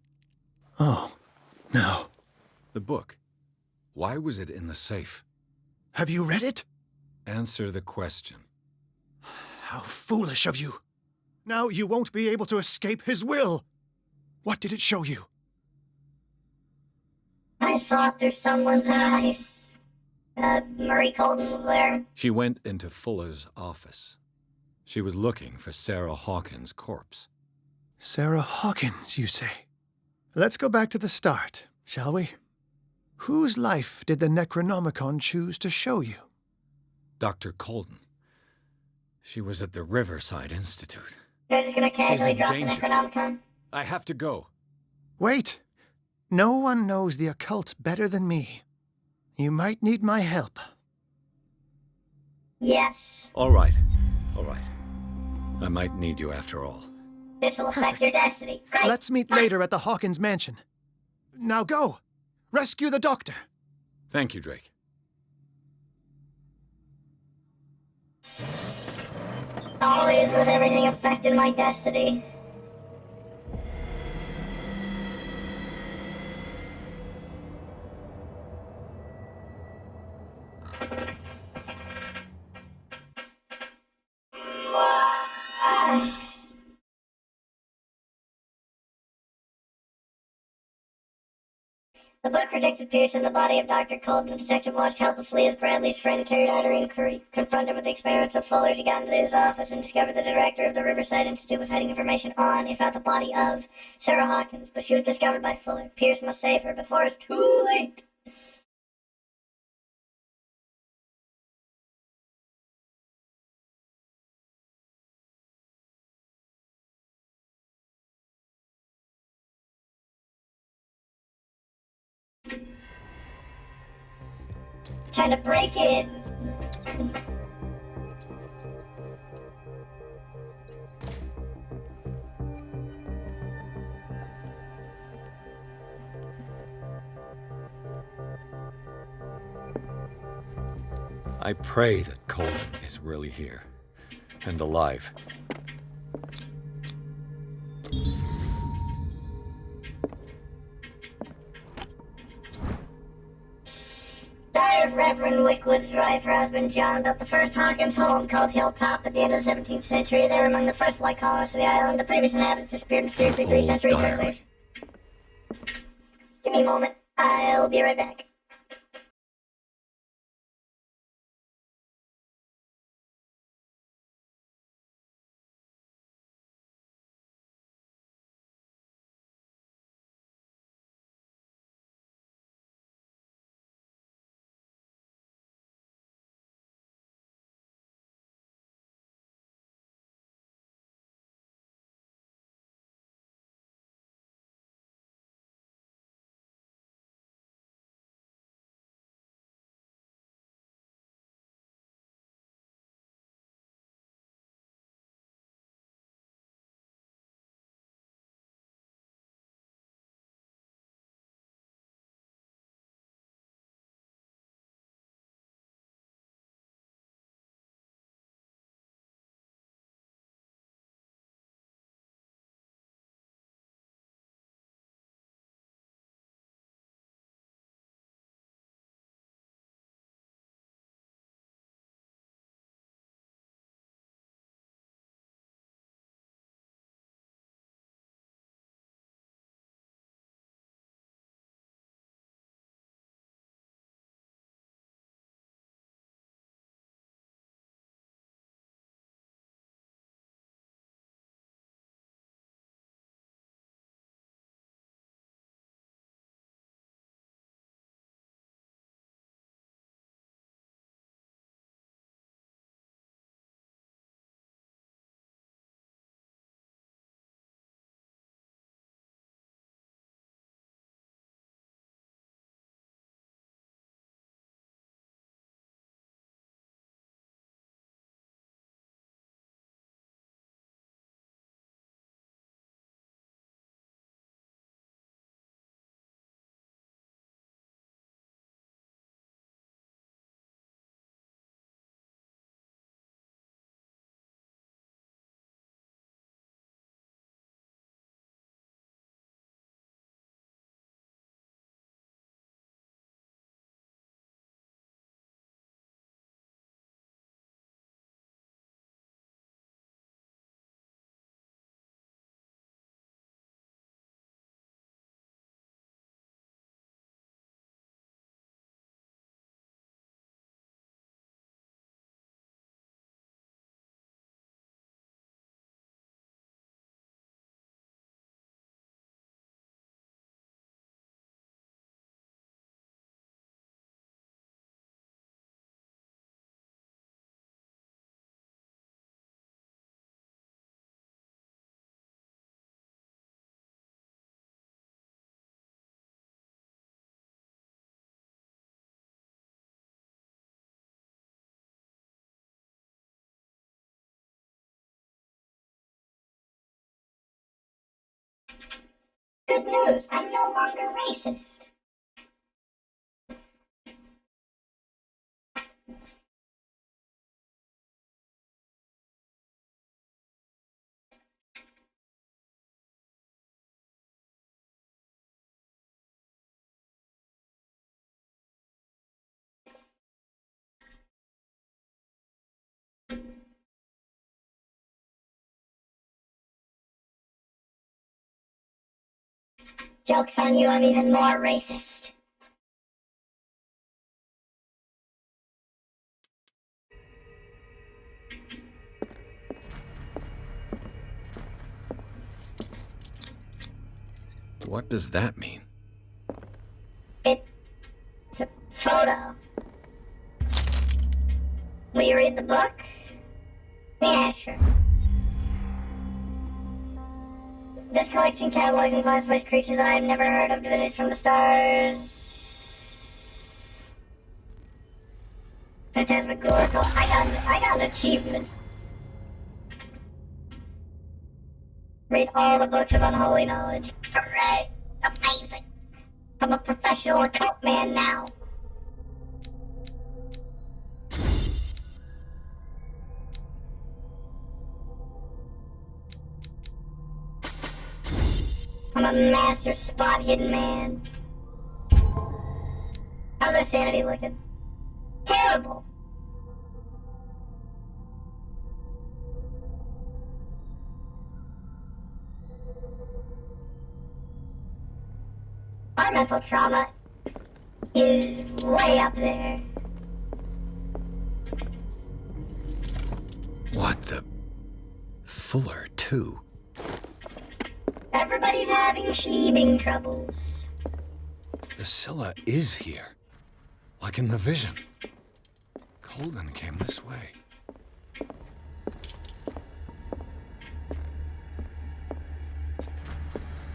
Oh, no. The book. Why was it in the safe? Have you read it? Answer the question. How foolish of you. Now you won't be able to escape his will. What did it show you? I saw it through someone's eyes. Marie Colton was there. She went into Fuller's office. She was looking for Sarah Hawkins' corpse. Sarah Hawkins, you say? Let's go back to the start, shall we? Whose life did the Necronomicon choose to show you? Dr. Colton. She was at the Riverside Institute. You're just gonna She's casually in drop the danger. Necronomicon? I have to go. Wait! No one knows the occult better than me. You might need my help. Yes. All right. All right. I might need you after all. This will affect your destiny. Great! Let's meet later at the Hawkins mansion. Now go! Rescue the doctor! Thank you, Drake. Always with everything affecting my destiny. The book predicted Pierce in the body of Dr. Colton. The detective watched helplessly as Bradley's friend carried out her inquiry. Confronted with the experiments of Fuller, she got into his office and discovered the director of the Riverside Institute was hiding information on, if not the body of, Sarah Hawkins. But she was discovered by Fuller. Pierce must save her before it's too late. Trying to break it. I pray that Colton is really here and alive. Daughter of Reverend Wickwood's drive, her husband John built the first Hawkins home called Hilltop at the end of the 17th century. They were among the first white colonists of the island. The previous inhabitants disappeared mysteriously 3 centuries earlier. Give me a moment. I'll be right back. Good news, I'm no longer racist. Joke's on you, I'm even more racist. What does that mean? It's a photo. Will you read the book? Yeah, sure. This collection catalogs and classifies creatures that I've never heard of, divinities from the stars. Phantasmagorical. I got an achievement. Read all the books of unholy knowledge. Great! Amazing! I'm a professional occult man now. I'm a master spot hidden man. How's our sanity looking? Terrible! Our mental trauma is way up there. What the... Fuller, too. Everybody's having schleebing troubles. The Scylla is here. Like in the vision. Colden came this way.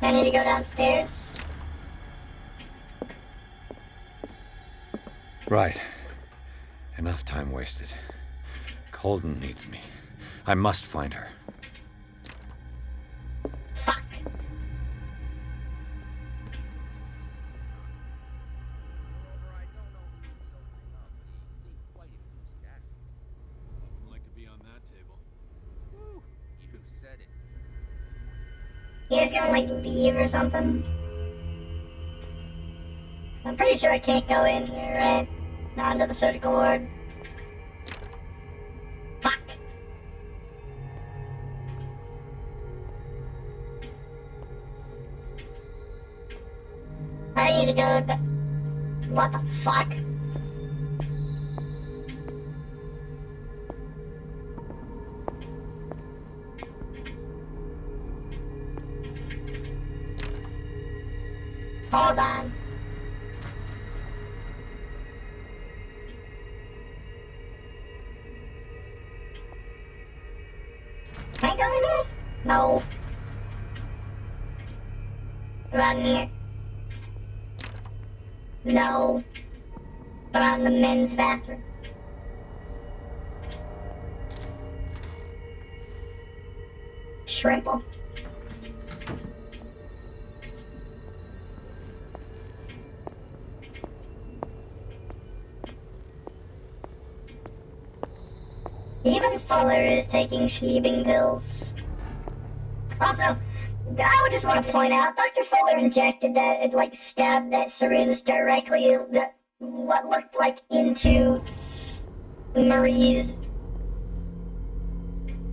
I need to go downstairs. Right. Enough time wasted. Colden needs me. I must find her. Fuck. Wouldn't like to be on that table. Woo, you said it. You guys gonna, like, leave or something? I'm pretty sure I can't go in here, right? Not into the surgical ward. Fuck. I need to go to... What the fuck? Hold on. Can I go in here? No. What about in here? No. What about in the men's bathroom? Shrimple. Even Fuller is taking schleebing pills. Also, I would just want to point out, Dr. Fuller injected that, it like stabbed that syringe directly, what looked like into Marie's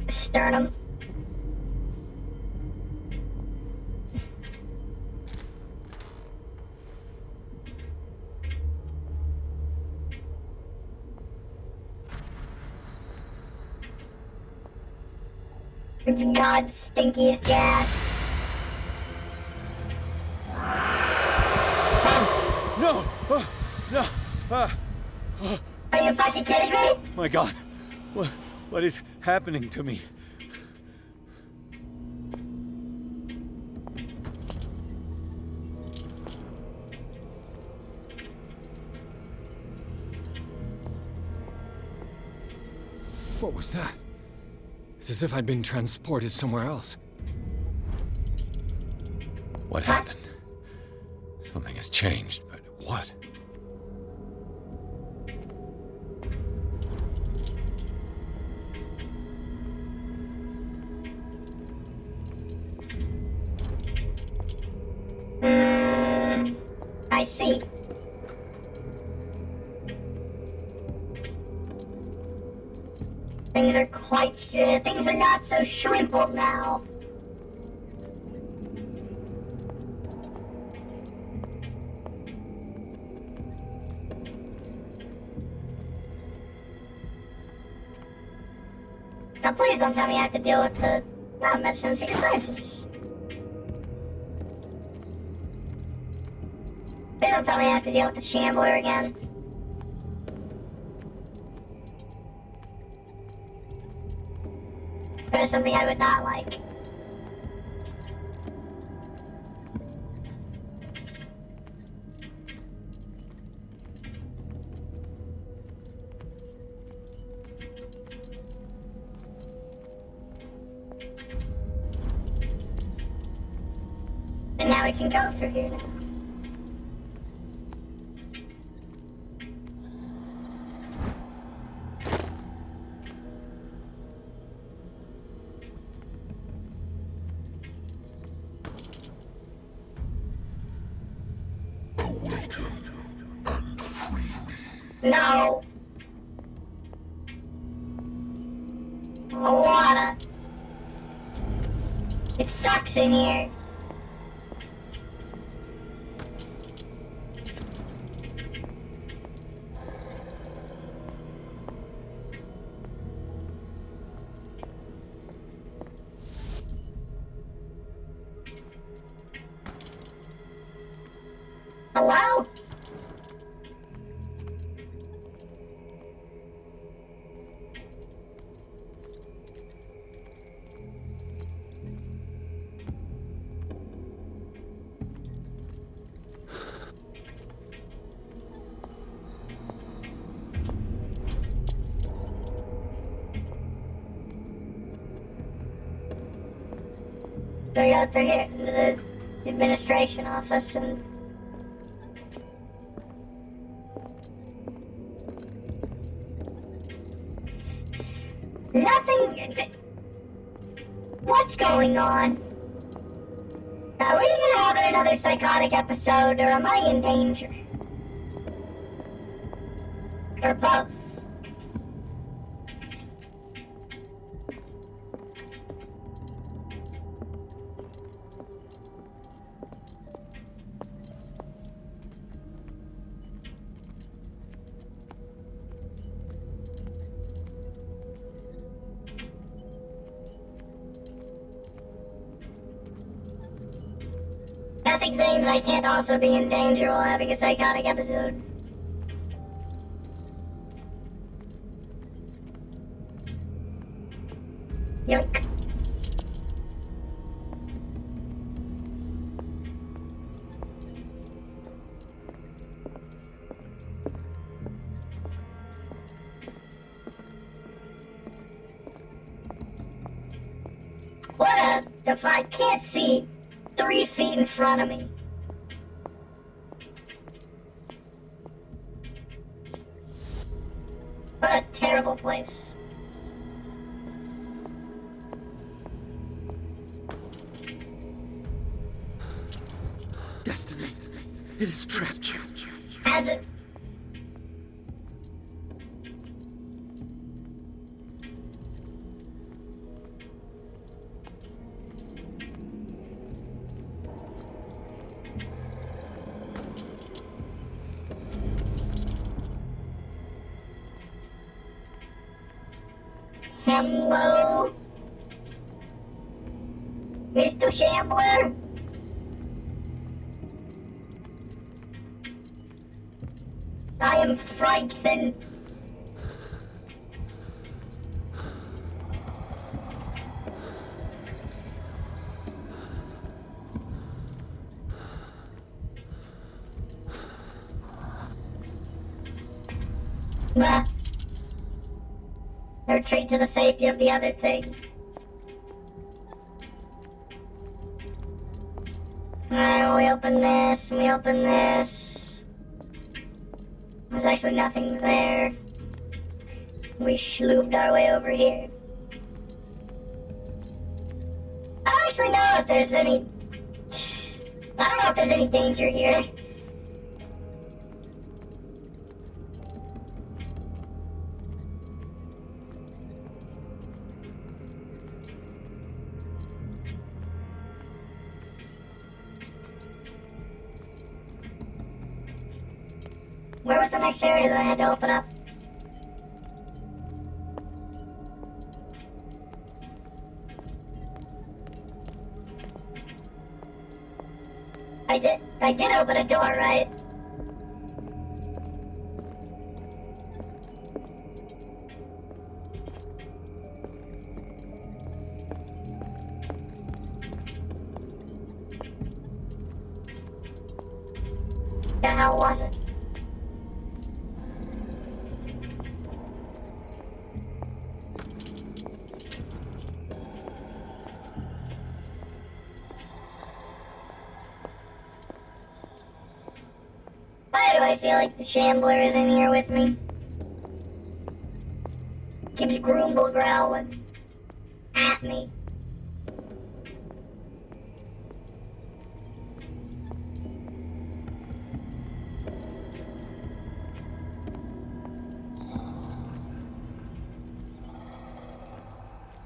sternum. It's God's stinkiest gas. No! No! Are you fucking kidding me? My God. What is happening to me? What was that? It's as if I'd been transported somewhere else. What happened? Something has changed, but what? I see. Things are not so shrimpled now. Now please don't tell me I have to deal with the non-medicine secret scientists. Please don't tell me I have to deal with the Shambler again. That is something I would not like. And now we can go through here now. No! Water. It sucks in here. Hello? So we got through here to the administration office and nothing. What's going on? Are we gonna have another psychotic episode, or am I in danger? Or both? Nothing saying that I can't also be in danger while having a psychotic episode. Yoink. What if I can't see 3 feet in front of me? What a terrible place. Destiny, it has trapped you. Has it? Hello? Mr. Shambler? I am frightened. Nah. Retreat to the safety of the other thing. we open this, we open this. There's actually nothing there. We schlooped our way over here. I don't actually know if there's any... I don't know if there's any danger here. Where was the next area that I had to open up? I did open a door, right? The hell was it? Why do I feel like the Shambler is in here with me? Keeps Grumble growling at me.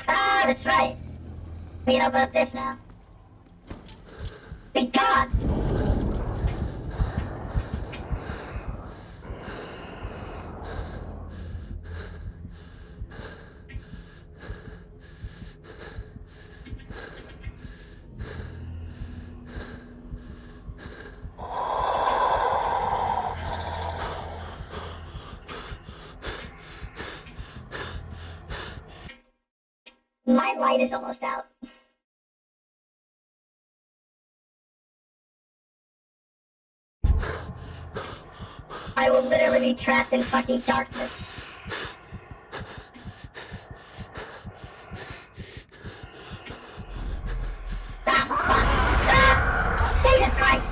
Ah, that's right. We can open up this now. Be gone! My light is almost out. I will literally be trapped in fucking darkness. Ah, fuck! Ah! Jesus Christ!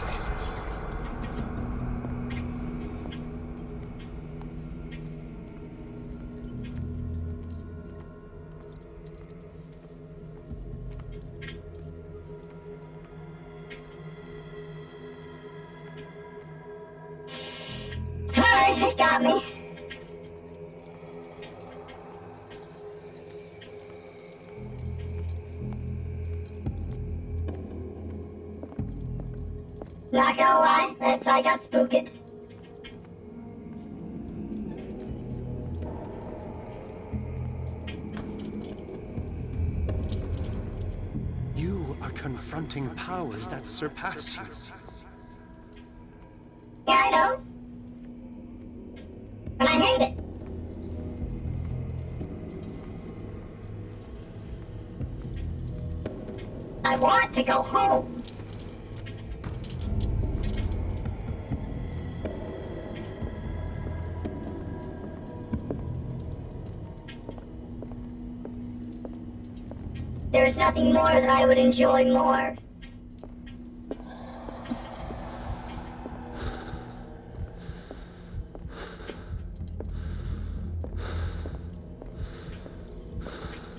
Alright, it got me. Not gonna lie, I got spooked. You are confronting powers that surpass you. Yeah, I know. And I hate it. I want to go home. There's nothing more that I would enjoy more.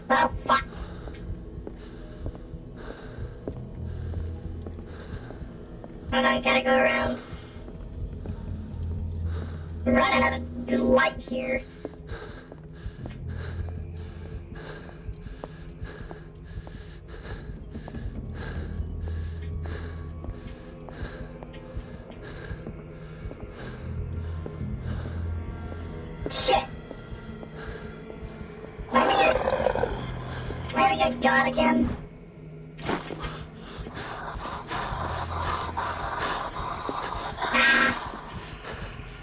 Oh, fuck. Hold on, gotta go around. I'm running out of light here. Shit! Let me get God again. Ah.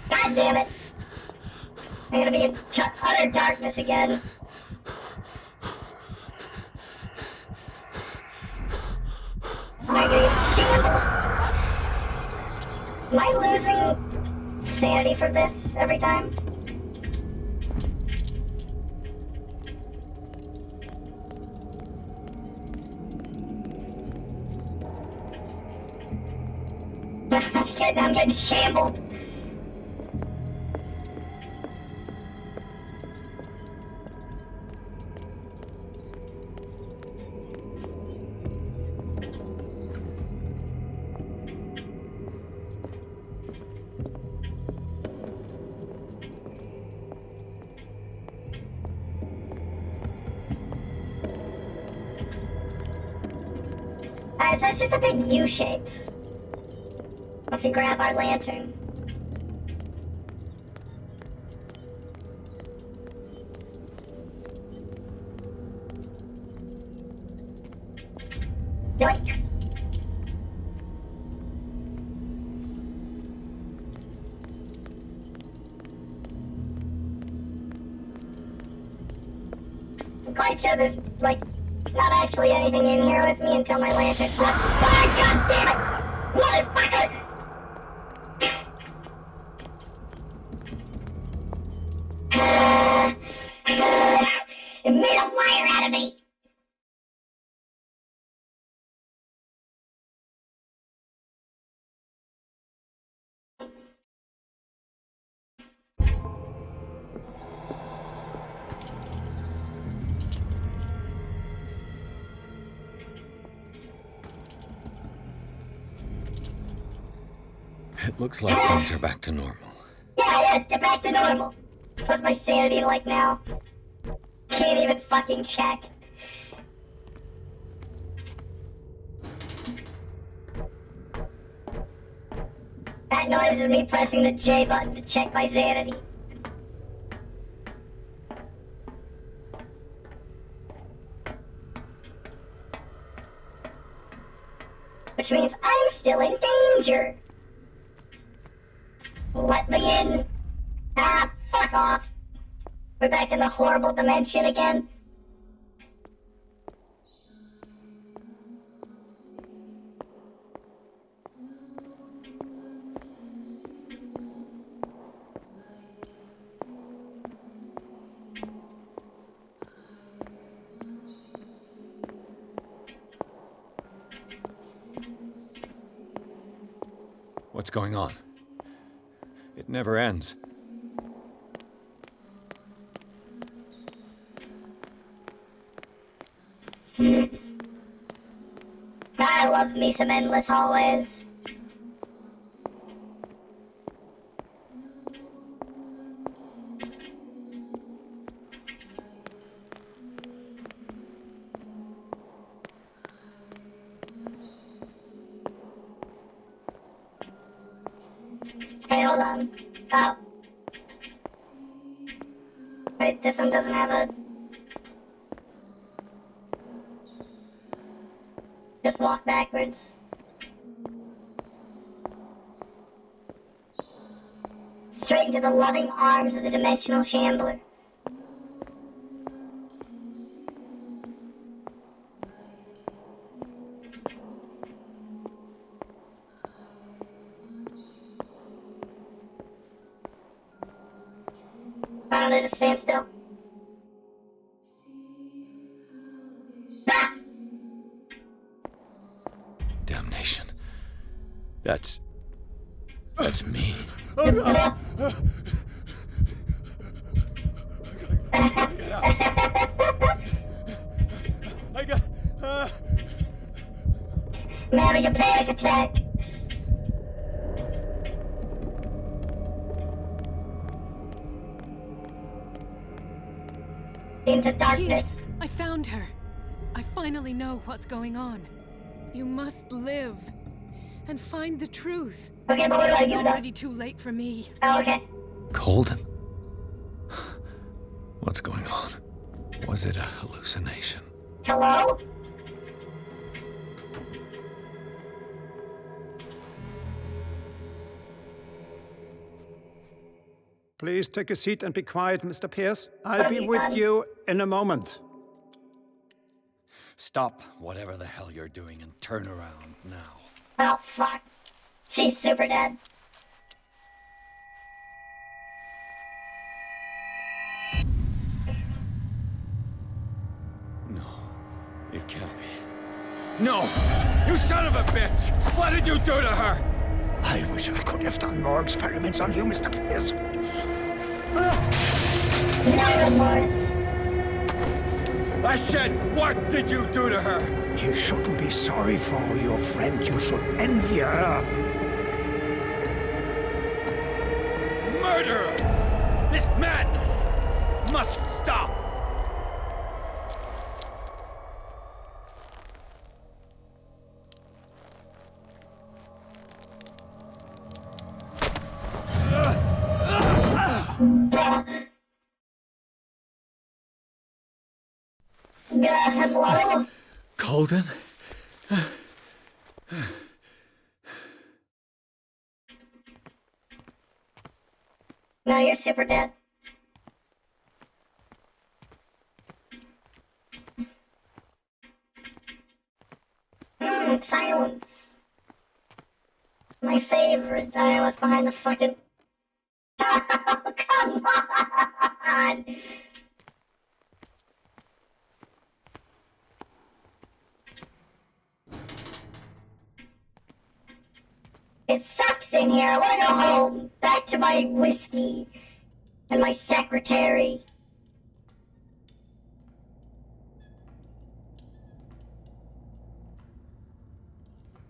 God damn it! I'm gonna be in utter darkness again. Am I gonna get shambled? Am I losing sanity for this every time? I'm getting shambled. Alright, so it's just a big U shape. Let's grab our lantern. Yoink. I'm quite sure there's, like, not actually anything in here with me until my lantern's left. Ah, God damn it! Motherfucker! It made a liar out of me! It looks like things are back to normal. Yeah, they're back to normal. What's my sanity like now? Can't even fucking check. That noise is me pressing the J button to check my sanity. Which means I'm still in danger. Let me in. Ah, fuck off. We're back in the horrible dimension again. What's going on? It never ends. I love me some endless hallways. Hey, hold on. Oh. Wait, this one doesn't have a... Just walk backwards. Straight into the loving arms of the dimensional shambler. Why don't I just stand still? Ah! Damnation. That's me. Oh no! I got... I'm having a panic attack. Into darkness. Pierce, I found her. I finally know what's going on. You must live and find the truth. Okay, but what do I It's do? already too late for me. Oh, okay. Colden? What's going on? Was it a hallucination? Hello? Please take a seat and be quiet, Mr. Pierce. I'll be with you in a moment. Stop whatever the hell you're doing and turn around now. Oh, fuck. She's super dead. No, it can't be. No! You son of a bitch! What did you do to her? I wish I could have done more experiments on you, Mr. Pearson. No remorse. I said, what did you do to her? You shouldn't be sorry for your friend. You should envy her. Murderer! This madness must stop! Hello? Colden? No, you're super dead. Silence. My favorite. I was behind the fucking... Oh, come on! It sucks in here. I want to go home. Back to my whiskey and my secretary.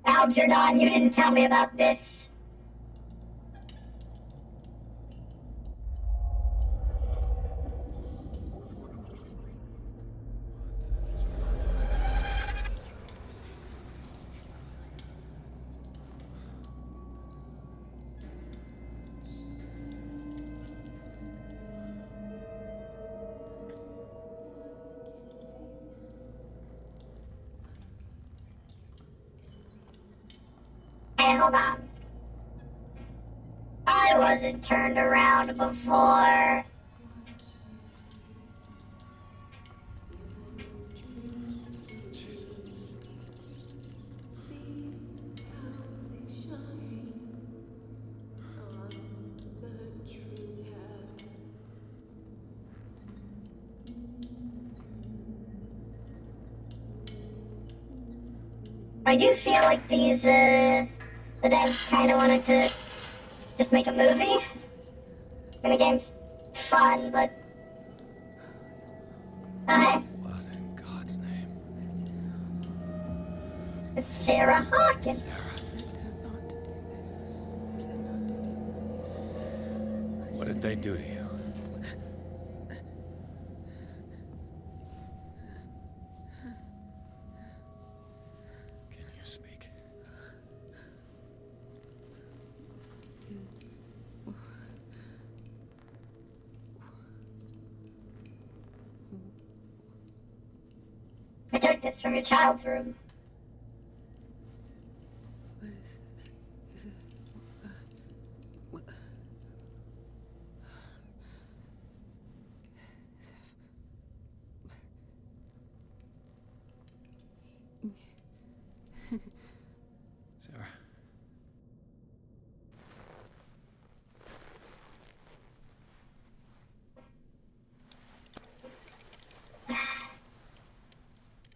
Algernon, you didn't tell me about this. Hey, hold on. I wasn't turned around before. I do feel like these, the devs kind of wanted to just make a movie. And the game's fun, but... What in God's name? It's Sarah Hawkins. What did they do to you? Can you speak? I took this from your child's room. Sarah.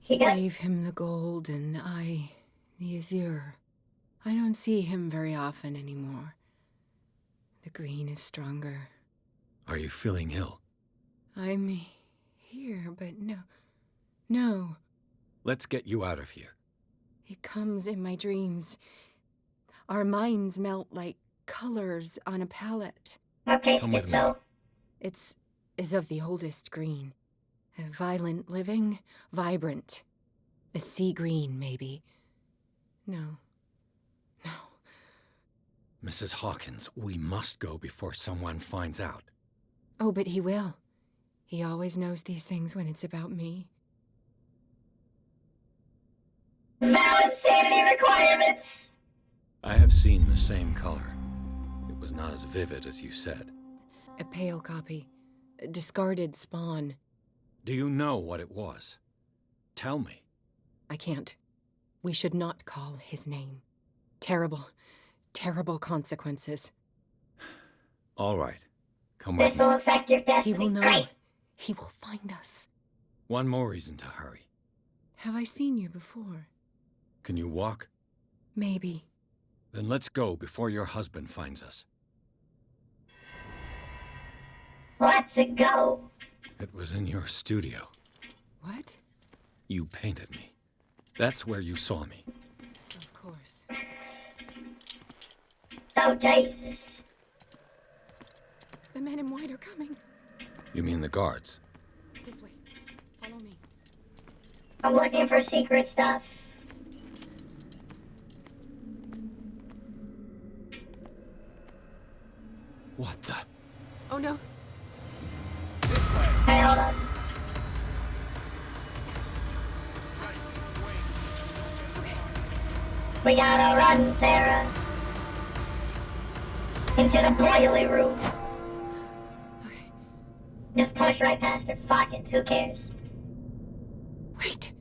He gave him the gold and I the azure. I don't see him very often anymore. The green is stronger. Are you feeling ill? I'm here, but no. Let's get you out of here. It comes in my dreams. Our minds melt like colors on a palette. Okay, Come with me. It's of the oldest green. Violent living, vibrant. A sea green, maybe. No. Mrs. Hawkins, we must go before someone finds out. Oh, but he will. He always knows these things when it's about me. Valid sanity requirements! I have seen the same color. It was not as vivid as you said. A pale copy. A discarded spawn. Do you know what it was? Tell me. I can't. We should not call his name. Terrible consequences. All right. Come with This me. will affect your destiny. He will know. Great. He will find us. One more reason to hurry. Have I seen you before? Can you walk? Maybe. Then let's go before your husband finds us. Let's go. It was in your studio. What? You painted me. That's where you saw me. Of course. Oh, Jesus. The men in white are coming. You mean the guards? This way. Follow me. I'm looking for secret stuff. What the? Oh no. This way. Hey, hold up. Just this way. We gotta run, Sarah. Into the boiler room. Just push right past her. Fuck it. Who cares? Wait.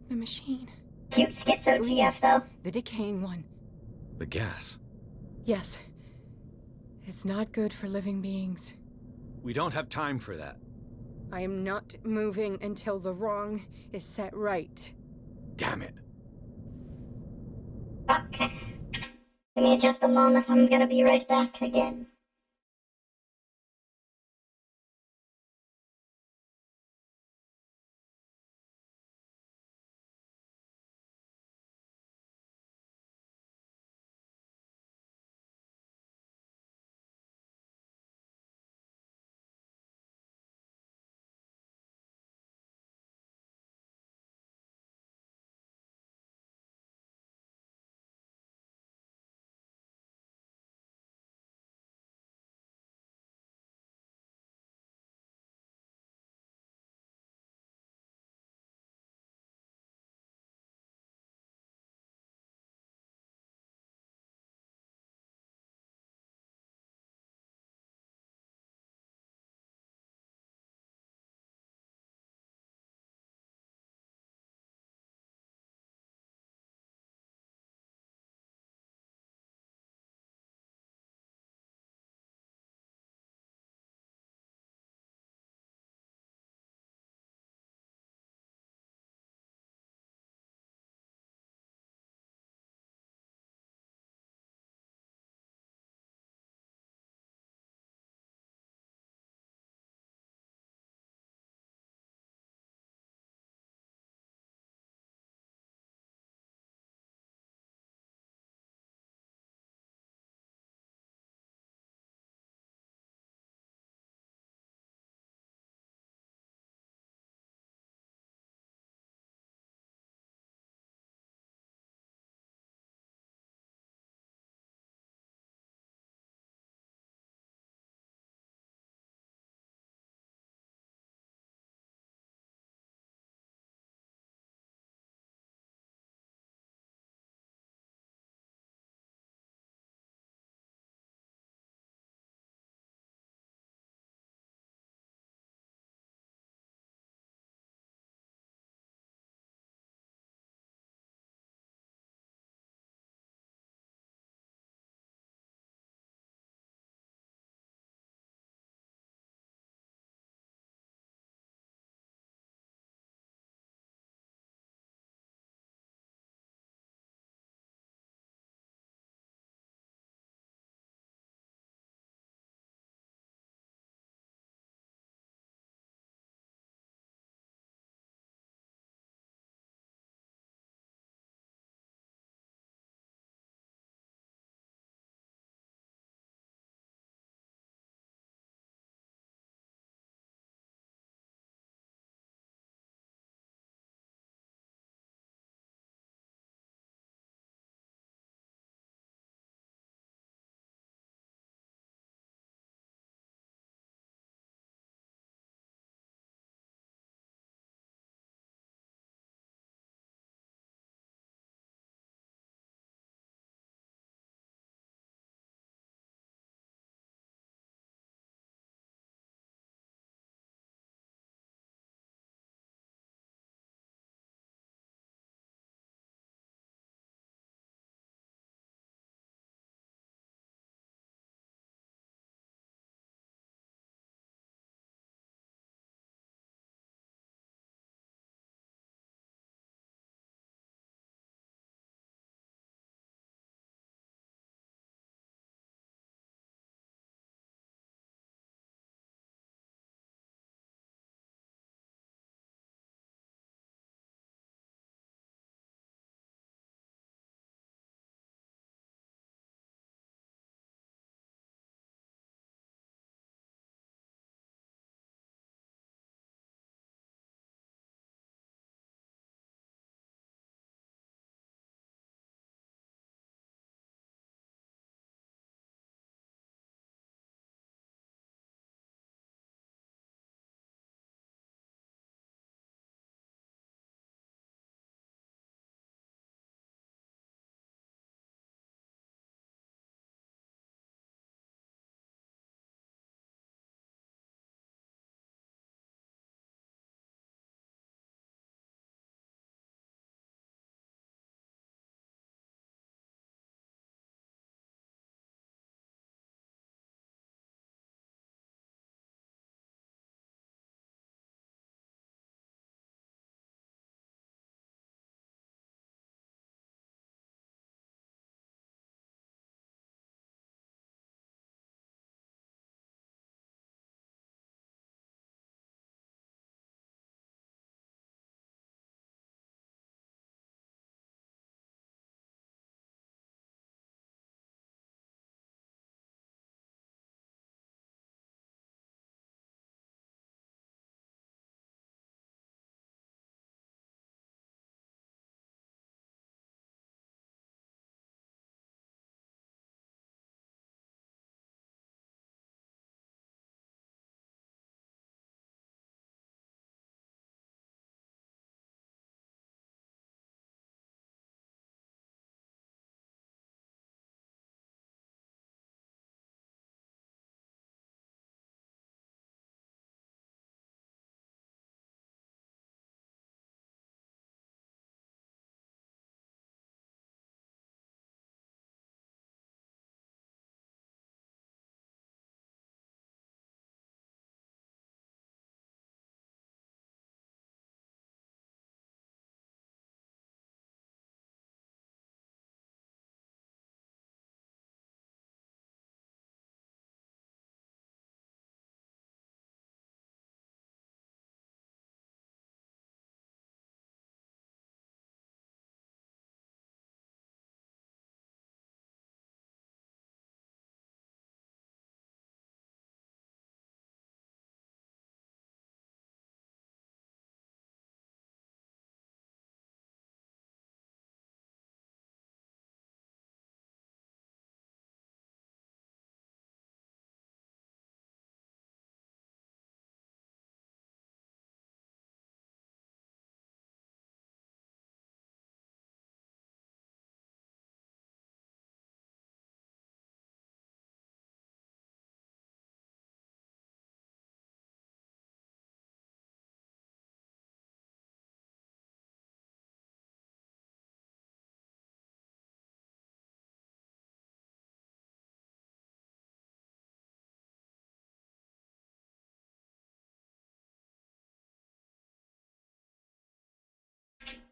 The machine. Cute schizo GF, though. The decaying one. The gas. Yes. It's not good for living beings. We don't have time for that. I am not moving until the wrong is set right. Damn it. Okay. Give me just a moment. I'm gonna be right back again.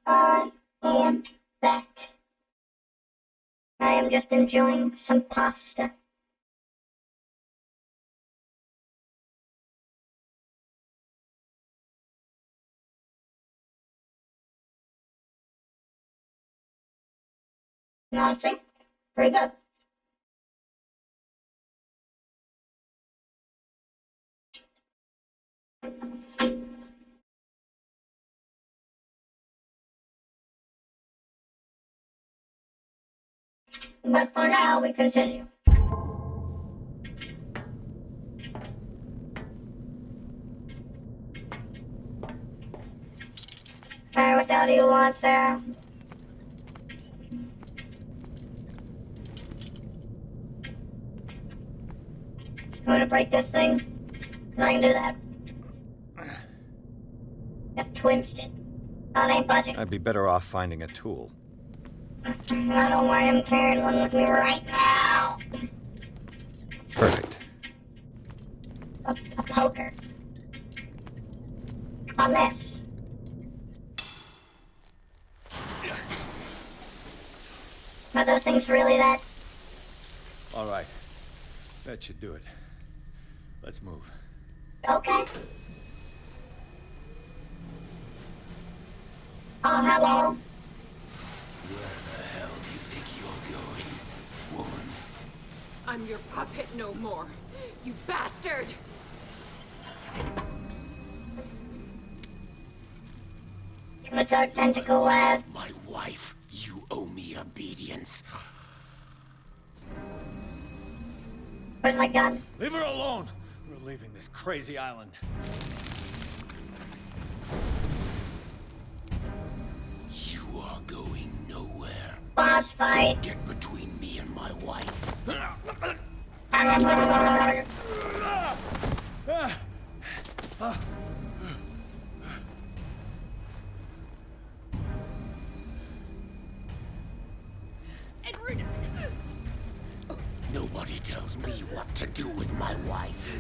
I am back. I am just enjoying some pasta. Honestly, pretty good. But for now, we continue. Alright, what the hell do you want, Sarah? You wanna break this thing? 'Cause I can do that. I've twinsed it. Oh, they ain't budging. I'd be better off finding a tool. I don't worry, I'm carrying one with me right now. Perfect. A poker. On this. Are those things really that? All right. That should do it. Let's move. Okay. Oh, hello. Where the hell do you think you're going, woman? I'm your puppet no more, you bastard! A dark tentacle lad. My wife, you owe me obedience. Where's my gun? Leave her alone! We're leaving this crazy island. You are going nowhere. Boss fight! Don't get between me and my wife. Edward! Nobody tells me what to do with my wife.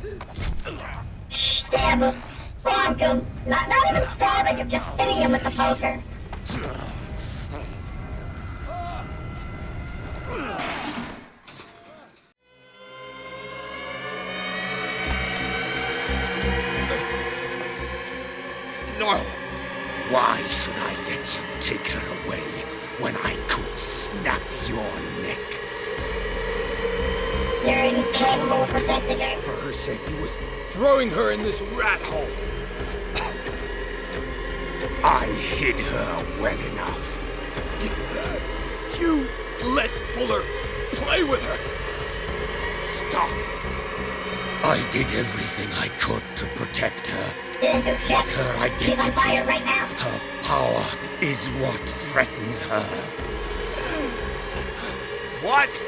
Stab him. Bonk him. Not even stabbing him, just hitting him with the poker. No! Why should I let you take her away when I could snap your neck? You're incapable of protecting her. For her safety was throwing her in this rat hole. I hid her well enough. You let Fuller play with her. Stop. I did everything I could to protect her. But her identity, She's on fire right now. her power is what threatens her. What?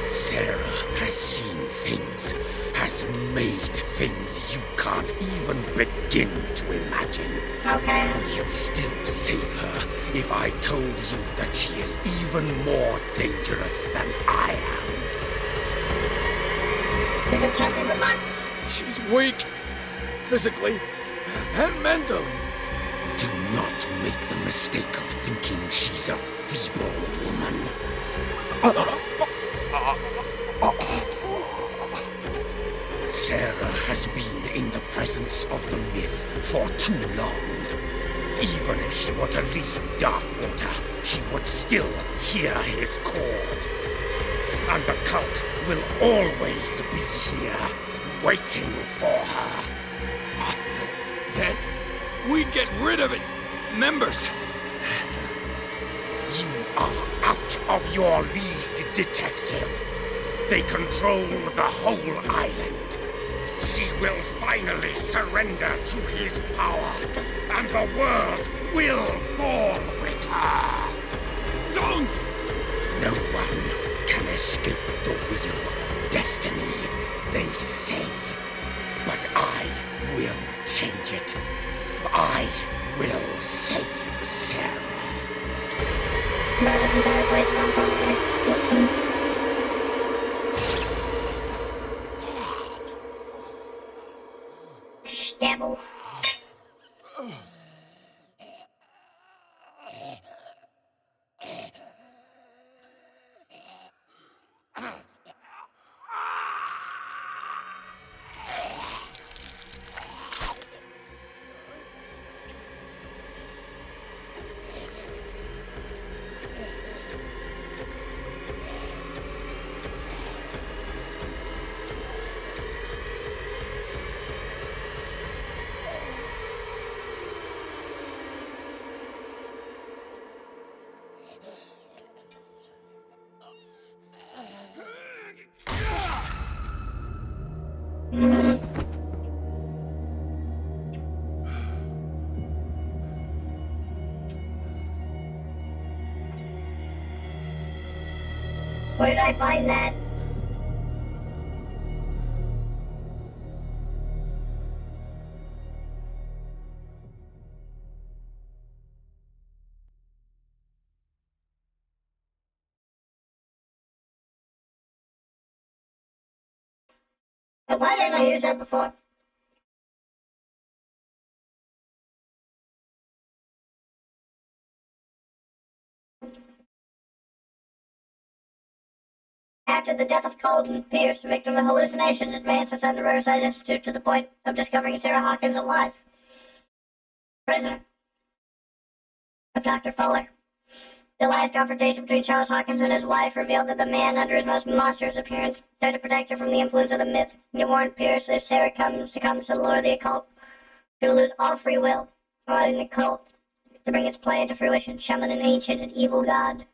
Sarah has seen things, has made things you can't even begin to imagine. Okay. Would you still save her if I told you that she is even more dangerous than I am? She's weak, physically and mentally. Do not make the mistake of thinking she's a feeble woman. Sarah has been in the presence of the myth for too long. Even if she were to leave Darkwater, she would still hear his call. And the cult will always be here, waiting for her. Then we get rid of its members. You are out of your league, detective. They control the whole island. She will finally surrender to his power, and the world will fall with her. Don't! No one can escape the wheel of destiny, they say. But I will change it. I will save Sarah. Devil. Where did I find that? Why didn't I use that before? After the death of Colton, Pierce, victim of hallucinations, advanced inside the Riverside Institute to the point of discovering Sarah Hawkins alive. Prisoner of Dr. Fuller. The last confrontation between Charles Hawkins and his wife revealed that the man, under his most monstrous appearance, tried to protect her from the influence of the myth. He warned Pierce that if Sarah succumbs to the lure of the occult, she will lose all free will, allowing the cult to bring its plan to fruition, summon an ancient and evil god.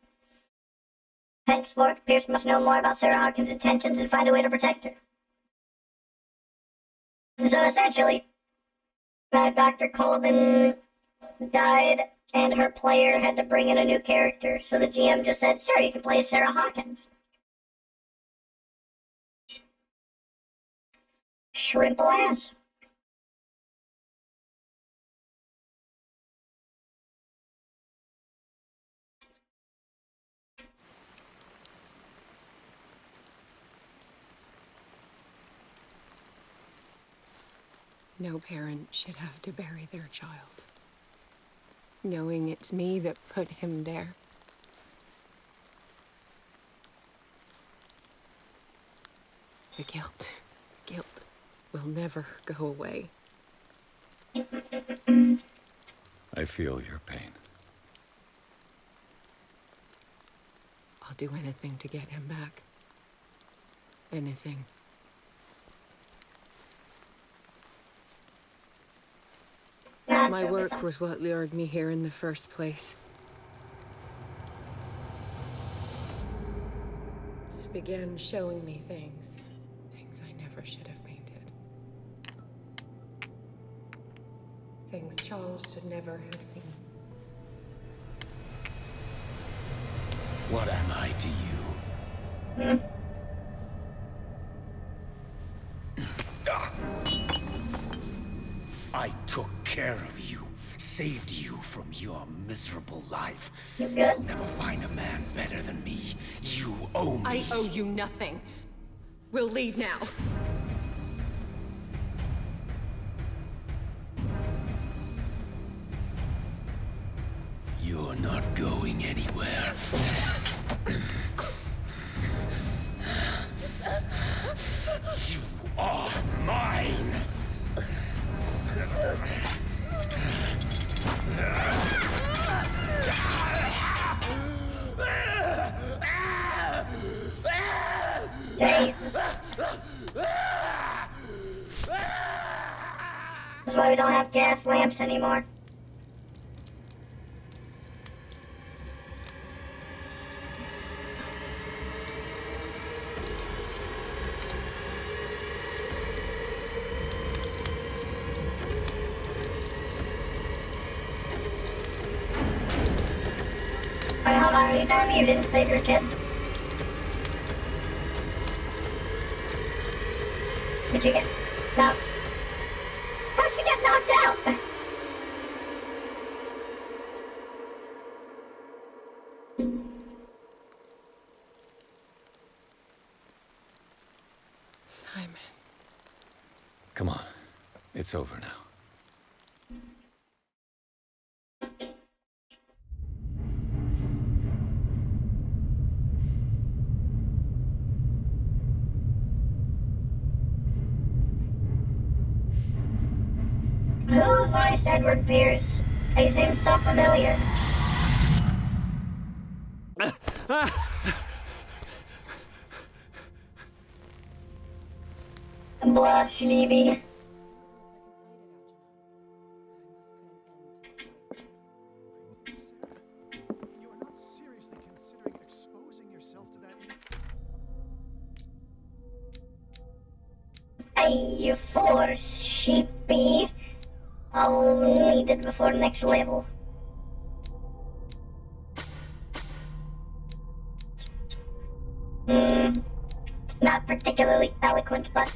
Henceforth, Pierce must know more about Sarah Hawkins' intentions and find a way to protect her. So essentially, Dr. Colvin died, and her player had to bring in a new character, so the GM just said, sure, you can play Sarah Hawkins. Shrimple ass. No parent should have to bury their child, knowing it's me that put him there. The guilt will never go away. I feel your pain. I'll do anything to get him back. Anything. My work was what lured me here in the first place. It began showing me things I never should have painted. Things Charles should never have seen. What am I to you? I took care of you, saved you from your miserable life. You'll never find a man better than me. You owe me. I owe you nothing. We'll leave now. You're not going anywhere. You are mine. Jesus. That's why we don't have gas lamps anymore. Wait, hold on, are you telling me you didn't save your kid? Did you get... No. How'd she get knocked out? Simon. Come on. It's over now. Who voiced Edward Pierce? He seems so familiar. Blah, Schneeby. You're not seriously considering exposing yourself to that. Hey, you force, sheepy. I'll need it before next level. not particularly eloquent, but...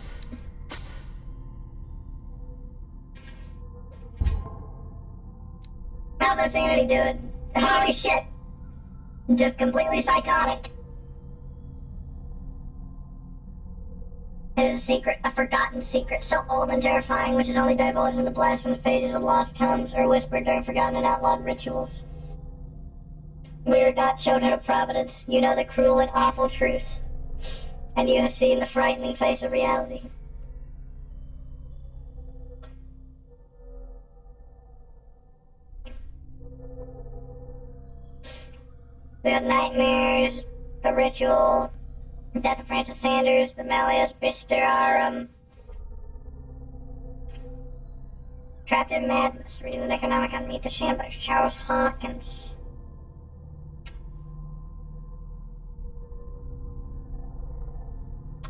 How's our sanity doing? Holy shit! Just completely psychotic. It is a secret, a forgotten secret, so old and terrifying, which is only divulged in the blasphemous pages of lost tomes or whispered during forgotten and outlawed rituals. We are not children of Providence. You know the cruel and awful truth, and you have seen the frightening face of reality. We have nightmares, the ritual, the death of Francis Sanders, the Malleus Bisterarum, Trapped in Madness, reading the Necronomicon, Meet the Shamblers, Charles Hawkins.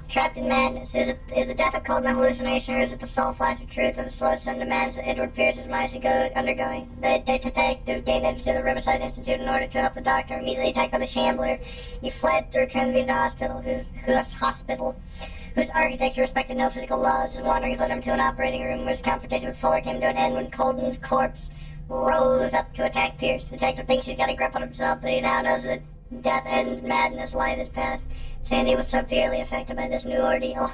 Trapped in Madness. Is the death a cold and hallucination, or is it the soul flash of truth of the slow descent to madness that Edward Pierce's mind is undergoing? The detective gained entry to the Riverside Institute in order to help the doctor. Immediately attacked by the Shambler, he fled through a transmuted hospital, whose architecture respected no physical laws. His wanderings led him to an operating room where his confrontation with Fuller came to an end when Colden's corpse rose up to attack Pierce. The detective thinks he's got a grip on himself, but he now knows that death and madness lie in his path. Sandy was severely affected by this new ordeal.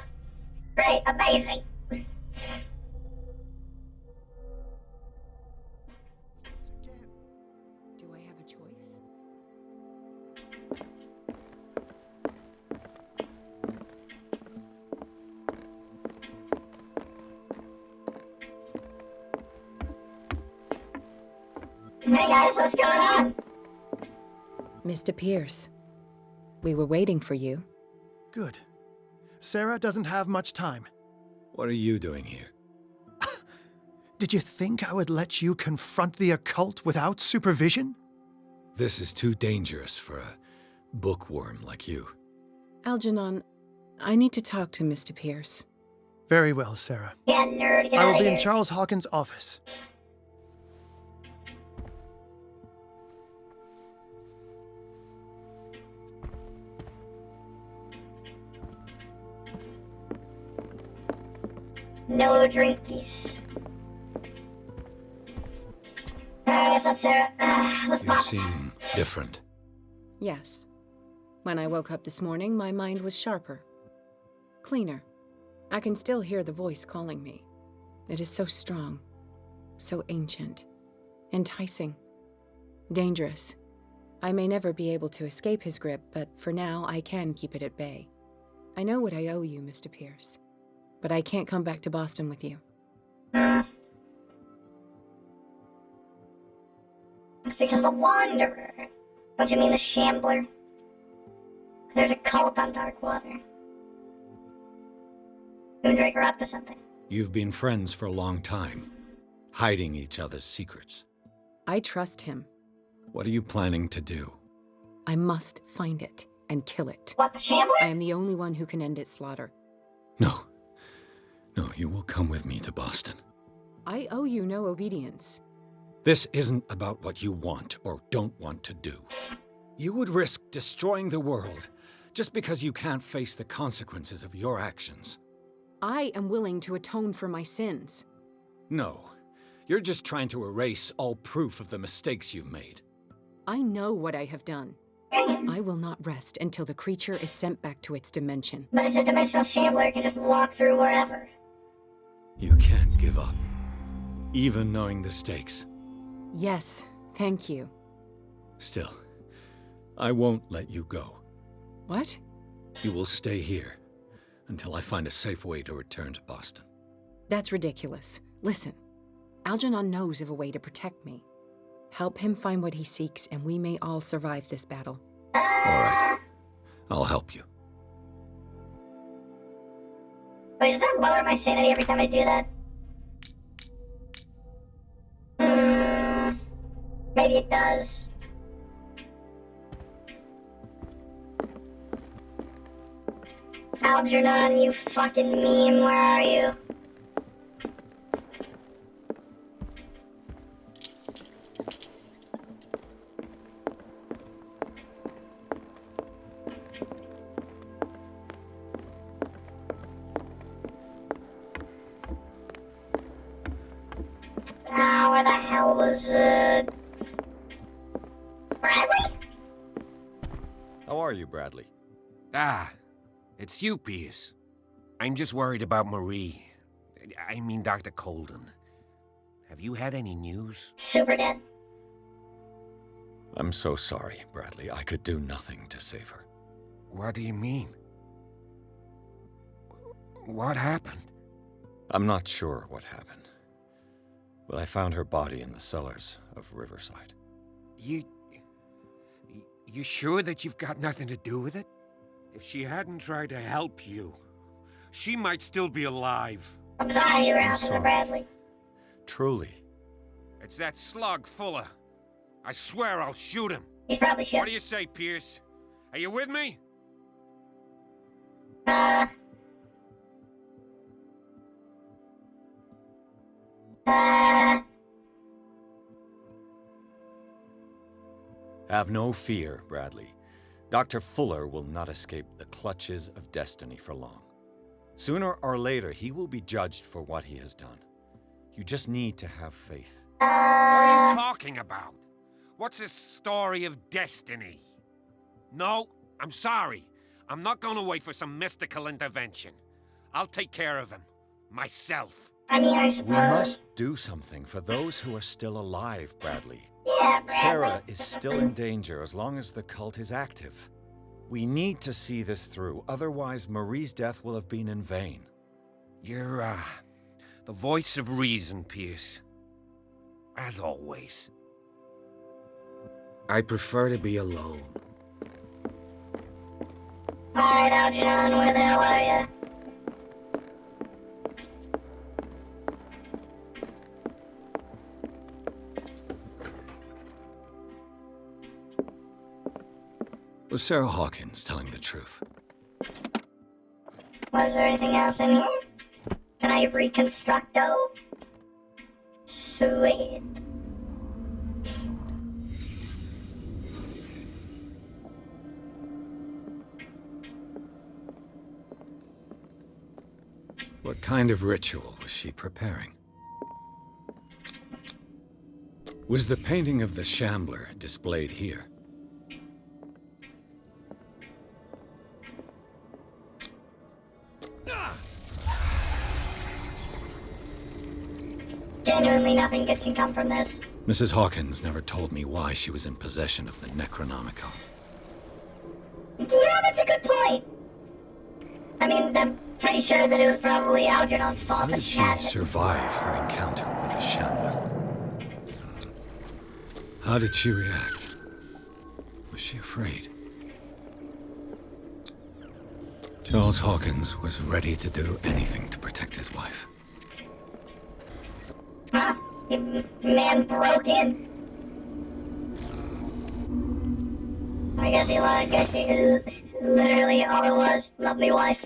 Great, amazing! Do I have a choice? Hey guys, what's going on? Mr. Pierce, we were waiting for you. Good. Sarah doesn't have much time. What are you doing here? Did you think I would let you confront the occult without supervision? This is too dangerous for a bookworm like you. Algernon, I need to talk to Mr. Pierce. Very well, Sarah. Yeah, nerd, get I out will of be in here. Charles Hawkins' office. No drinkies. What's up, Sarah? What's You poppin'? seem different. Yes. When I woke up this morning, my mind was sharper. Cleaner. I can still hear the voice calling me. It is so strong, so ancient, enticing, dangerous. I may never be able to escape his grip, but for now I can keep it at bay. I know what I owe you, Mr. Pierce, but I can't come back to Boston with you. It's because the Wanderer. Don't you mean the Shambler? There's a cult on Darkwater. Moondrake are up to something. You've been friends for a long time, hiding each other's secrets. I trust him. What are you planning to do? I must find it and kill it. What, the Shambler? I am the only one who can end its slaughter. No. No, you will come with me to Boston. I owe you no obedience. This isn't about what you want or don't want to do. You would risk destroying the world just because you can't face the consequences of your actions. I am willing to atone for my sins. No, you're just trying to erase all proof of the mistakes you've made. I know what I have done. I will not rest until the creature is sent back to its dimension. But it's a dimensional Shambler, it can just walk through wherever. You can't give up, even knowing the stakes. Yes, thank you. Still, I won't let you go. What? You will stay here until I find a safe way to return to Boston. That's ridiculous. Listen, Algernon knows of a way to protect me. Help him find what he seeks, and we may all survive this battle. All right. I'll help you. Wait, does that lower my sanity every time I do that? Maybe it does. Algernon, you fucking meme, where are you? Was, Bradley? How are you, Bradley? Ah, it's you, Pierce. I'm just worried about Marie. I mean, Dr. Colden. Have you had any news? Super dead. I'm so sorry, Bradley. I could do nothing to save her. What do you mean? What happened? I'm not sure what happened, but I found her body in the cellars of Riverside. You sure that you've got nothing to do with it? If she hadn't tried to help you, she might still be alive. I'm sorry you're I'm out sorry. Bradley. Truly. It's that slug, Fuller. I swear I'll shoot him. You probably should. What do you say, Pierce? Are you with me? Have no fear, Bradley. Dr. Fuller will not escape the clutches of destiny for long. Sooner or later, he will be judged for what he has done. You just need to have faith. What are you talking about? What's this story of destiny? No, I'm sorry. I'm not going to wait for some mystical intervention. I'll take care of him. Myself. I mean, I suppose. We must do something for those who are still alive, Bradley. Yeah, Bradley. Sarah is still in danger as long as the cult is active. We need to see this through, otherwise Marie's death will have been in vain. You're, the voice of reason, Pierce. As always. I prefer to be alone. Alright, Algernon, where the hell are ya? Was Sarah Hawkins telling the truth? Was there anything else in here? Can I reconstructo? Sweet. What kind of ritual was she preparing? Was the painting of the Shambler displayed here? Genuinely nothing good can come from this. Mrs. Hawkins never told me why she was in possession of the Necronomicon. You know, that's a good point. I mean, I'm pretty sure that it was probably Algernon's fault How that did she she had it. survive her encounter with the Shambler? How did she react? Was she afraid? Charles Hawkins was ready to do anything to protect his wife. Huh? Man broke in. I guess he literally all it was. Love me wife.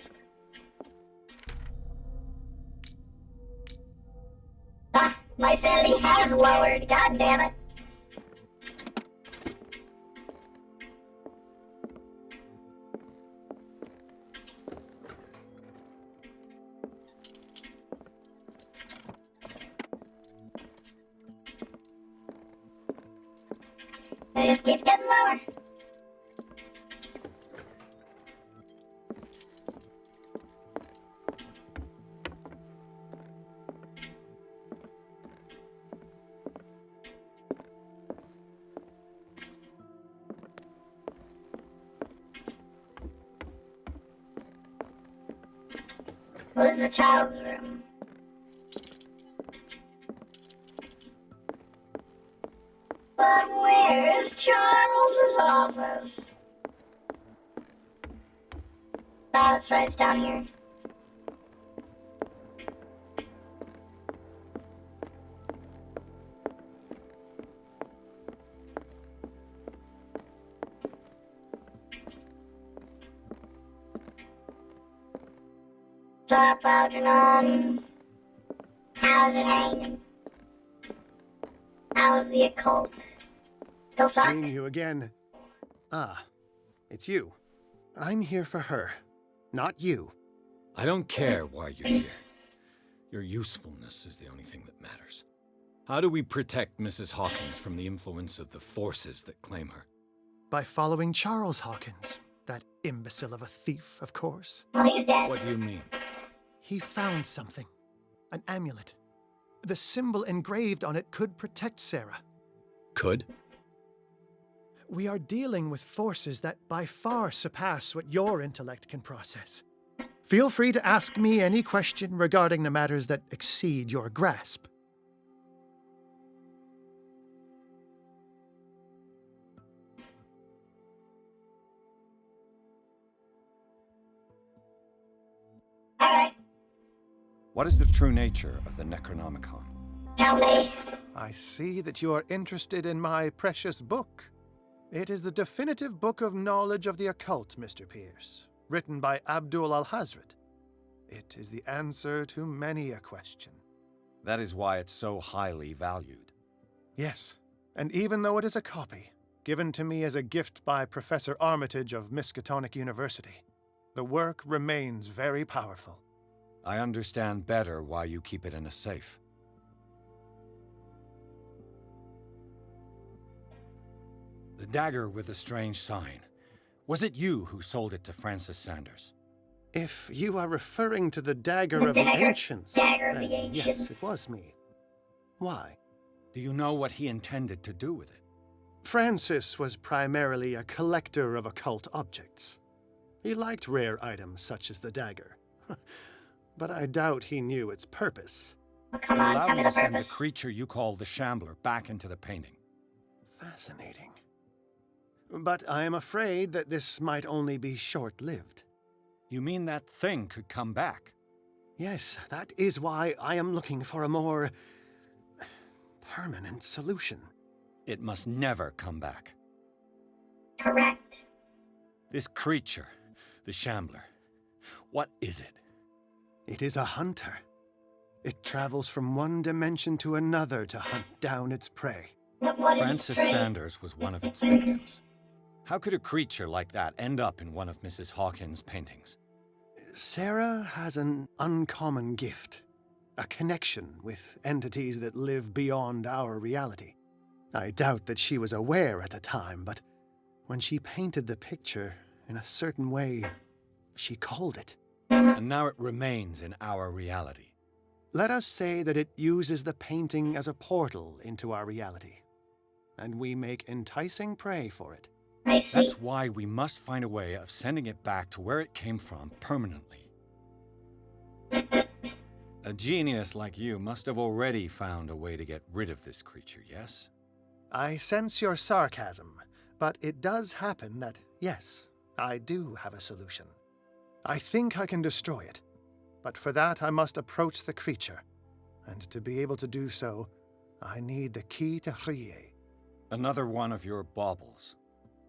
Ah, my sanity has lowered. God damn it. It just keeps getting lower. Where's the child's room? But where's Charles's office? Oh, that's right, it's down here. What's up, Algernon? How's it hanging? How's the occult? Still suck? Seeing you again. Ah, it's you. I'm here for her, not you. I don't care why you're here. Your usefulness is the only thing that matters. How do we protect Mrs. Hawkins from the influence of the forces that claim her? By following Charles Hawkins. That imbecile of a thief, of course. Well, he's dead. What do you mean? He found something. An amulet. The symbol engraved on it could protect Sarah. Could? We are dealing with forces that by far surpass what your intellect can process. Feel free to ask me any question regarding the matters that exceed your grasp. What is the true nature of the Necronomicon? Tell me. I see that you are interested in my precious book. It is the definitive book of knowledge of the occult, Mr. Pierce, written by Abdul al-Hazred. It is the answer to many a question. That is why it's so highly valued. Yes, and even though it is a copy, given to me as a gift by Professor Armitage of Miskatonic University, the work remains very powerful. I understand better why you keep it in a safe. The dagger with the strange sign. Was it you who sold it to Francis Sanders? If you are referring to the dagger of the ancients, then yes, it was me. Why? Do you know what he intended to do with it? Francis was primarily a collector of occult objects. He liked rare items such as the dagger. But I doubt he knew its purpose. Oh, come on, Allow tell me me to the send the purpose. creature you call the Shambler back into the painting. Fascinating. But I am afraid that this might only be short-lived. You mean that thing could come back? Yes, that is why I am looking for a more permanent solution. It must never come back. Correct. This creature, the Shambler, what is it? It is a hunter. It travels from one dimension to another to hunt down its prey. What Francis Sanders was one of its victims. How could a creature like that end up in one of Mrs. Hawkins' paintings? Sarah has an uncommon gift. A connection with entities that live beyond our reality. I doubt that she was aware at the time, but when she painted the picture in a certain way, she called it. And now it remains in our reality. Let us say that it uses the painting as a portal into our reality, and we make enticing prey for it. I see. That's why we must find a way of sending it back to where it came from permanently. A genius like you must have already found a way to get rid of this creature, yes? I sense your sarcasm, but it does happen that, yes, I do have a solution. I think I can destroy it, but for that I must approach the creature, and to be able to do so, I need the key to Rie. Another one of your baubles.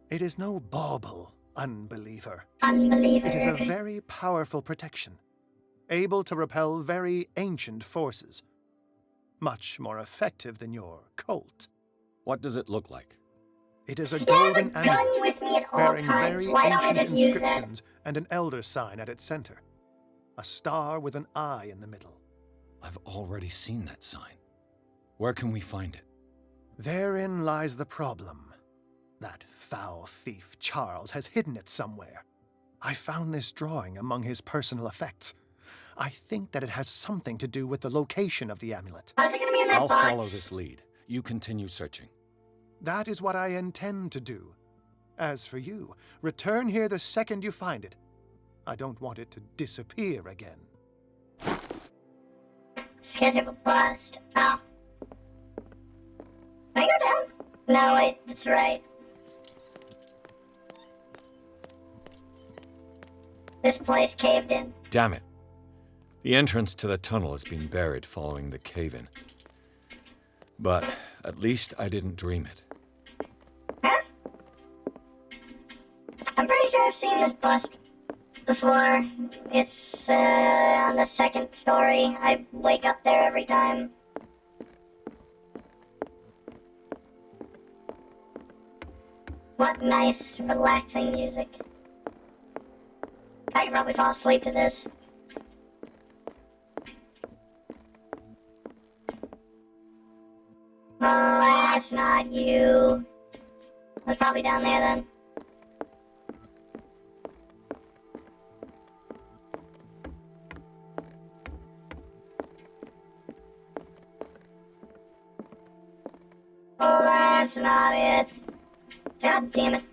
It is no bauble, unbeliever. Unbeliever. It is a very powerful protection, able to repel very ancient forces. Much more effective than your Colt. What does it look like? It is a golden gun amulet, with me at all bearing times. very Why don't I ancient just use that? inscriptions and an elder sign at its center. A star with an eye in the middle. I've already seen that sign. Where can we find it? Therein lies the problem. That foul thief, Charles, has hidden it somewhere. I found this drawing among his personal effects. I think that it has something to do with the location of the amulet. How's it gonna be in that I'll box? follow this lead. You continue searching. That is what I intend to do. As for you, return here the second you find it. I don't want it to disappear again. Schedule bust. Oh. Can I go down? No, wait, that's right. This place caved in. Damn it. The entrance to the tunnel has been buried following the cave-in. But at least I didn't dream it. Huh? I'm pretty sure I've seen this bust before. It's on the second story. I wake up there every time. What nice, relaxing music. I could probably fall asleep to this. that's not you. It was probably down there then. Oh, that's not it. God damn it.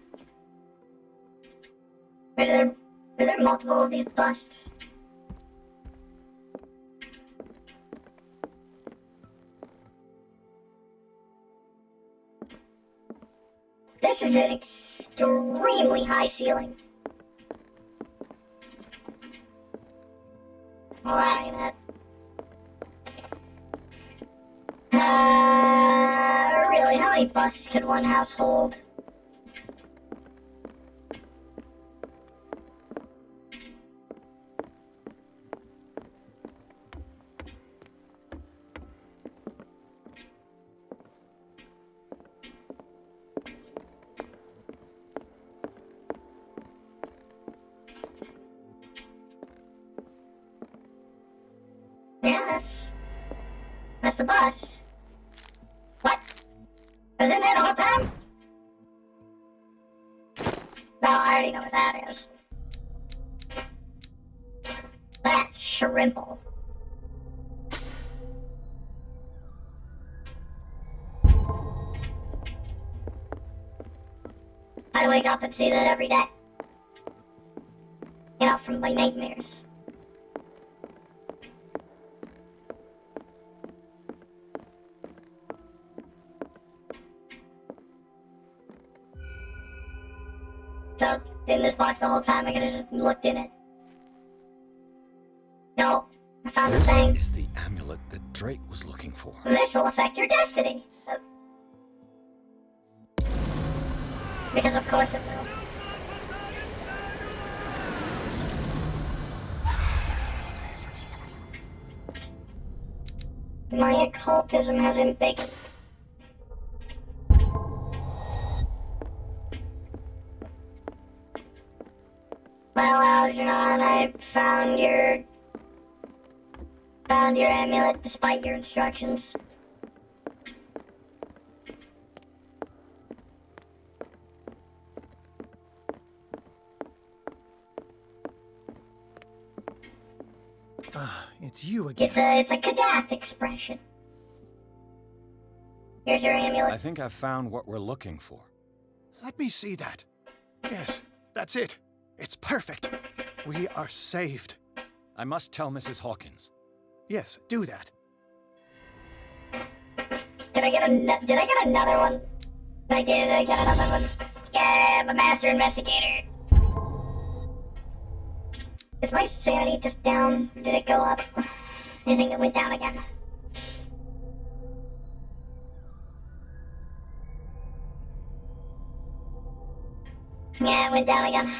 Are there multiple of these busts? This is an extremely high ceiling. Well, that ain't it. Really, how many busts could one house hold? Yeah, that's the bust. What? Was in there the whole time? No, I already know what that is. That's shrimple. I wake up and see that every day. You know, from my nightmares. So, in this box the whole time, I could've just looked in it. No, I found the thing. This is the amulet that Drake was looking for. This will affect your destiny. Because of course it will. My occultism has been baked. Well, Algernon, I found your amulet despite your instructions. Ah, it's you again. It's a Kadath expression. Here's your amulet. I think I've found what we're looking for. Let me see that. Yes, that's it. It's perfect. We are saved. I must tell Mrs. Hawkins. Yes, do that. Did I get another one? I get another one. Yeah, I'm a master investigator. Is my sanity just down? Or did it go up? I think it went down again. Yeah, it went down again.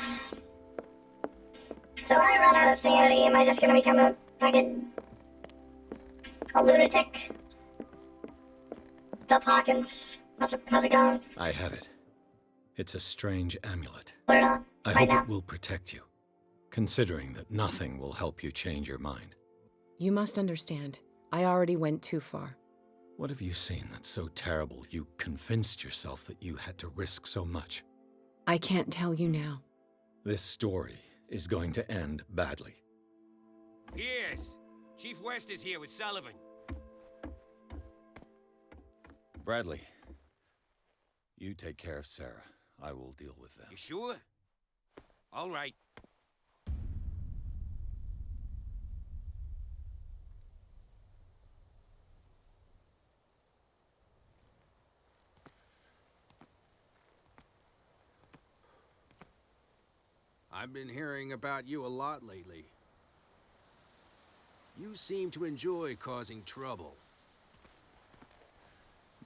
So when I run out of sanity, am I just gonna become a fucking lunatic? What's up, Hawkins? How's it going? I have it. It's a strange amulet. Put it on. I Right hope now. it will protect you, considering that nothing will help you change your mind. You must understand, I already went too far. What have you seen that's so terrible you convinced yourself that you had to risk so much? I can't tell you now. This story is going to end badly. Yes. Chief West is here with Sullivan. Bradley, you take care of Sarah. I will deal with them. You sure? All right. I've been hearing about you a lot lately. You seem to enjoy causing trouble.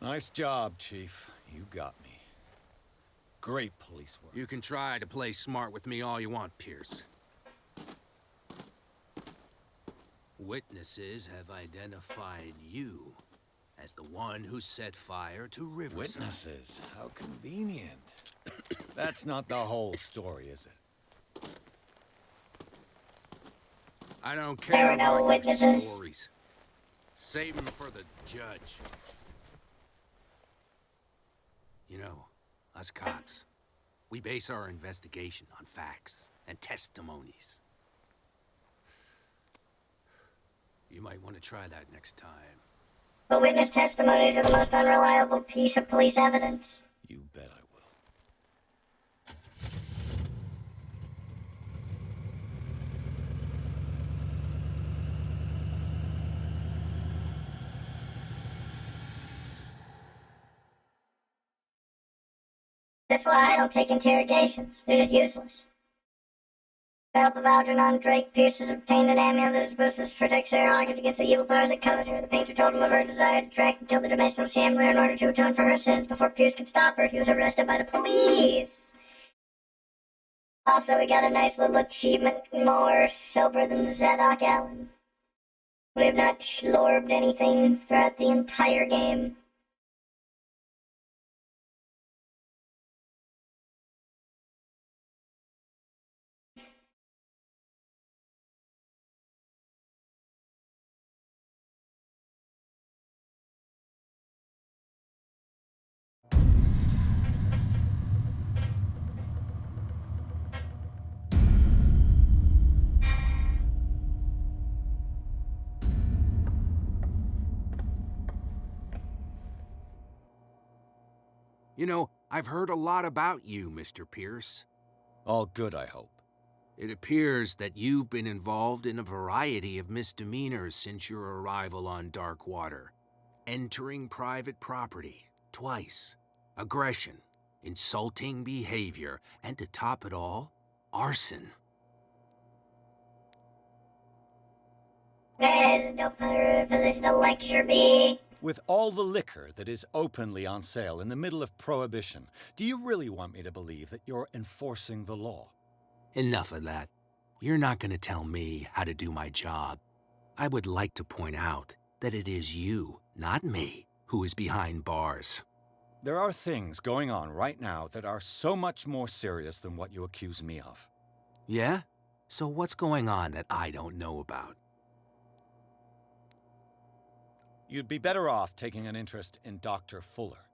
Nice job, Chief. You got me. Great police work. You can try to play smart with me all you want, Pierce. Witnesses have identified you as the one who set fire to Riverside. Witnesses? How convenient. That's not the whole story, is it? I don't There care are no about your witnesses. stories. Save them for the judge. Us cops, we base our investigation on facts and testimonies. You might want to try that next time. But witness testimonies are the most unreliable piece of police evidence. You bet I will. That's why I don't take interrogations. They're just useless. With the help of Algernon, Drake, Pierce has obtained an amulet that is supposed to protect Sarah Hawkins against the evil powers that covet her. The painter told him of her desire to track and kill the dimensional shambler in order to atone for her sins. Before Pierce could stop her, he was arrested by the police. Also, we got a nice little achievement, more sober than Zadok Allen. We have not schlorbed anything throughout the entire game. You know, I've heard a lot about you, Mr. Pierce. All good, I hope. It appears that you've been involved in a variety of misdemeanors since your arrival on Darkwater. Entering private property, twice. Aggression, insulting behavior, and to top it all, arson. There's no position to lecture me. With all the liquor that is openly on sale in the middle of Prohibition, do you really want me to believe that you're enforcing the law? Enough of that. You're not going to tell me how to do my job. I would like to point out that it is you, not me, who is behind bars. There are things going on right now that are so much more serious than what you accuse me of. Yeah? So what's going on that I don't know about? You'd be better off taking an interest in Dr. Fuller.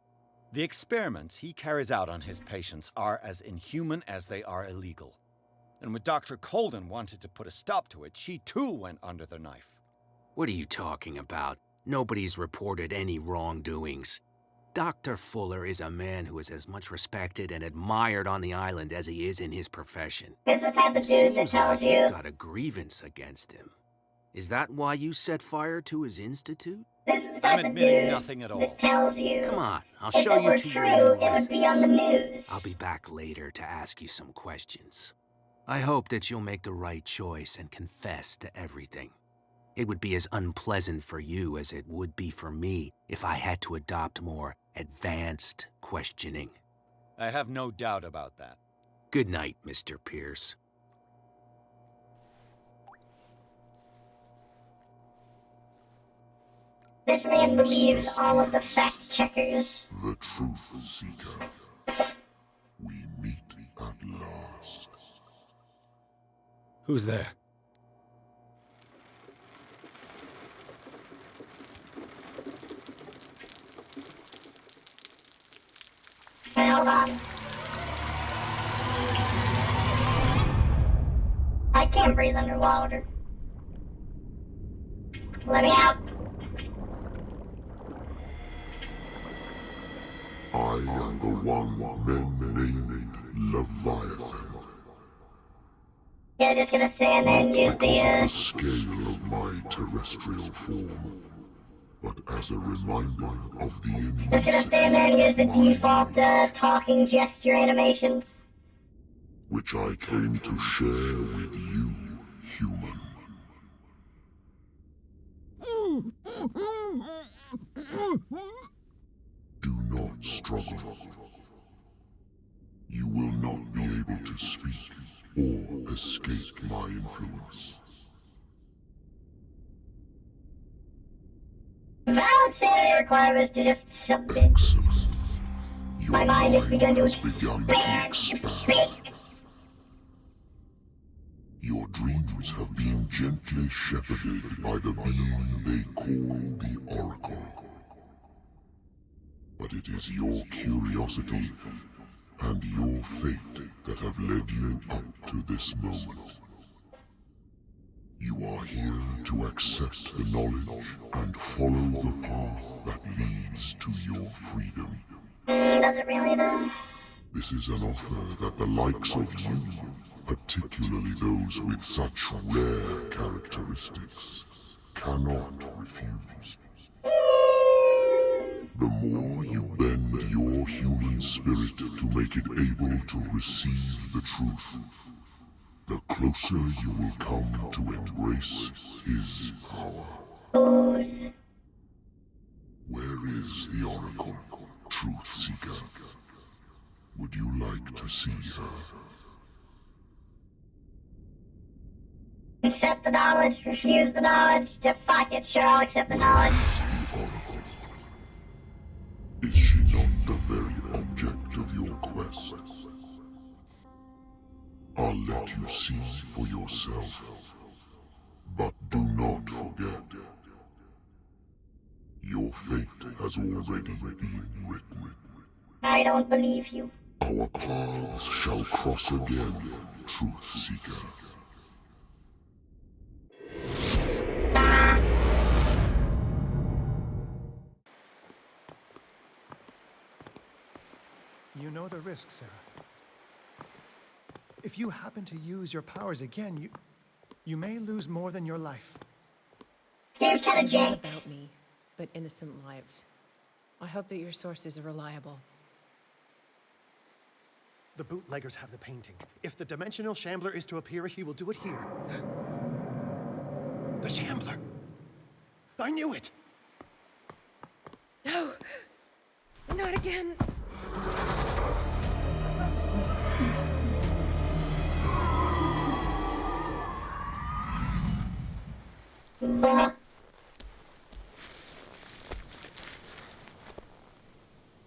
The experiments he carries out on his patients are as inhuman as they are illegal. And when Dr. Colden wanted to put a stop to it, she too went under the knife. What are you talking about? Nobody's reported any wrongdoings. Dr. Fuller is a man who is as much respected and admired on the island as he is in his profession. It's the type of dude that tells you. You've got a grievance against him. Is that why you set fire to his institute? This is the type I'm of admitting dude nothing at all. that tells you. Come on, I'll if show it you were to true, your new it would be on the news. I'll be back later to ask you some questions. I hope that you'll make the right choice and confess to everything. It would be as unpleasant for you as it would be for me if I had to adopt more advanced questioning. I have no doubt about that. Good night, Mr. Pierce. This man believes all of the fact checkers. The truth seeker. We meet at last. Who's there? Hey, hold on. I can't breathe underwater. Let me out. I am the one men named Leviathan. Yeah, just gonna stand there and use The scale of my terrestrial form, but as a reminder of the Just gonna stand there and use the default talking gesture animations. which I came to share with you, human. Do not struggle. You will not be able to speak or escape my influence. Valid sanity requirements to just submit. My mind has begun to expand. Your dreams have been gently shepherded by the being they call the Oracle. But it is your curiosity and your fate that have led you up to this moment. You are here to accept the knowledge and follow the path that leads to your freedom. Does it really though? This is an offer that the likes of you, particularly those with such rare characteristics, cannot refuse. The more you bend your human spirit to make it able to receive the truth, the closer you will come to embrace his power. Where is the Oracle, Truth Seeker? Would you like to see her? Accept the knowledge, refuse the knowledge, fuck it, sure I'll accept the knowledge. The Oracle. Is she not the very object of your quest? I'll let you see for yourself. But do not forget, your fate has already been written. I don't believe you. Our paths shall cross again, Truth Seeker. You know the risk, Sarah. If you happen to use your powers again, you may lose more than your life. Game's kind of It's not jank. about me, but innocent lives. I hope that your sources are reliable. The bootleggers have the painting. If the dimensional shambler is to appear, he will do it here. The shambler! I knew it! No! Not again!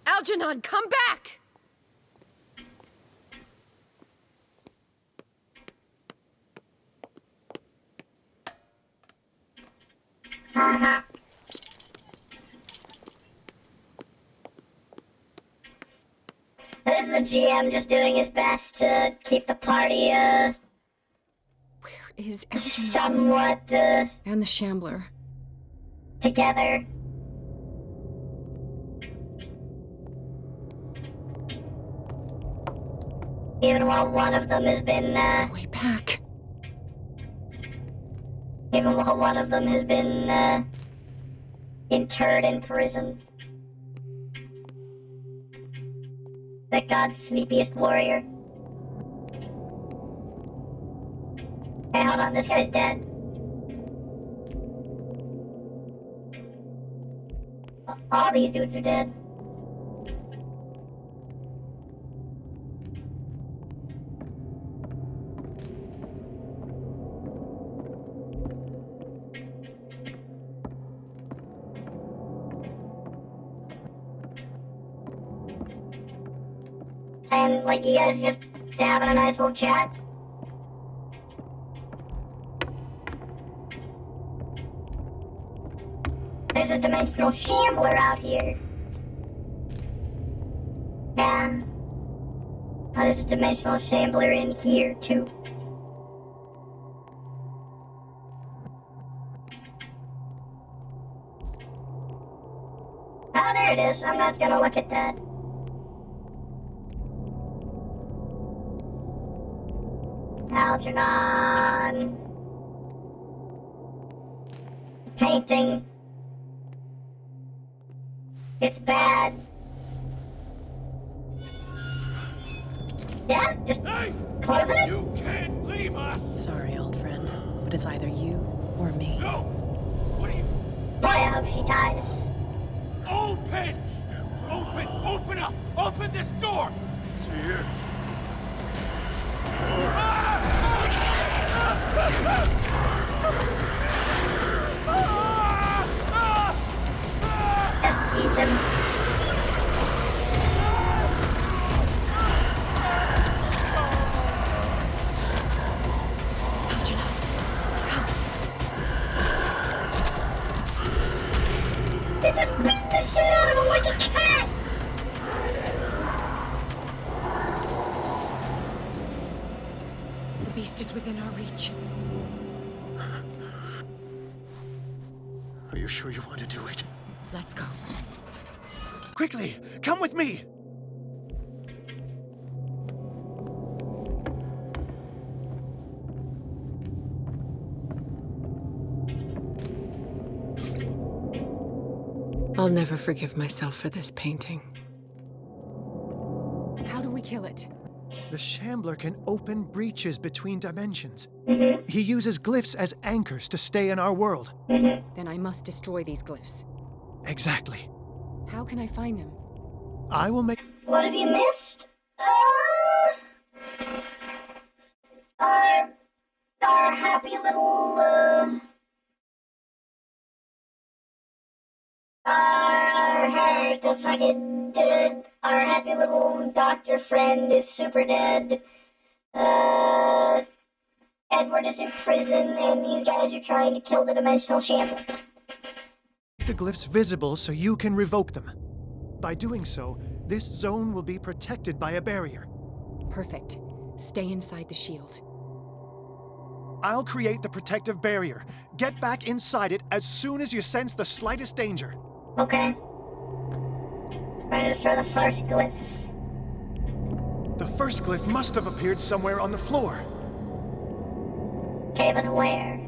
Algernon, come back! This is the GM just doing his best to keep the party, Where is Algernon? somewhat, And the Shambler. together. Even while one of them has been, Way back. even while one of them has been, interred in prison. The god's sleepiest warrior. Hey, hold on, this guy's dead. All these dudes are dead. And, like, you guys just having a nice little chat. There's a dimensional shambler out here. Yeah. Oh, there's a dimensional shambler in here, too. Oh, there it is. I'm not gonna look at that. Algernon. Painting. It's bad. Yeah, just closing it? You can't leave us! Sorry, old friend, but it's either you or me. No! What are you... Boy, I hope she dies. Open! Open up! Open this door! It's here. Just eat them. They just beat the shit out of him like a cat! beast is within our reach. Are you sure you want to do it? Let's go. Quickly, come with me! I'll never forgive myself for this painting. How do we kill it? The Shambler can open breaches between dimensions. He uses glyphs as anchors to stay in our world. Then I must destroy these glyphs. Exactly. How can I find them? I will make... What have you missed? Our happy little, our happy little doctor friend is super dead. Edward is in prison, and these guys are trying to kill the Dimensional Shambler. the glyphs visible so you can revoke them. By doing so, this zone will be protected by a barrier. Perfect. Stay inside the shield. I'll create the protective barrier. Get back inside it as soon as you sense the slightest danger. Okay. Let's try the first glyph. The first glyph must have appeared somewhere on the floor. Okay, but where?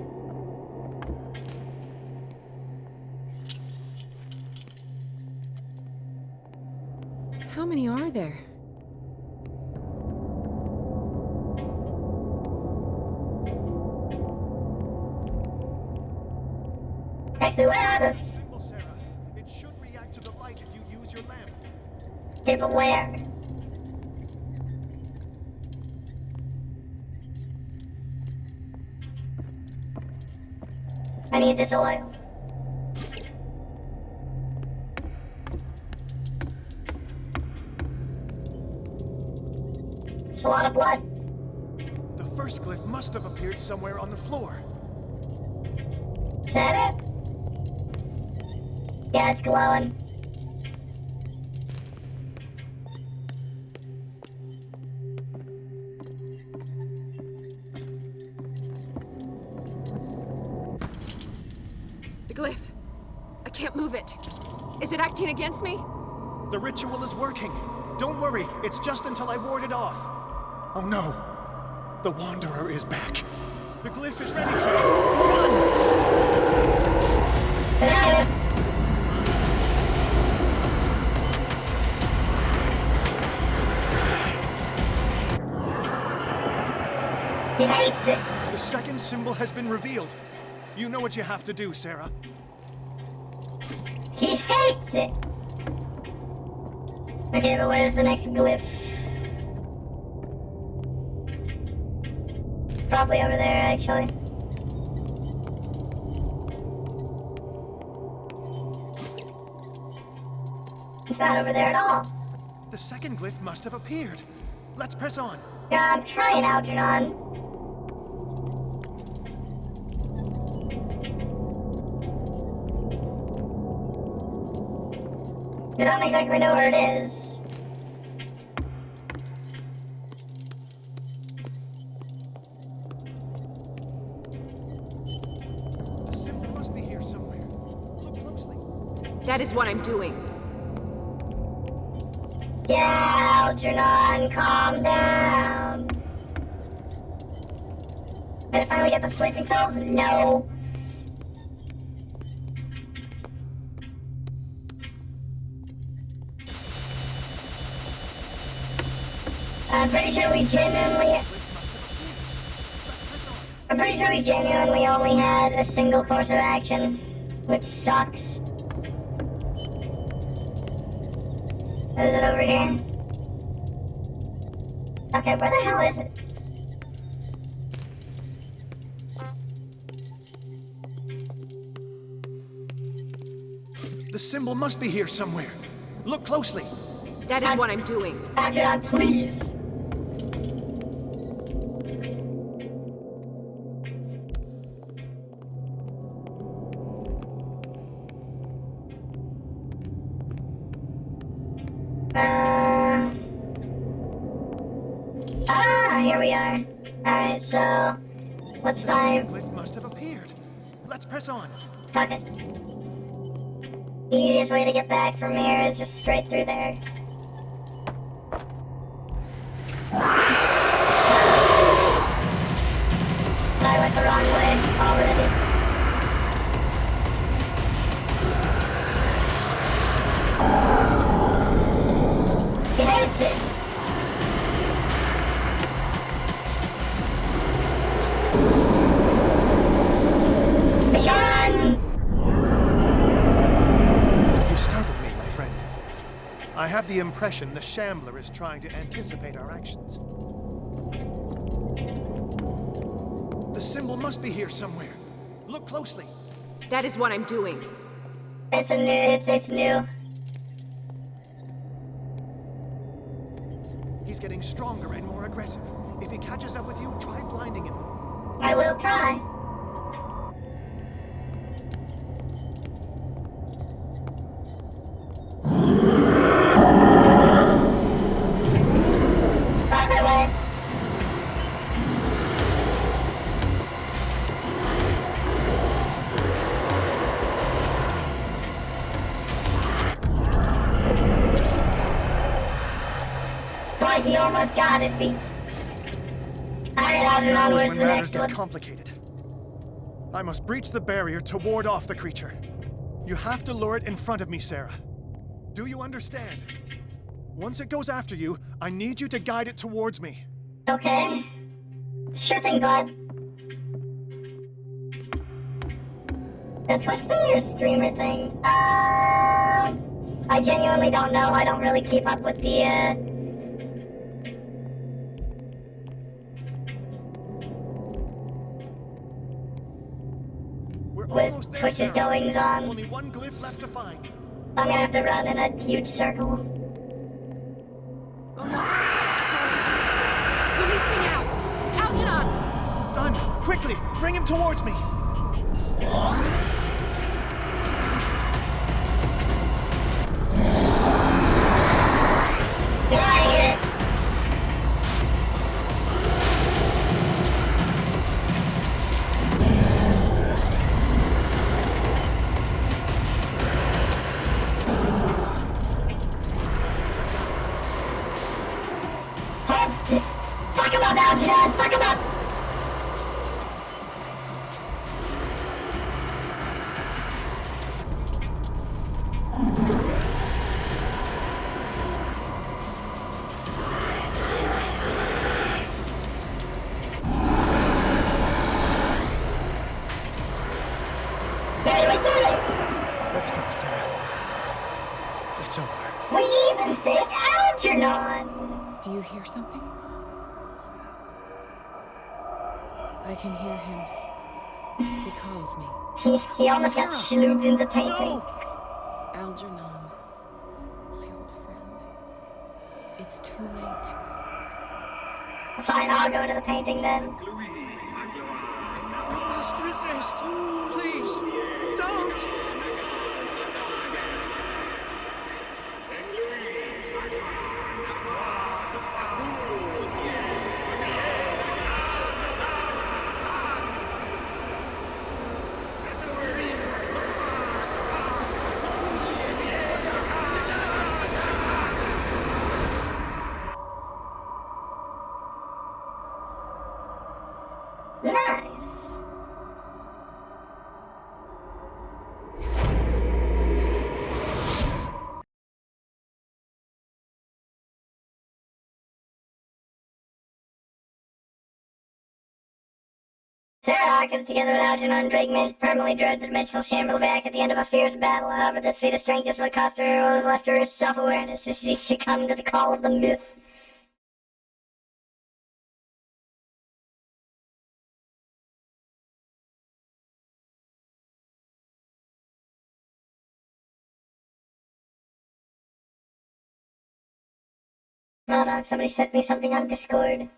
How many are there? Actually, where are those? Symbol, Sarah. It should react to the light if you use your lamp. Okay, but where? I need this oil. It's a lot of blood. The first glyph must have appeared somewhere on the floor. Is that it? Yeah, it's glowing. The glyph. I can't move it. Is it acting against me? The ritual is working. Don't worry, it's just until I ward it off. Oh no. The Wanderer is back. The glyph is ready, sir. Run! He hates it. The second symbol has been revealed. You know what you have to do, Sarah. He hates it. Okay, but where's the next glyph? Probably over there, actually. It's not over there at all. The second glyph must have appeared. Let's press on. Yeah, I'm trying, Algernon. I don't exactly know where it is. The symbol must be here somewhere. Look closely. That is what I'm doing. Yeah, Algernon, calm down. Did I finally get the sleeping pills? No. I'm pretty sure we genuinely only had a single course of action, which sucks. Is it over here? Okay, where the hell is it? The symbol must be here somewhere. Look closely. That is what I'm doing. Algernon, please. Here we are. Alright, so what's my Cliff must have appeared. Let's press on. fuck it. Easiest way to get back from here is just straight through there. I went the wrong way already. He hates it. You startled me, my friend. I have the impression the Shambler is trying to anticipate our actions. The symbol must be here somewhere. Look closely. That is what I'm doing. It's new. He's getting stronger and more aggressive. If he catches up with you, try blinding him. I will try. Farther away. Boy, he almost got it, Pete. Alright, Algernon, where's When the matters next get one? complicated. I must breach the barrier to ward off the creature. You have to lure it in front of me, Sarah. Do you understand? Once it goes after you, I need you to guide it towards me. Okay. Sure thing, bud. The twisting your streamer thing. I genuinely don't know. I don't really keep up with the, with Twitch's goings on. Only one glyph left to find. I'm gonna have to run in a huge circle. Release me now! Algernon! Done! Quickly! Bring him towards me! Get out of here! Fuck him up, Algernon! Fuck him up! Hey, we did it! Let's go, Sarah. It's over. We even saved Algernon! Do you hear something? I can hear him. He calls me. He almost got slooped into painting. Algernon, my old friend. It's too late. Fine, I'll go to the painting then. You must resist! Please! Don't! Nice. Sarah Hawkins, together with Algernon and Drake, managed to permanently drove the dimensional chamber back at the end of a fierce battle. However, this feat of strength is what cost her what was left her is self-awareness, so she succumbed to the call of the myth. Hold on, somebody sent me something on Discord.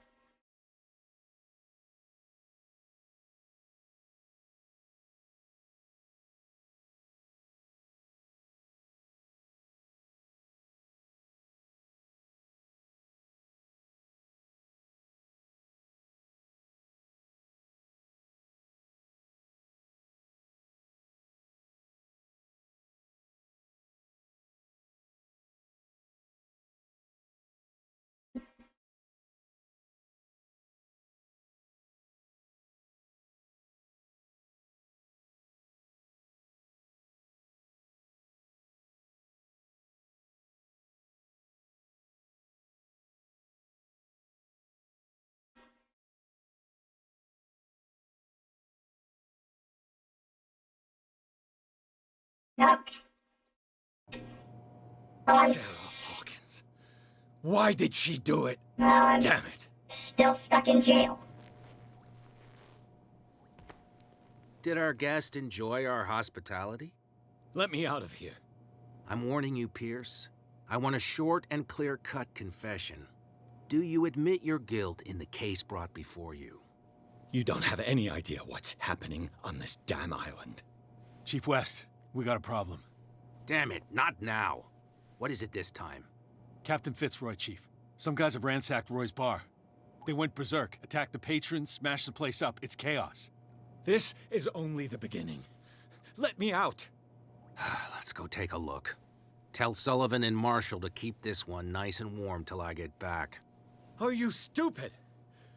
Okay. Well, I'm Sarah Hawkins. Why did she do it? I'm Damn it. still stuck in jail. Did our guest enjoy our hospitality? Let me out of here. I'm warning you, Pierce. I want a short and clear-cut confession. Do you admit your guilt in the case brought before you? You don't have any idea what's happening on this damn island. Chief West, we got a problem. Damn it, not now. What is it this time? Captain Fitzroy, Chief. Some guys have ransacked Roy's bar. They went berserk, attacked the patrons, smashed the place up. It's chaos. This is only the beginning. Let me out. Let's go take a look. Tell Sullivan and Marshall to keep this one nice and warm till I get back. Are you stupid?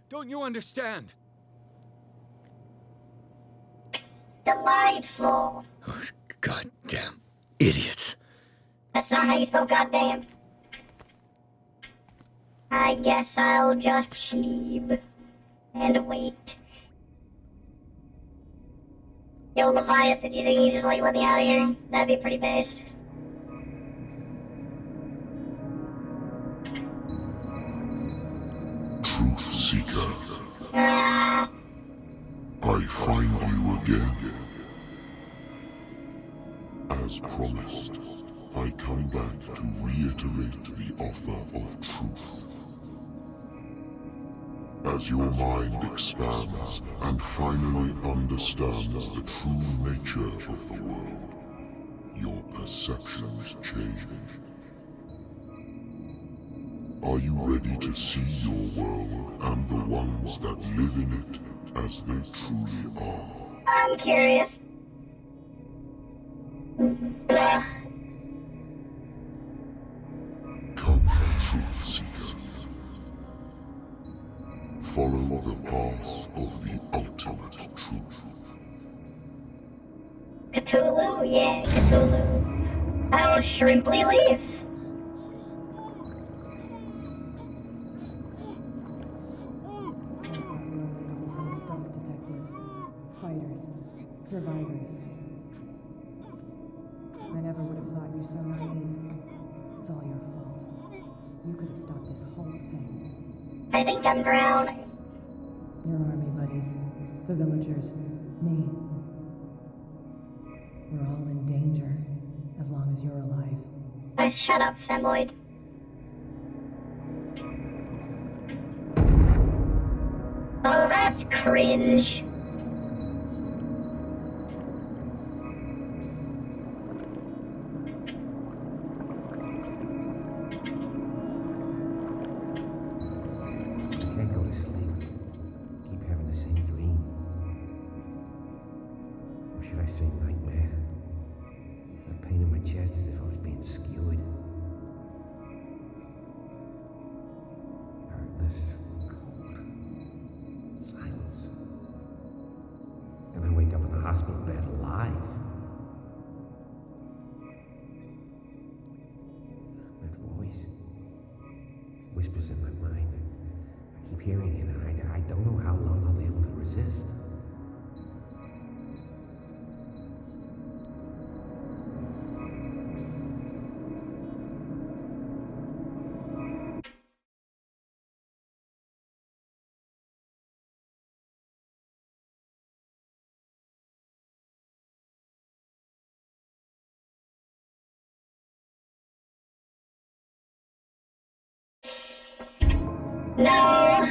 Don't you understand? Delightful. Those goddamn idiots. That's not how you spell goddamn. I guess I'll just sleep and wait. Yo, Leviathan, you think you just let me out of here? That'd be pretty based. Truth Seeker. Ah. I find you again. As promised, I come back to reiterate the offer of truth. As your mind expands and finally understands the true nature of the world, your perceptions change. Are you ready to see your world and the ones that live in it as they truly are? I'm curious. Come, Truth Seeker. Follow the path of the ultimate truth. Cthulhu? Yeah, Cthulhu. I will shrimply leave. The same stuff, Detective. Fighters. Survivors. I never would have thought you so naive. It's all your fault. You could have stopped this whole thing. I think I'm drowning. Your army buddies. The villagers. Me. We're all in danger. As long as you're alive. Shut up, Femoid. Oh, that's cringe. I can't go to sleep. Keep having the same dream. Or should I say nightmare? That pain in my chest as if I was being skewered. Hurtless, cold, silence. Then I wake up in a hospital bed alive. That voice whispers in my mind. I keep hearing it, and I don't know how long I'll be able to resist. No!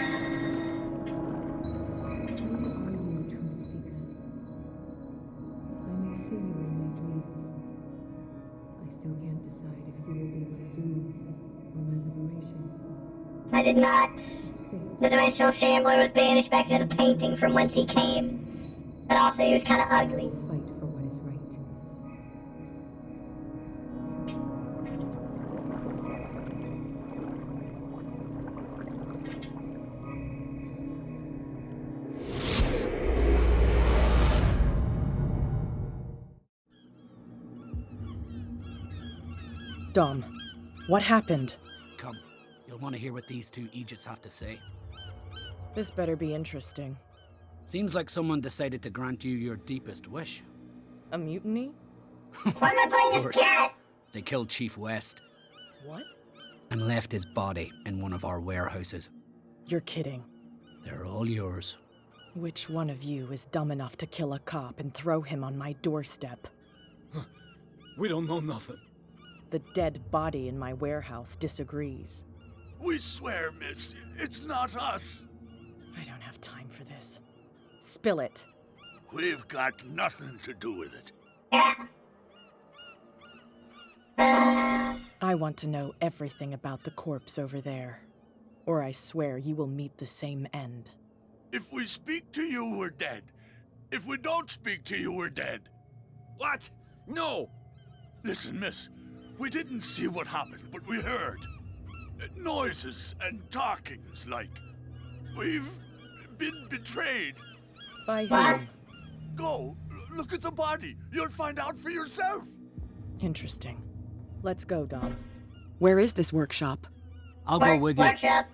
Who are you, Truth Seeker? I may see you in my dreams. I still can't decide if you will be my doom or my liberation. I did not. His fate. The dimensional shambler was banished back to the painting from whence he came. But also he was kind of ugly. Fight for what is right. Dom, what happened? Come, you'll want to hear what these two Egypts have to say. This better be interesting. Seems like someone decided to grant you your deepest wish. A mutiny? Why am I playing this cat? They killed Chief West. What? And left his body in one of our warehouses. You're kidding. They're all yours. Which one of you is dumb enough to kill a cop and throw him on my doorstep? We don't know nothing. The dead body in my warehouse disagrees. We swear, miss, it's not us. I don't have time for this. Spill it. We've got nothing to do with it. I want to know everything about the corpse over there, or I swear you will meet the same end. If we speak to you, we're dead. If we don't speak to you, we're dead. What? No! Listen, miss, we didn't see what happened, but we heard. Noises and talkings, like. We've been betrayed. By whom? Go, look at the body. You'll find out for yourself. Interesting. Let's go, Dom. Where is this workshop? I'll go with you. Workshop.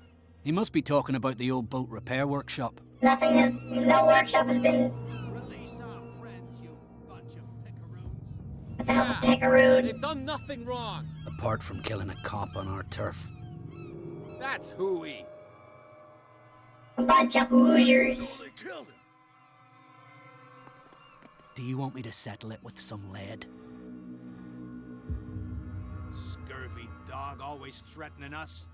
He must be talking about the old boat repair workshop. No workshop has been. Release our friends, you bunch of pickaroons. What the hell's a pickaroon? They've done nothing wrong. Apart from killing a cop on our turf. That's hooey. A bunch of Hoosiers. They killed him. Do you want me to settle it with some lead? Scurvy dog, always threatening us.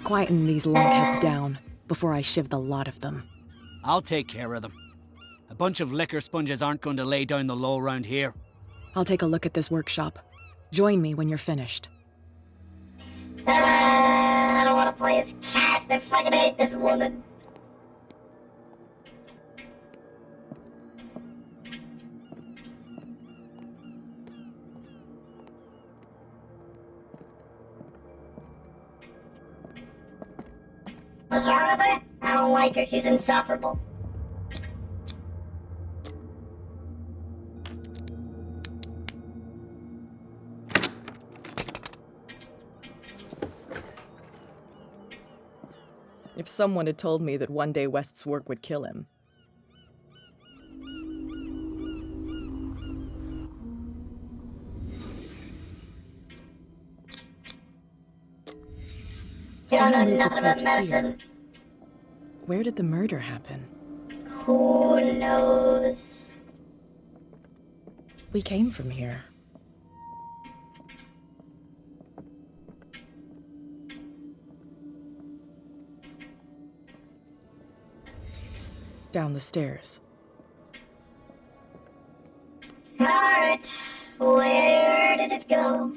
Quieten these lunkheads down before I shiv the lot of them. I'll take care of them. A bunch of liquor sponges aren't going to lay down the law around here. I'll take a look at this workshop. Join me when you're finished. I don't want to play as cat. I fucking hate this woman. What's wrong with her? I don't like her. She's insufferable. If someone had told me that one day West's work would kill him. You don't know Someone moved the nothing about corpse here. medicine. Where did the murder happen? Who knows? We came from here. Down the stairs. Alright, where did it go?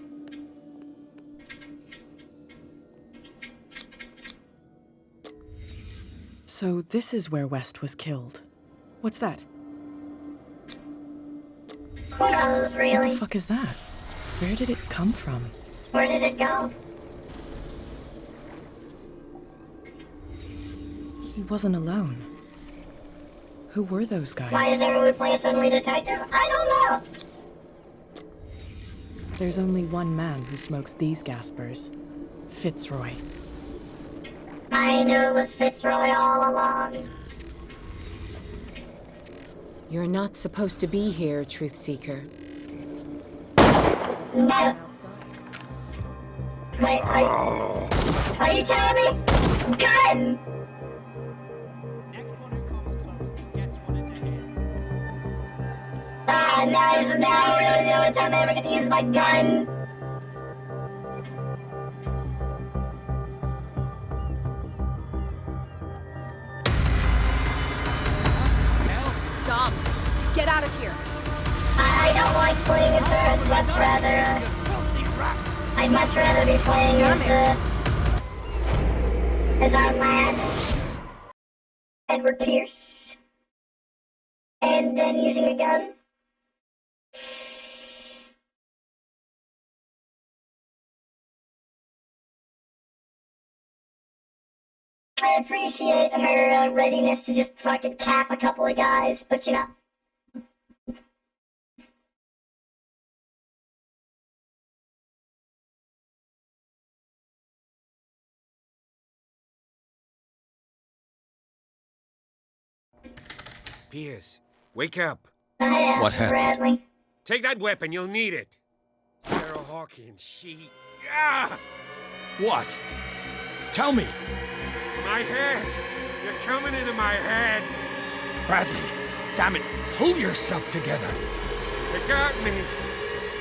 So this is where West was killed. What's that? Who knows, What really? the fuck is that? Where did it come from? Where did it go? He wasn't alone. Who were those guys? Why is everyone playing suddenly detective? I don't know! There's only one man who smokes these gaspers. Fitzroy. I knew it was Fitzroy all along. You're not supposed to be here, Truth Seeker. No. Wait, are you telling me? Gun! Next one who comes close gets one in the head. Ah, now really the only time I ever get to use my gun. Dom, get out of here. I don't like playing as her. I'd much rather be playing as our lad, Edward Pierce, and then using a gun. I appreciate her readiness to just fucking cap a couple of guys, but you know. Piers, wake up. What happened? Bradley. Take that weapon, you'll need it. Sarah Hawkins, she... Ah! What? Tell me. My head! You're coming into my head! Bradley, damn it, pull yourself together. They got me.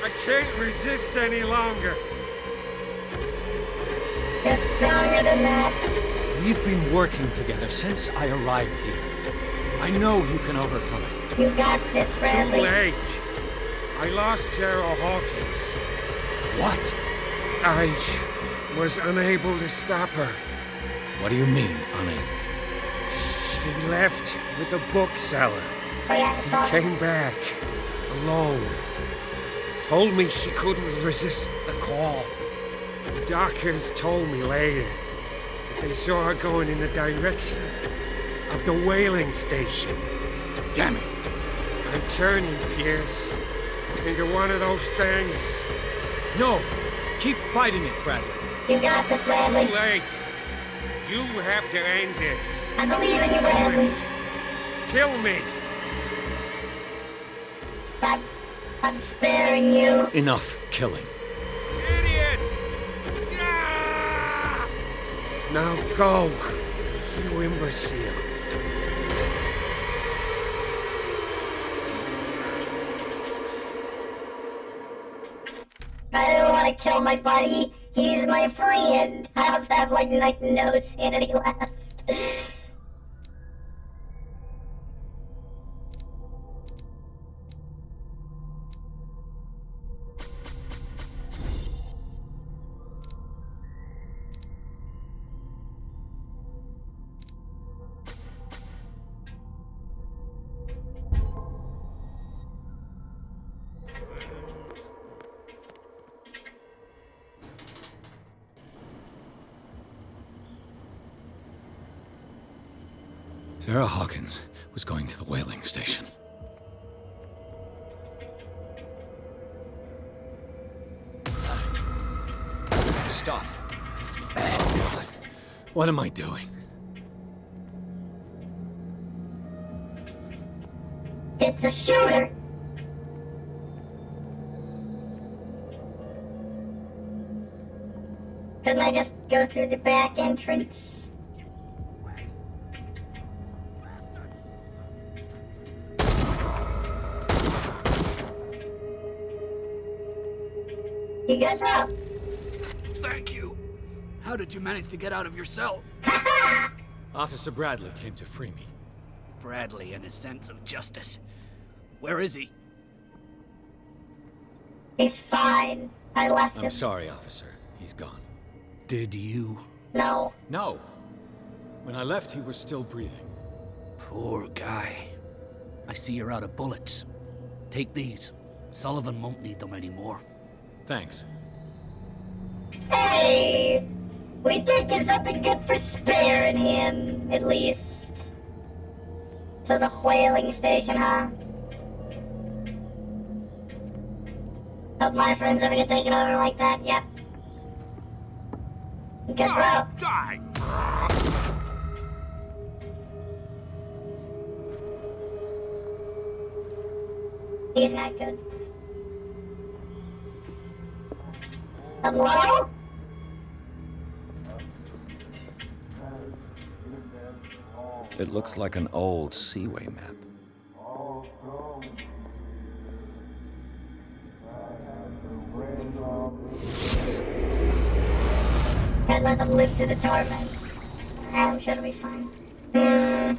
I can't resist any longer. You're stronger than that. We've been working together since I arrived here. I know you can overcome it. You got this, Bradley. Too late. I lost Sarah Hawkins. What? I was unable to stop her. What do you mean, unable? She left with the bookseller. Oh, yeah, I saw Came back alone. Told me she couldn't resist the call. The doctors told me later that they saw her going in the direction of the whaling station. Damn it! I'm turning, Piers, into one of those things. No! Keep fighting it, Bradley. You got this, Bradley. Too late. You have to end this. I believe in you, Bradley. Kill me. I'm sparing you. Enough killing. Idiot! Yeah! Now go, you imbecile. I don't want to kill my buddy. He's my friend. I also have like no sanity left. Sarah Hawkins was going to the whaling station. Stop. Oh, God. What am I doing? It's a shooter. Couldn't I just go through the back entrance? You good, bro? Thank you. How did you manage to get out of your cell? Officer Bradley came to free me. Bradley and his sense of justice. Where is he? He's fine. I left him. I'm sorry, officer. He's gone. Did you? No. No. When I left, he was still breathing. Poor guy. I see you're out of bullets. Take these. Sullivan won't need them anymore. Thanks. Hey! We did get something good for sparing him, at least. To the whaling station, huh? Hope my friends ever get taken over like that, yep. Good, bro. Die! He's not good. Hello? It looks like an old Seaway map. Can't let them live through the torment. I'm sure it'll be fine. And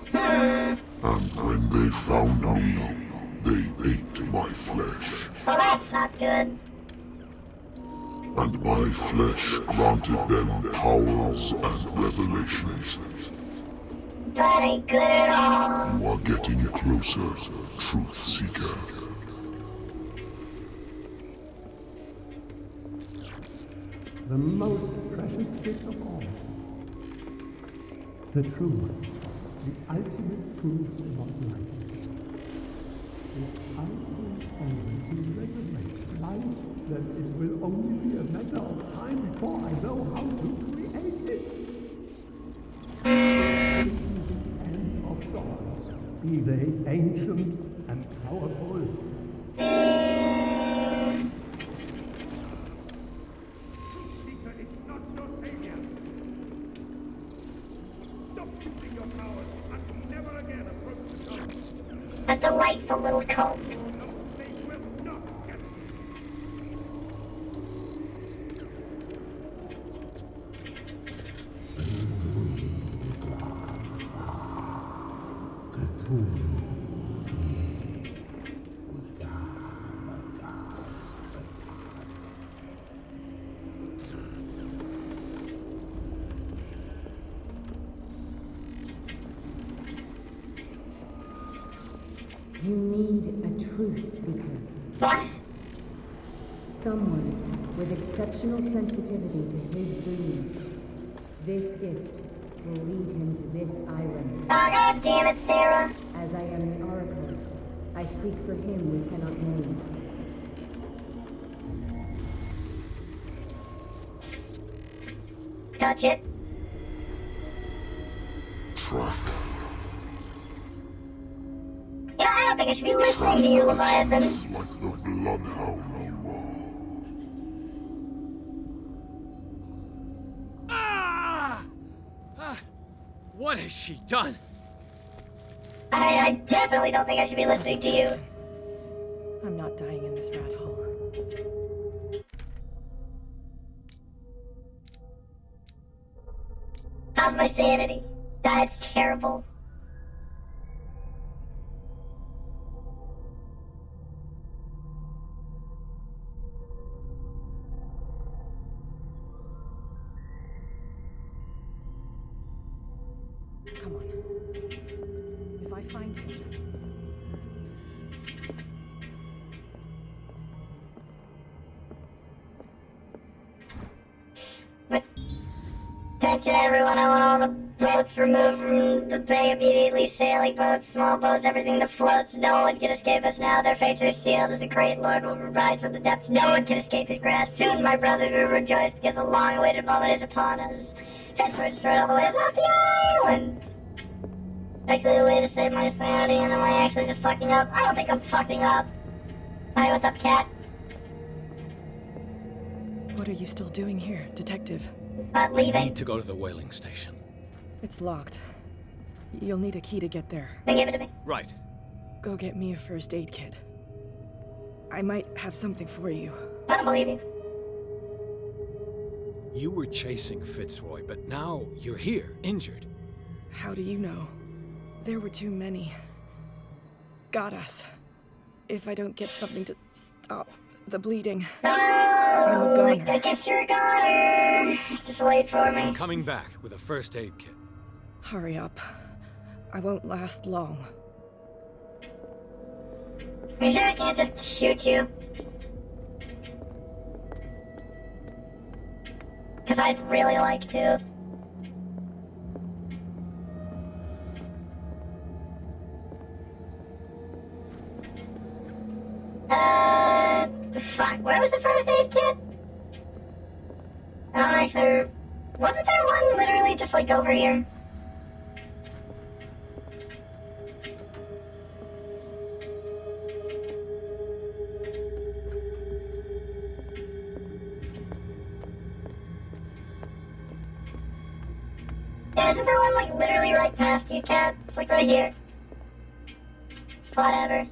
when they found me, they ate my flesh. Well, that's not good. And my flesh granted them powers and revelations. That ain't good at all. You are getting closer, Truth Seeker. The most precious gift of all. The truth. The ultimate truth about life. If I prove only to resurrect life, then it will only be a matter of time before I know how to create it. The end of gods. be they ancient and powerful. Truth-seeker is not your savior. Stop using your powers and never again approach the cult. A delightful little cult. They will not get you. You need a truth seeker. What? Someone with exceptional sensitivity to his dreams. This gift will lead him to this island. Oh, God damn it, Sarah. As I am the Oracle, I speak for him we cannot name. Touch it. Track. You know, I don't think I should be listening to you, Leviathan. Like the bloodhound you are. What has she done? I definitely don't think I should be listening to you. I'm not dying in this rat hole. How's my sanity? That's terrible. Come on. If I find him... Attention everyone, I want all the boats removed from the bay immediately. Sailing boats, small boats, everything that floats. No one can escape us now. Their fates are sealed as the great Lord will rise from the depths. No one can escape his grasp. Soon my brothers will rejoice because the long-awaited moment is upon us. Fitzroy destroyed all the ways off the island. Actually a way to save my sanity, and am I actually just fucking up? I don't think I'm fucking up. Hi, what's up, cat? What are you still doing here, Detective? Leaving. Need to go to the whaling station. It's locked. You'll need a key to get there. Then give it to me. Right. Go get me a first aid kit. I might have something for you. I don't believe you. You were chasing Fitzroy, but now you're here, injured. How do you know? There were too many. Got us. If I don't get something to stop the bleeding, I'm a goner. I guess you're a goner. Just wait for me. I'm coming back with a first aid kit. Hurry up. I won't last long. Are you sure I can't just shoot you? Because I'd really like to. Fuck, where was the first aid kit? I don't actually... Wasn't there one literally just like over here? Yeah, isn't there one like literally right past you, cat? It's like right here. Whatever.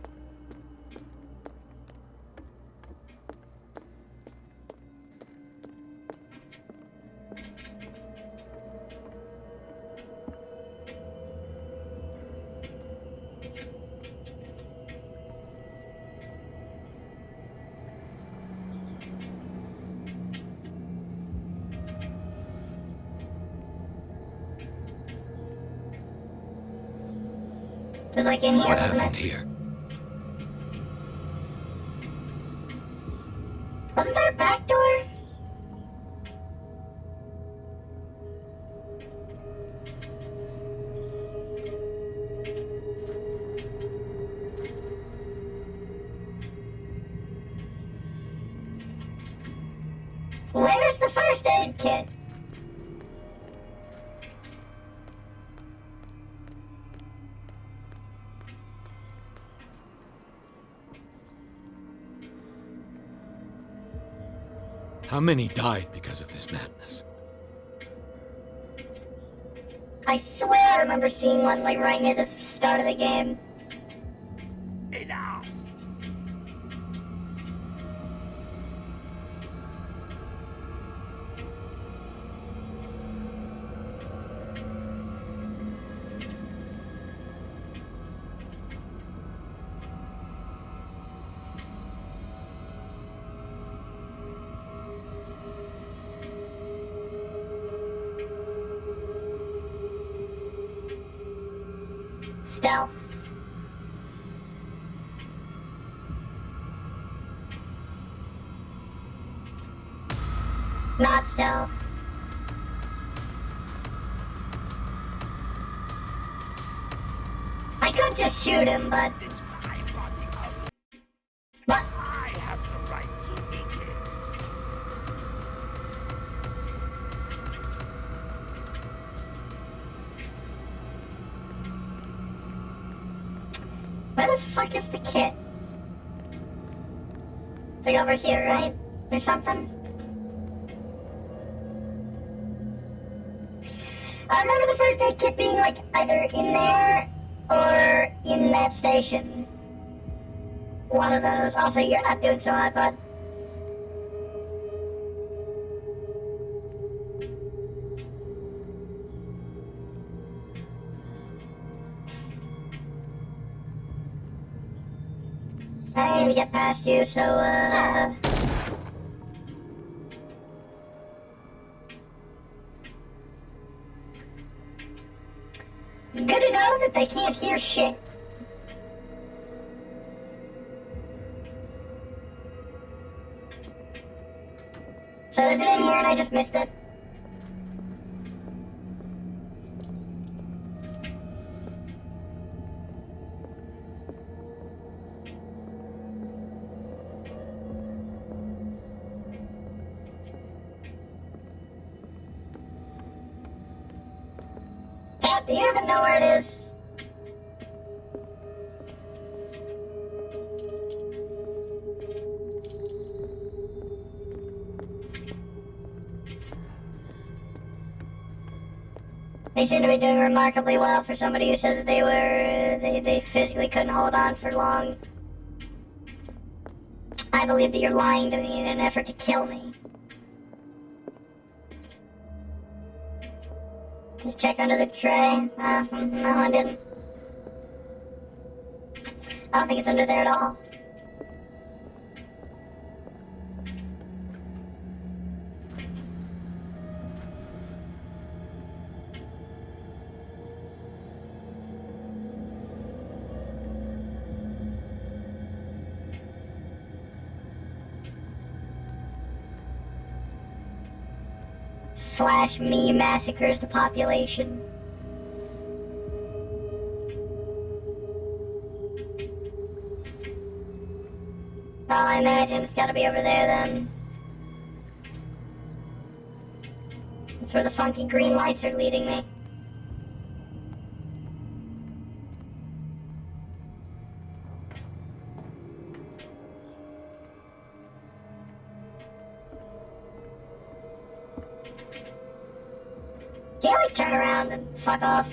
It was like in here, What wasn't happened it? here? Wasn't there a back door? Where's the first aid kit? How many died because of this madness? I swear I remember seeing one like right near the start of the game. Enough! Stealth. Not stealth. I could just shoot him, but... It's my body only. What? I have the right to eat it. Where the fuck is the kit? It's like over here, right? Or something? I remember the first aid kit being like either in there or in that station. One of those. Also, you're not doing so hot, bud. I need to get past you, so, Good to know that they can't hear shit. So is it in here and I just missed it? Cat, do you even know where it is? They seem to be doing remarkably well for somebody who said that they physically couldn't hold on for long. I believe that you're lying to me in an effort to kill me. Did you check under the tray? No, I didn't. I don't think it's under there at all. / me massacres the population. Well, I imagine it's gotta be over there then. That's where the funky green lights are leading me. Can you, like, turn around and fuck off?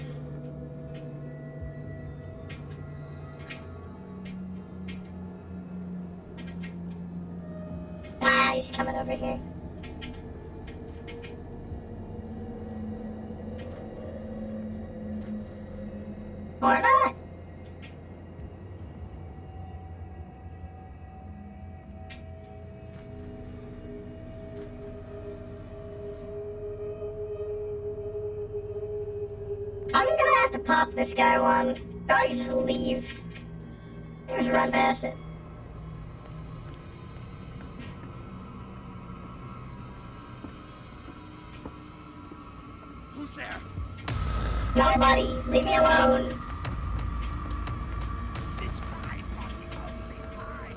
Ah, he's coming over here. Or not. I'm gonna have to pop this guy one. Or I can just leave. Just run past it. Who's there? Nobody. Leave me alone. It's my body only.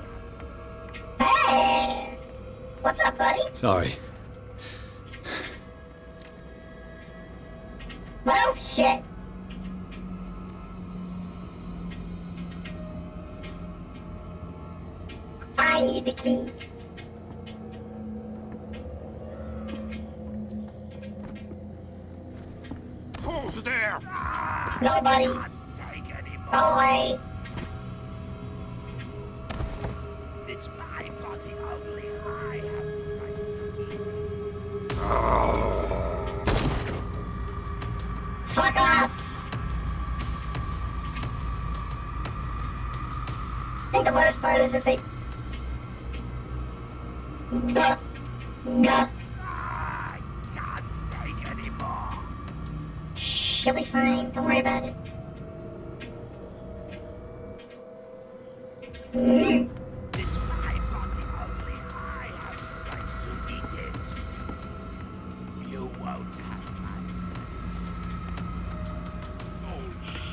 Hey! What's up, buddy? Sorry. Well, shit. I need the key. Who's there? Nobody. Go away. It's my body only. I have the right to eat it. Fuck off! I think the worst part is that they... I can't take any more. Shh, you'll be fine. Don't worry about it. It's my body only. I have the right to eat it. You won't have my flesh. Oh,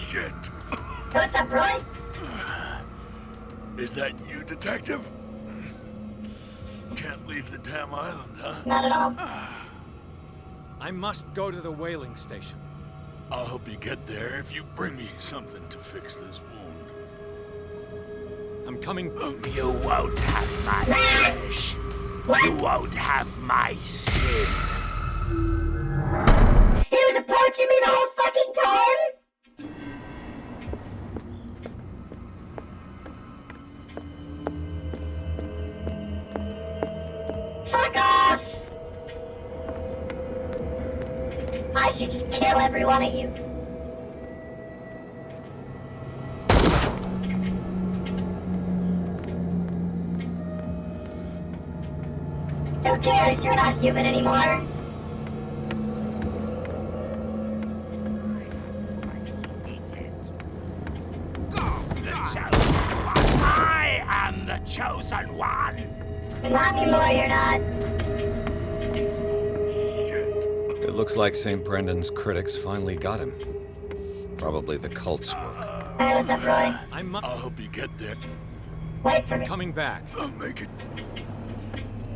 shit. What's up, Roy? Is that you, Detective? Can't leave the damn island, huh? Not at all. I must go to the whaling station. I'll help you get there if you bring me something to fix this wound. I'm coming. You won't have my flesh. You won't have my skin. He was approaching me the whole fucking time? Fuck off! I should just kill every one of you. Who cares? You're not human anymore. The chosen one. I am the chosen one. Not anymore, you're not. It looks like St. Brendan's critics finally got him. Probably the cult's work. Hey, what's up, Roy? I'll help you get there. Wait for me. Coming back. I'll make it.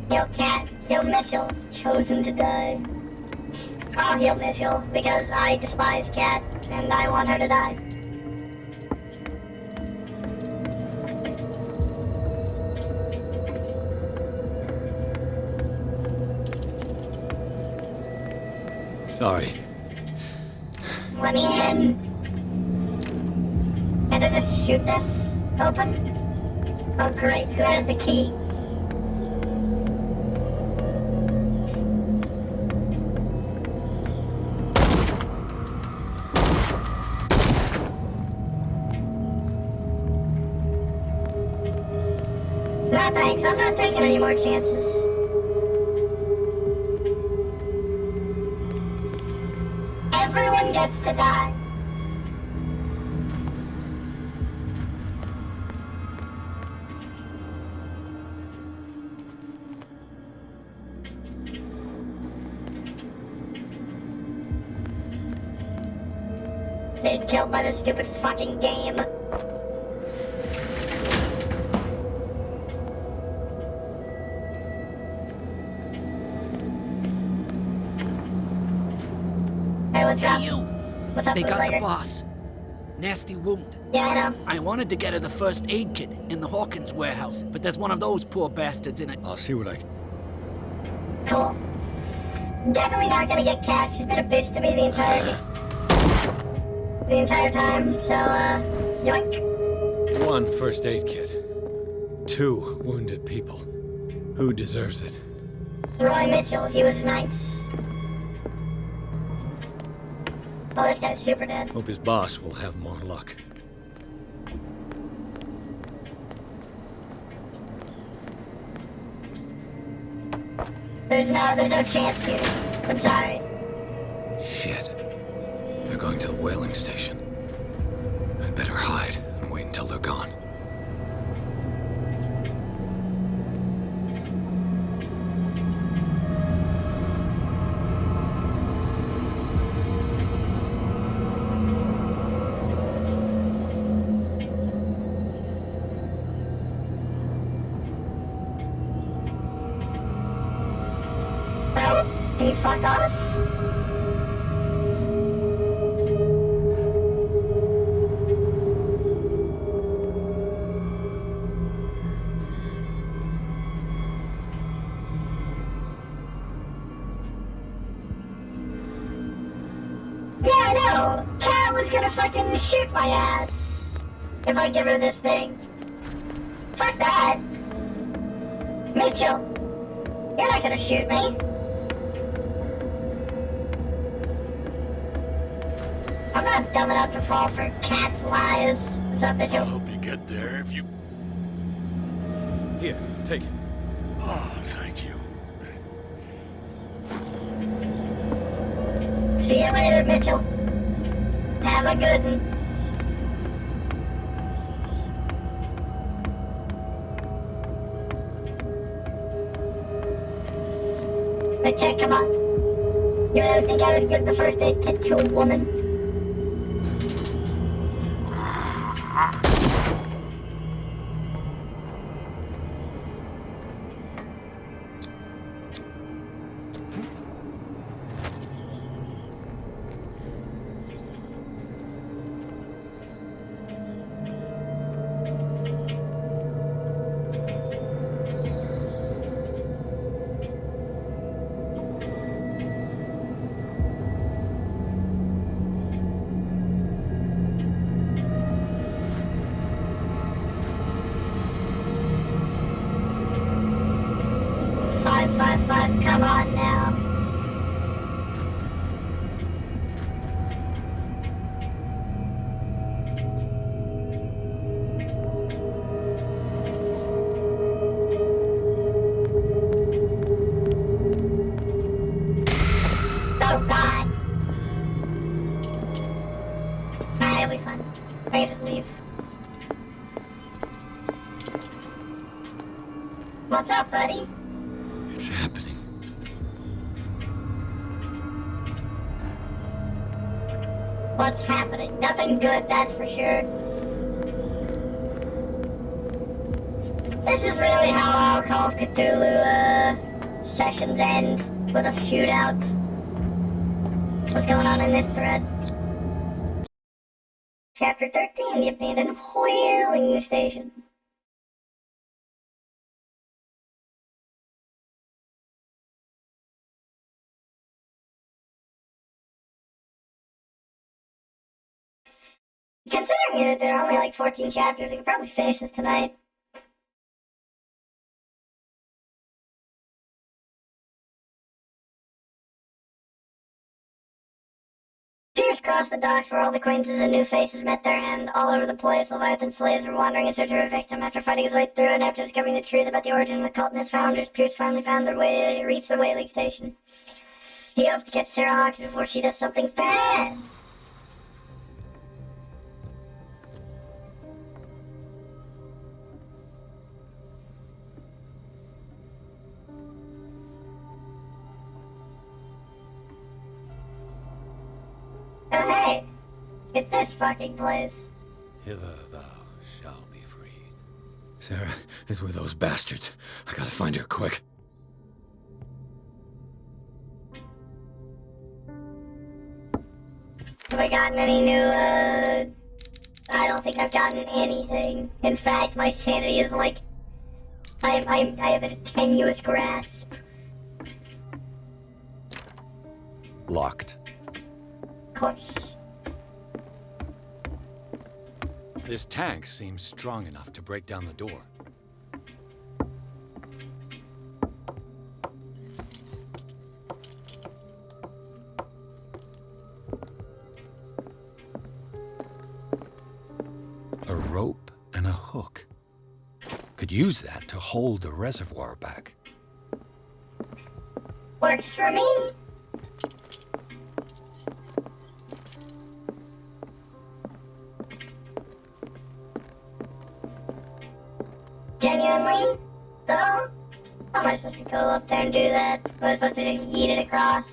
Kill Cat, kill Mitchell, chosen to die. I'll heal Mitchell because I despise Cat and I want her to die. Sorry. Let me in. Can I just shoot this open? Oh great, who has the key? No thanks, I'm not taking any more chances. Everyone gets to die. They get killed by this stupid fucking game. Hey, what's up? You. What's up, They got bootlegger? the boss. Nasty wound. Yeah, I know. I wanted to get her the first aid kit in the Hawkins warehouse, but there's one of those poor bastards in it. I'll see what I can. Cool. Definitely not gonna get Cat. She's been a bitch to me the entire time, so, yoink. 1 first aid kit. 2 wounded people. Who deserves it? Roy Mitchell, he was nice. Oh, this guy's super dead. Hope his boss will have more luck. There's no chance here. I'm sorry. Shit. They're going to the whaling station. I'd better hide and wait until they're gone. Well, can you fuck off? Yeah, I No, Cat was gonna fucking shoot my ass if I give her this thing. Fuck that. Mitchell, you're not gonna shoot me. I'm not dumb enough to fall for Cat's lies. What's up, Mitchell? I'll help you get there if you... Here, take it. Oh, thank you. See you later, Mitchell. Have a good one. But check, come on. You really think I would give the first aid kit to a woman? Five, come on now. Oh God. It'll be fun. I can just leave. What's up, buddy? It's happening. What's happening? Nothing good, that's for sure. This is really how our Call of Cthulhu sessions end, with a shootout. What's going on in this thread? Chapter 13, the abandoned whaling station. Considering that there are only like 14 chapters, we could probably finish this tonight. Pierce crossed the docks where all the acquaintances and new faces met their end. All over the place, Leviathan slaves were wandering in search of a victim. After fighting his way through and after discovering the truth about the origin of the cult and its founders, Pierce finally found their way to reach the whaling station. He hopes to catch Sarah Hawkins before she does something bad. Oh hey, it's this fucking place. Hither thou shalt be freed. Sarah is with those bastards. I gotta find her quick. Have I gotten any new, I don't think I've gotten anything. In fact, my sanity is like, I have a tenuous grasp. Locked. Of course. This tank seems strong enough to break down the door. A rope and a hook. Could use that to hold the reservoir back. Works for me. Genuinely, though, how am I supposed to go up there and do that? Am I supposed to just yeet it across?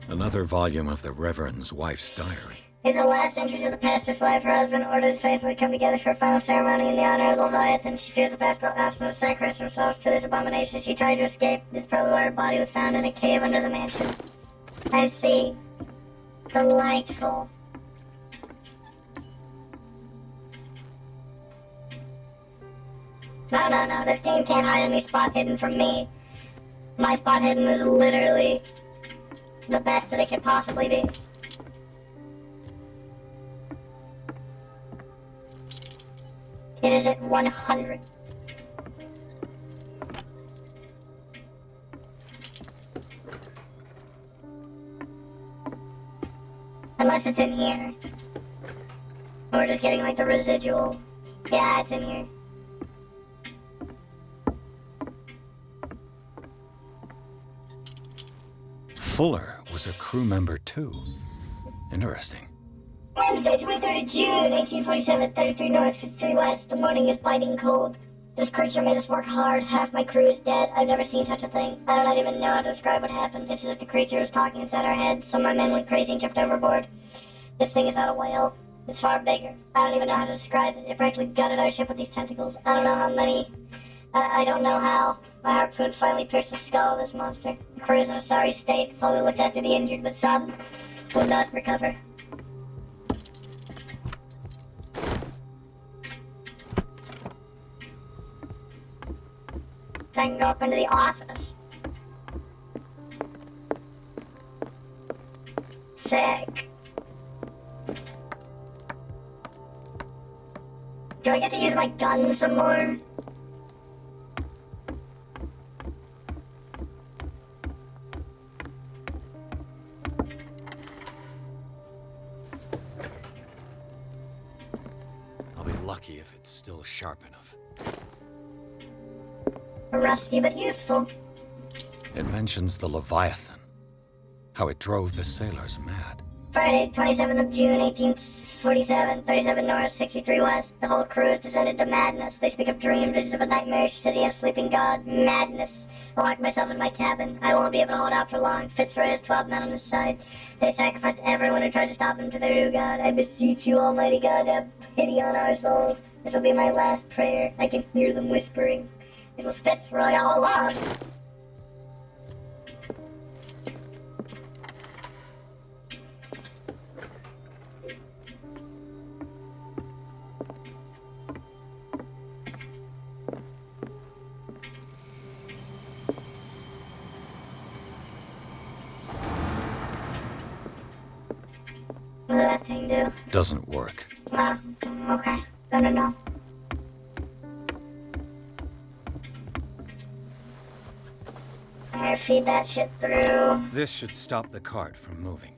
Another volume of the Reverend's wife's diary. Is the last entries of the pastor's wife. Her husband orders faithfully come together for a final ceremony in the honor of the Leviathan. She fears the pastor option to sacrifice herself to this abomination. She tried to escape. This is probably why her body was found in a cave under the mansion. I see. Delightful. No, this game can't hide any spot hidden from me. My spot hidden is literally the best that it could possibly be. It is at 100. Unless it's in here. We're just getting like the residual. Yeah, it's in here. Fuller was a crew member too. Interesting. Wednesday, 23rd of June, 1847, 33 North, 53 West. The morning is biting cold. This creature made us work hard. Half my crew is dead. I've never seen such a thing. I do not even know how to describe what happened. It's as if the creature was talking inside our heads. Some of my men went crazy and jumped overboard. This thing is not a whale. It's far bigger. I don't even know how to describe it. It practically gutted our ship with these tentacles. I don't know how many. I don't know how. My harpoon finally pierced the skull of this monster. The crew is in a sorry state. Fully looked after the injured, but some will not recover. I can go up into the office. Sick. Do I get to use my gun some more? I'll be lucky if it's still sharp enough. Rusty but useful. It mentions the Leviathan. How it drove the sailors mad. Friday, 27th of June, 1847, 37 North, 63 West. The whole crew has descended to madness. They speak of dreams, visions of a nightmarish city and a sleeping god. Madness. I locked myself in my cabin. I won't be able to hold out for long. Fitzroy has 12 men on his side. They sacrificed everyone who tried to stop him to their new god. I beseech you, Almighty God, to have pity on our souls. This will be my last prayer. I can hear them whispering. It was Fitzroy all along. What did that thing do? Doesn't work. Okay. Gonna know. I feed that shit through. This should stop the cart from moving.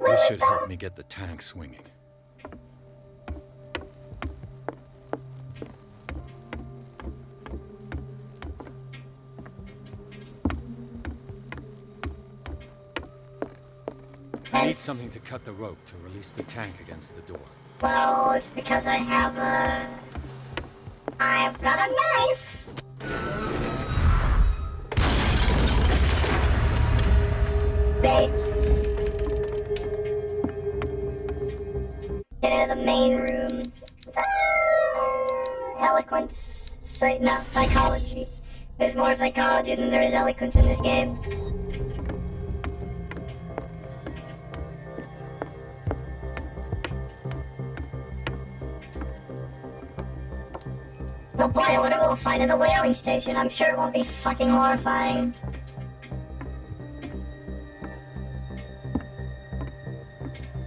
This should help me get the tank swinging. I need something to cut the rope to release the tank against the door. Well, it's because I've got a knife. Base. Get into the main room. Eloquence. No, psychology. There's more psychology than there is eloquence in this game. Oh boy, I wonder what we'll find at the whaling station. I'm sure it won't be fucking horrifying.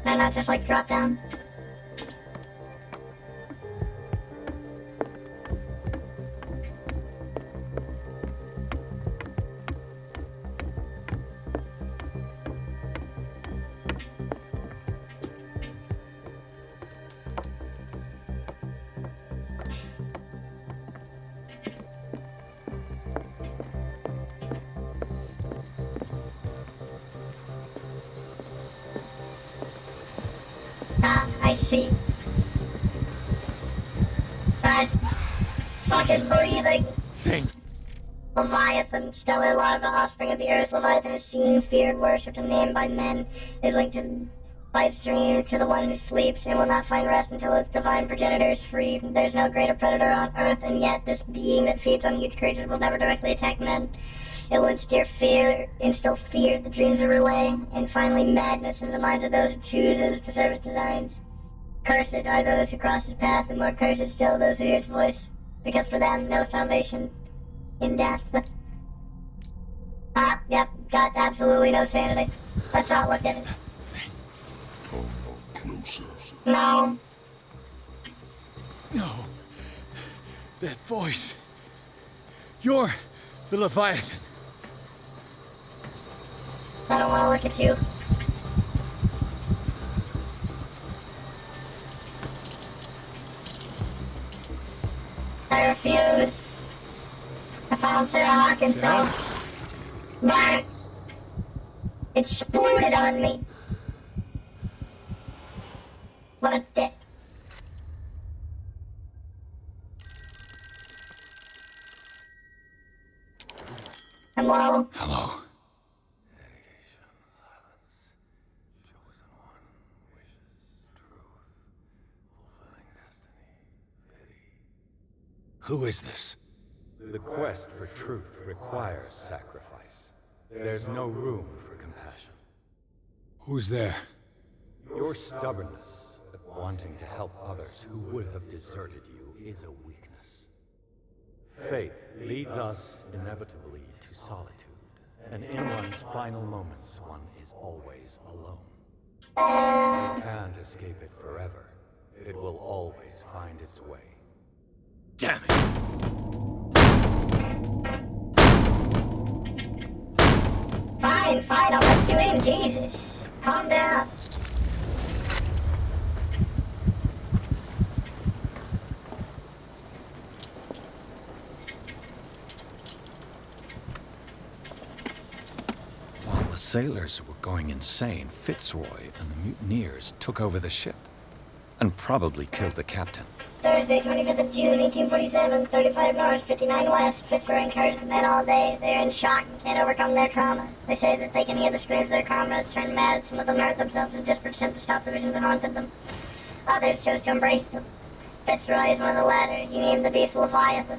Can I not just like drop down? I see. That's fucking breathing. Thank Leviathan, stellar larva, offspring of the earth. Leviathan is seen, feared, worshipped, and named by men. Is linked by its dream to the one who sleeps and will not find rest until its divine progenitor is freed. There's no greater predator on earth, and yet this being that feeds on huge creatures will never directly attack men. It will instill fear, the dreams of relay, and finally madness in the minds of those who chooses to serve its designs. Cursed are those who cross his path, and more cursed still those who hear its voice. because for them, no salvation in death. Ah, yep, got absolutely no sanity. Let's not look at it. Closer. No. No. That voice. You're the Leviathan. I don't want to look at you. I refuse. I found Sarah Hawkins though. But it exploded on me. What a dick. Hello? Hello. Who is this? The quest for truth requires sacrifice. There's no room for compassion. Who's there? Your stubbornness at wanting to help others who would have deserted you is a weakness. Fate leads us inevitably to solitude, and in one's final moments, one is always alone. You can't escape it forever. It will always find its way. Damn it! Fine, I'll let you in, Jesus. Calm down. While the sailors were going insane, Fitzroy and the mutineers took over the ship and probably killed the captain. Thursday, 25th of June, 1847, 35 North, 59 West. Fitzroy encouraged the men all day. They're in shock and can't overcome their trauma. They say that they can hear the screams of their comrades turn mad. Some of them hurt themselves in desperate attempt to stop the visions that haunted them. Others chose to embrace them. Fitzroy is one of the latter. He named the beast Leviathan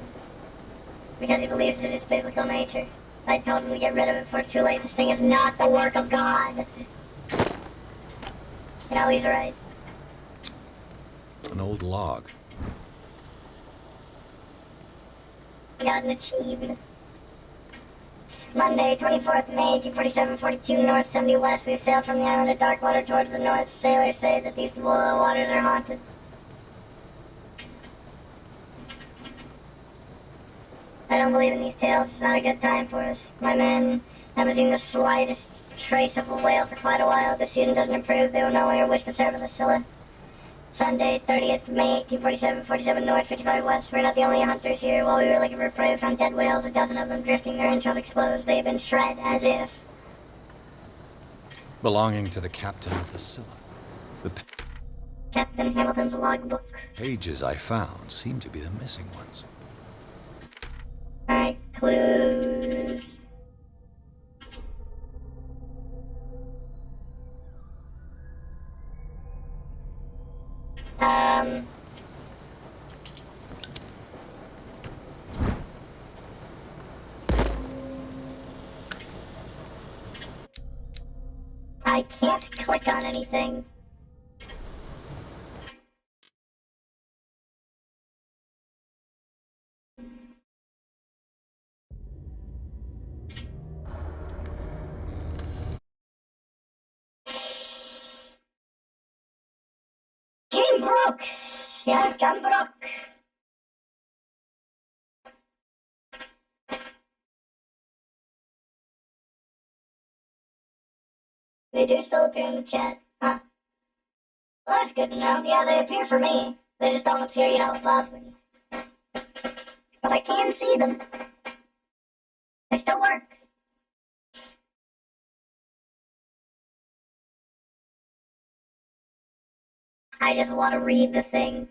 because he believes in its biblical nature. I told him to get rid of it before it's too late. This thing is not the work of God. You know, he's right. An old log. Gotten achieved. Monday, 24th May, 1847, 42 North, 70 West. We've sailed from the island of Darkwater towards the north. Sailors say that these waters are haunted. I don't believe in these tales. It's not a good time for us. My men haven't seen the slightest trace of a whale for quite a while. If the season doesn't improve, they will no longer wish to serve on the Scylla. Sunday, 30th May, 1847, 47 North, 55 West. We're not the only hunters here. While we were looking for prey, we found dead whales, a dozen of them drifting, their entrails exposed. They have been shred as if. Belonging to the captain of the Scylla. The Captain Hamilton's logbook. pages I found seem to be the missing ones. Alright, clues. I can't click on anything. Game broke. Yeah, game broke. They do still appear in the chat, huh? Well, that's good to know. Yeah, they appear for me. They just don't appear, above me. But I can see them. They still work. I just want to read the thing.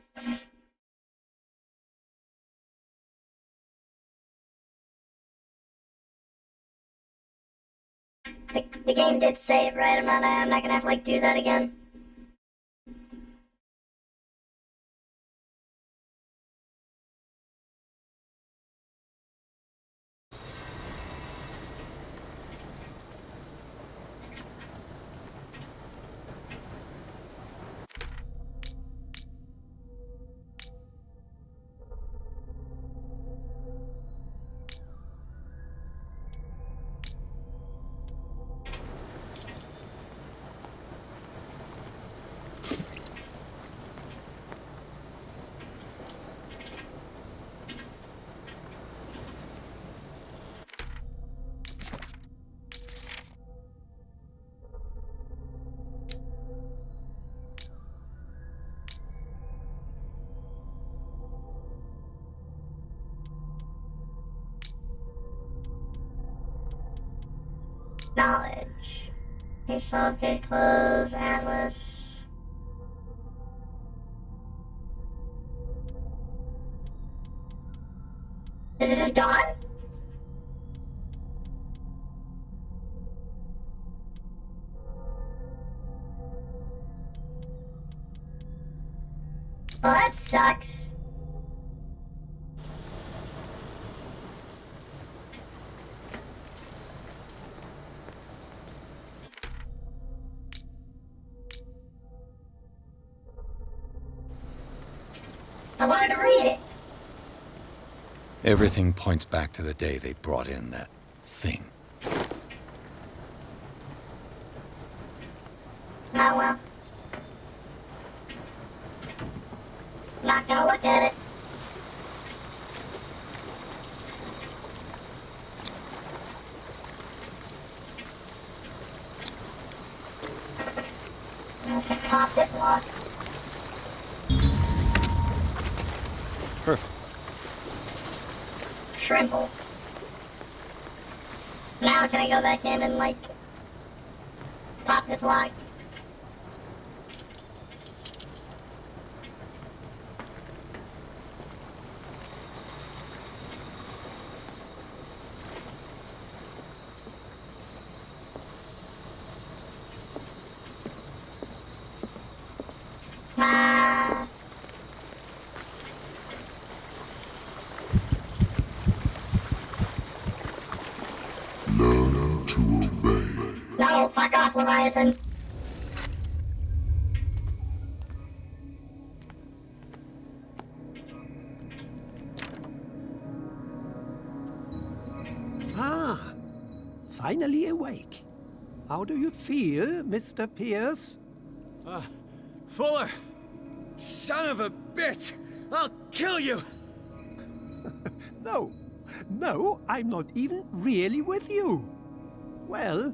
The game did save, right? I'm not gonna have to, do that again. Knowledge. His soft case clothes, Atlas. Is it just gone? Well, that sucks. I wanted to read it. Everything points back to the day they brought in that thing. Oh well. Not gonna look at it. Let's just pop this lock. Perfect. Shrimple. Now can I go back in and, like, pop this lock? Ah. Learn to obey. No, fuck off, Leviathan. Ah, finally awake. How do you feel, Mr. Pierce? Fuller! Son of a bitch! I'll kill you! No, I'm not even really with you. Well,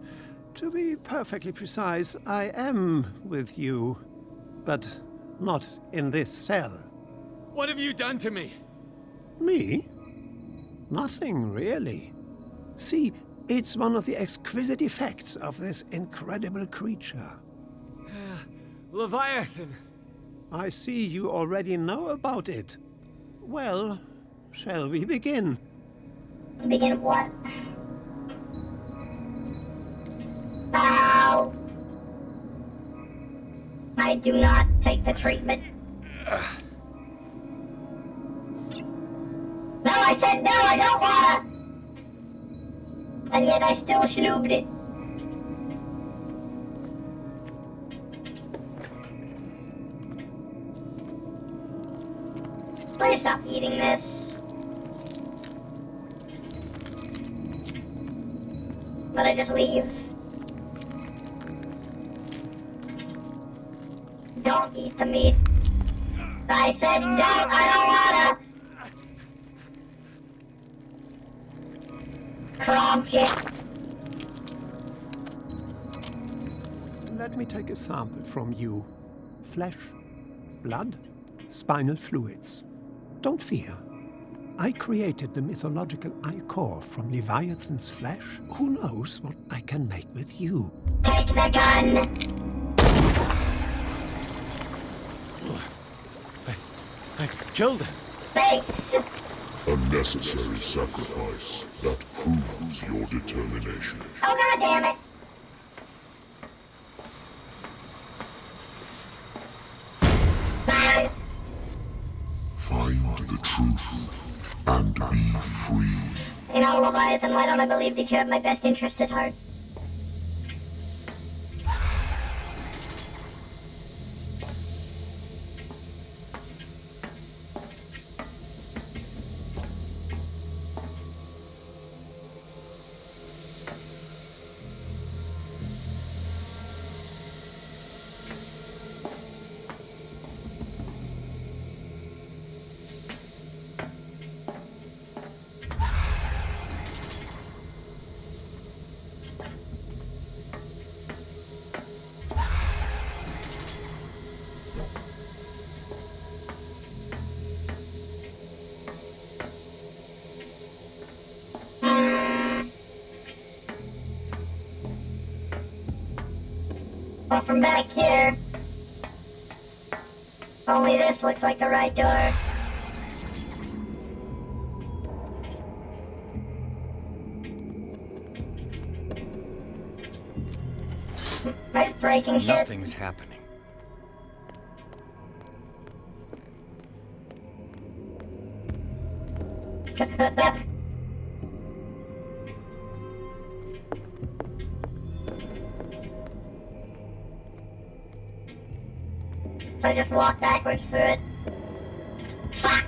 to be perfectly precise, I am with you. But not in this cell. What have you done to me? Me? Nothing, really. See, it's one of the exquisite effects of this incredible creature. Leviathan! I see you already know about it. Well, shall we begin? Begin what? Ow! I do not take the treatment. No, I said no, I don't wanna! And yet I still slooped it. Please stop eating this. But I just leave. Don't eat the meat. I said don't, I don't wanna. Crump it. Let me take a sample from you. Flesh, blood, spinal fluids. Don't fear. I created the mythological ichor from Leviathan's flesh. Who knows what I can make with you? Take the gun! I killed him. Based! A necessary sacrifice that proves your determination. Oh, god damn it! Find the truth and be free. You know, Leviathan, why don't I believe that you have my best interests at heart? from back here. Only this looks like the right door. There's breaking shit. Nothing's happening. So I just walk backwards through it. Fuck!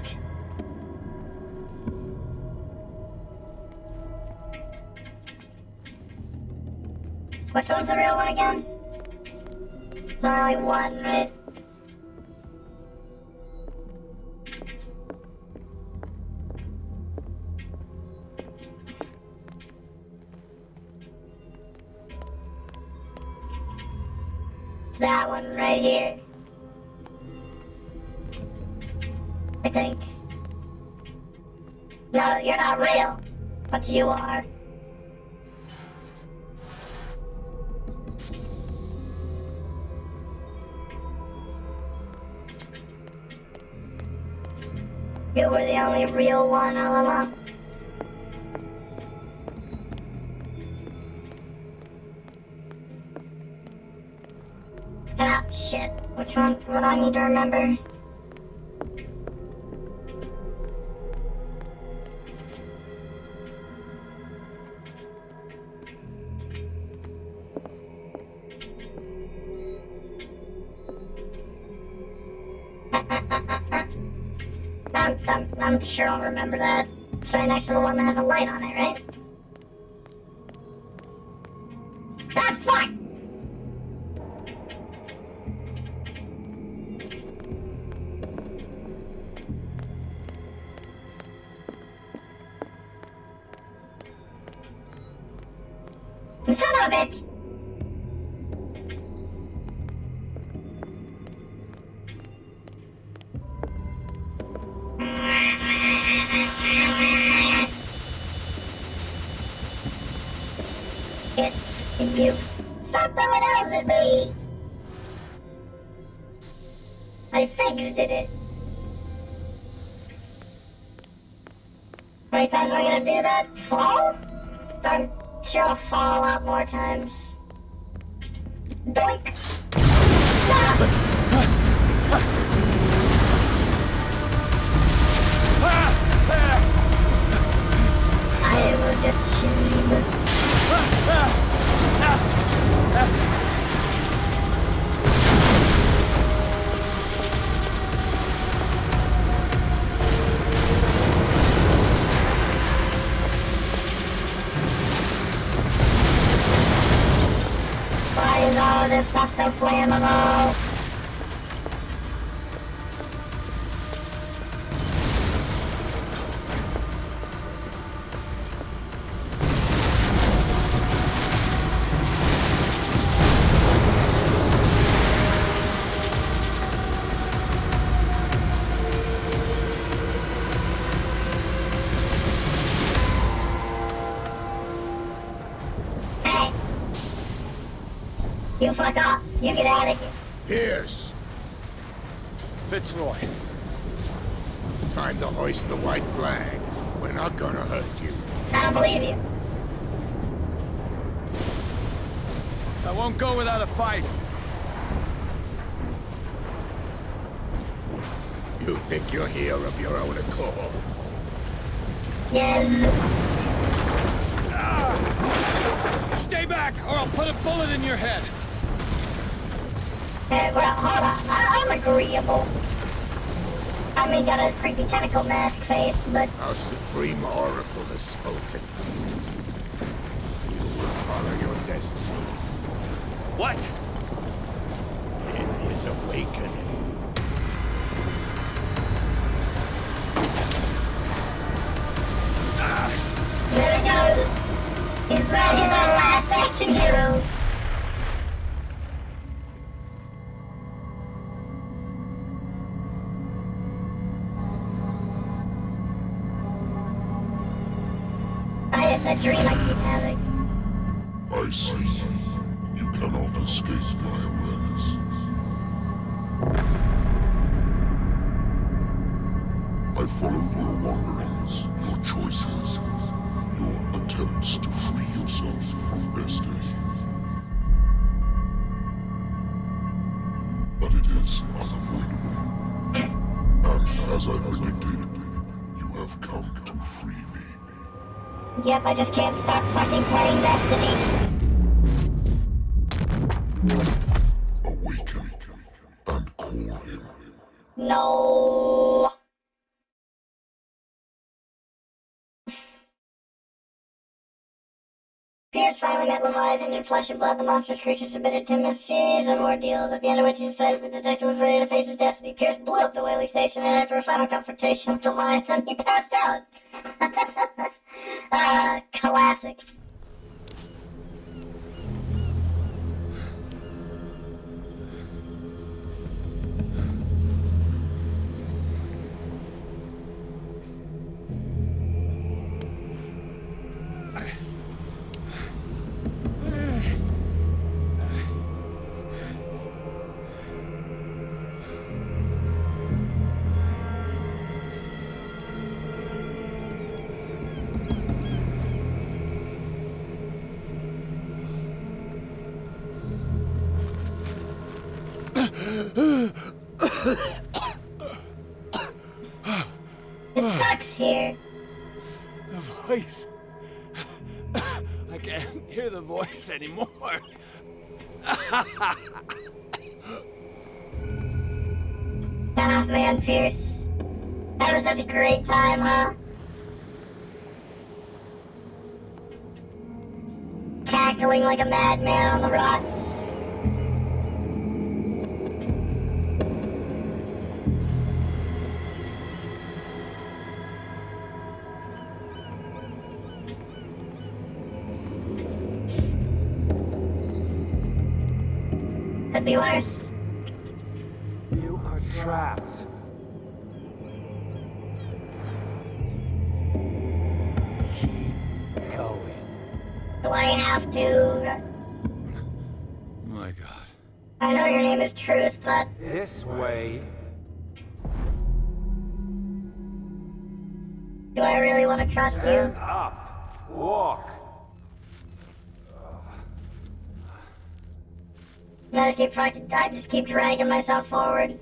Which one's the real one again? There's only one, right? It's that one right here. I think. No, you're not real. But you are. You were the only real one all along. Ah, shit. Which one? What do I need to remember? I'm sure I'll remember that. It's right next to the one that has a light on it, right? Ah, fuck! Son of a bitch! It's you. Stop throwing L's at me! I fixed it. How many times am I gonna do that? Fall? I'm sure I'll fall a lot more times. Doink! I will just shoot you. Why is all of this stuff so flammable? You fuck off. You get out of here. Pierce. Fitzroy. Time to hoist the white flag. We're not gonna hurt you. I don't believe you. I won't go without a fight. You think you're here of your own accord? Yes. Stay back, or I'll put a bullet in your head. Hey, well, hold on. I'm agreeable. I mean, got a creepy tentacle mask face, but... Our supreme oracle has spoken. You will follow your destiny. What? In his awakening. There he goes. He's our last action hero. I have that dream I keep having. I see. You cannot escape my awareness. I followed your wanderings, your choices, your attempts to free yourself from destiny. But it is unavoidable. And as I predicted, you have come to free me. Yep, I just can't stop fucking playing Destiny. Awaken and call him. No. Pierce finally met Leviathan in flesh and blood. The monstrous creature submitted to him a series of ordeals, at the end of which he decided the detective was ready to face his destiny. Pierce blew up the whaling station, and after a final confrontation with Leviathan, he passed out. Classic. It sucks here. The voice. I can't hear the voice anymore. Ah, man, Pierce. That was such a great time, huh? Cackling like a madman on the rocks. Could be worse. You are trapped. Keep going. Do I have to? My God. I know your name is Truth, but... This way. Do I really want to trust you? Stand up. Walk. I just keep dragging myself forward.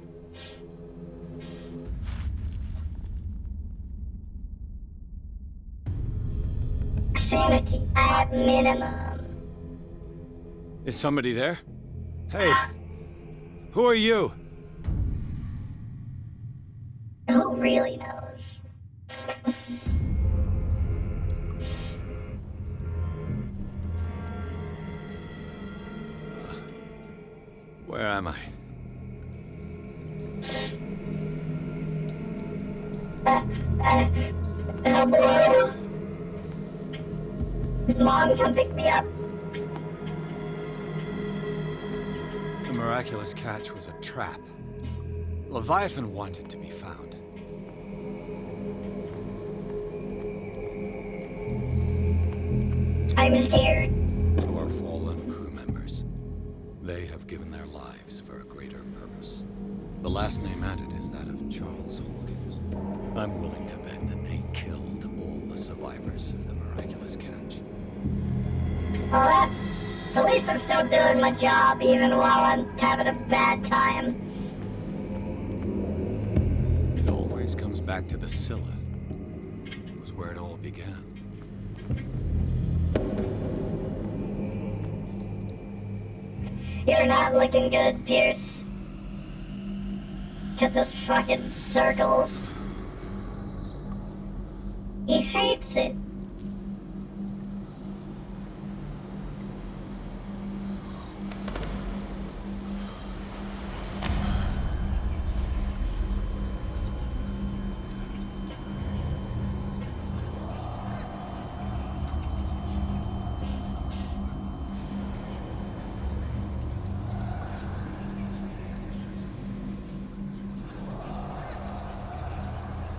Sanity at minimum. Is somebody there? Hey. Who are you? Who really knows? Where am I? Hello? Mom, come pick me up. The miraculous catch was a trap. Leviathan wanted to be found. I'm scared. To our fallen crew members. They have given their lives for a greater purpose. The last name added is that of Charles Hawkins. I'm willing to bet that they killed all the survivors of the miraculous catch. Well, that's... At least I'm still doing my job, even while I'm having a bad time. It always comes back to the Scylla. It was where it all began. You're not looking good, Pierce. Get this fucking circles. He hates it.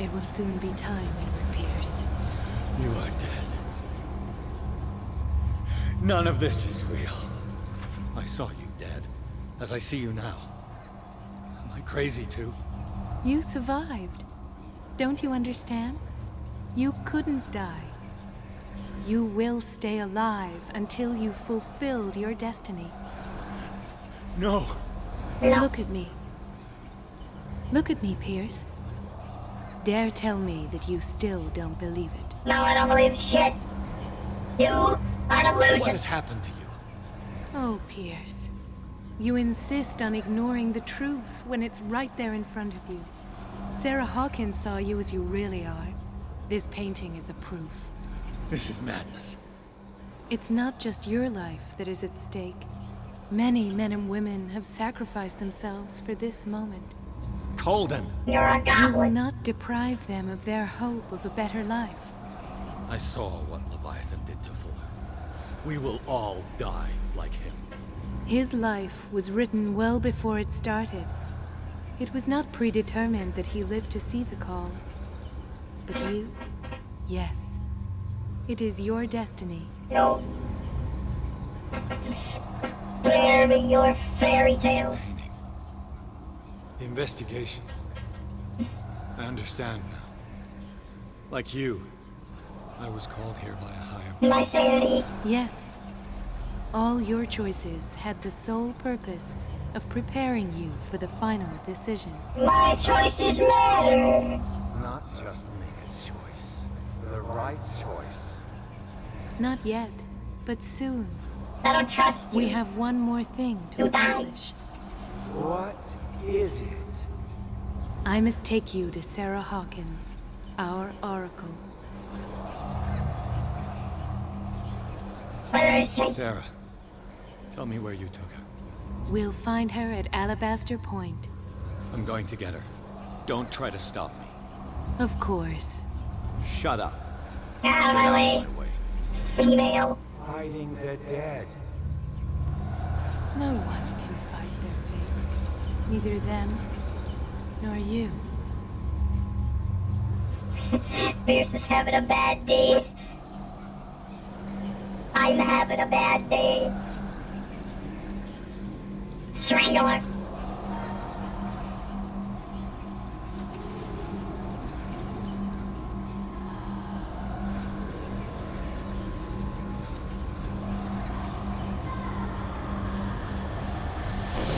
It will soon be time, Edward Pierce. You are dead. None of this is real. I saw you dead, as I see you now. Am I crazy too? You survived. Don't you understand? You couldn't die. You will stay alive until you've fulfilled your destiny. No! Look at me. Look at me, Pierce. Dare tell me that you still don't believe it. No, I don't believe shit. You are an illusion. What has happened to you? Oh, Pierce. You insist on ignoring the truth when it's right there in front of you. Sarah Hawkins saw you as you really are. This painting is the proof. This is madness. It's not just your life that is at stake. Many men and women have sacrificed themselves for this moment. Colden! You're a goblin. You will not deprive them of their hope of a better life. I saw what Leviathan did to Fuller. We will all die like him. His life was written well before it started. It was not predetermined that he lived to see the call. But you? Yes. It is your destiny. No. Spare me your fairy tales. The investigation. I understand now. Like you, I was called here by a higher... My sanity. Yes. All your choices had the sole purpose of preparing you for the final decision. My choices matter. Not just make a choice. The right choice. Not yet, but soon. I don't trust you. We have one more thing to accomplish. What is it? I must take you to Sarah Hawkins, our oracle. Where is she? Sarah, tell me where you took her. We'll find her at Alabaster Point. I'm going to get her. Don't try to stop me. Of course. Shut up. Out of my way. Female. Fighting the dead. No one can fight their fate. Neither them, nor you. Pierce is having a bad day. I'm having a bad day. Strangle her.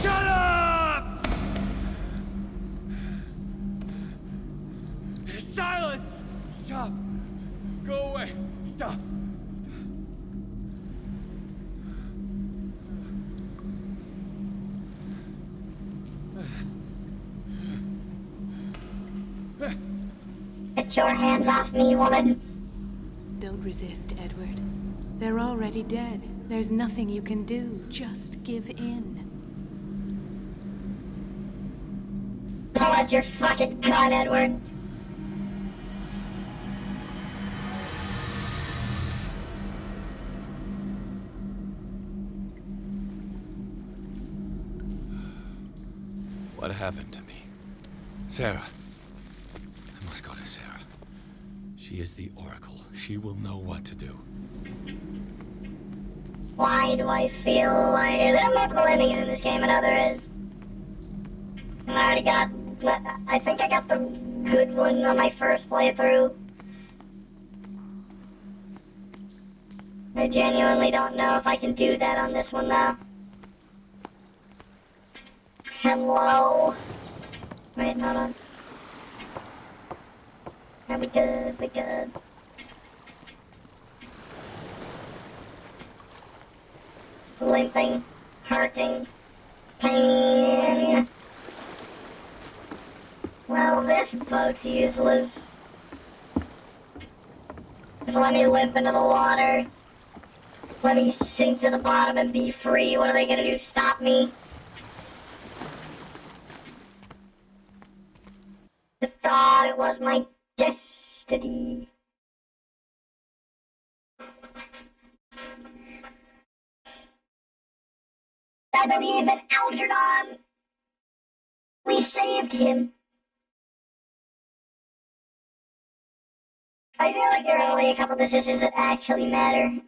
Shut up! Silence! Stop! Go away! Stop! Get your hands off me, woman. Don't resist, Edward. They're already dead. There's nothing you can do. Just give in. Pull out your fucking gun, Edward. What happened to me? Sarah. I must go to Sarah. She is the Oracle. She will know what to do. Why do I feel like there are multiple endings in this game? I know there is. And I already got... I think I got the good one on my first playthrough. I genuinely don't know if I can do that on this one, though. Hello? Wait, hold on. Yeah, we good, we good. Limping, hurting, pain. Well, this boat's useless. Just let me limp into the water. Let me sink to the bottom and be free. What are they gonna do? Stop me? I thought it was my destiny. I believe in Algernon. We saved him. I feel like there are only a couple decisions that actually matter.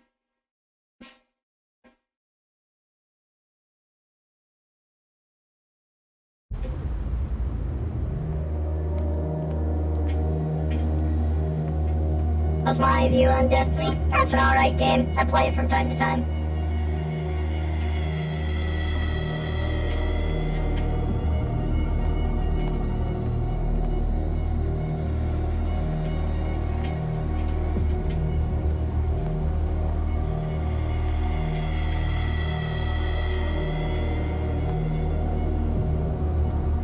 That's my view on Destiny. That's an alright game. I play it from time to time.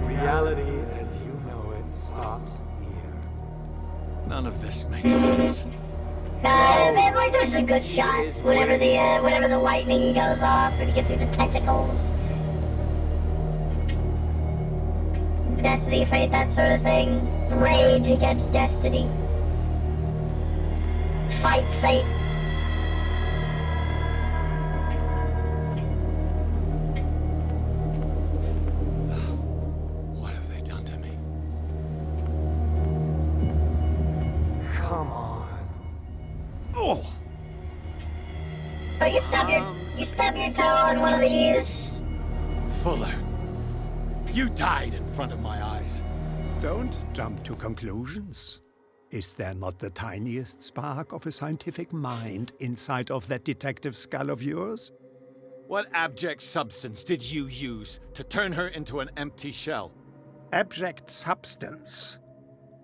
Reality as you know it stops here. None of this makes sense. Man, like, this is a good shot. Whenever the lightning goes off and you can see the tentacles. Destiny, fate, that sort of thing. Rage against destiny. Fight fate. What have they done to me? Come on. Oh! Oh, you stub your toe on one of these. Fuller, you died in front of my eyes. Don't jump to conclusions. Is there not the tiniest spark of a scientific mind inside of that detective skull of yours? What abject substance did you use to turn her into an empty shell? Abject substance.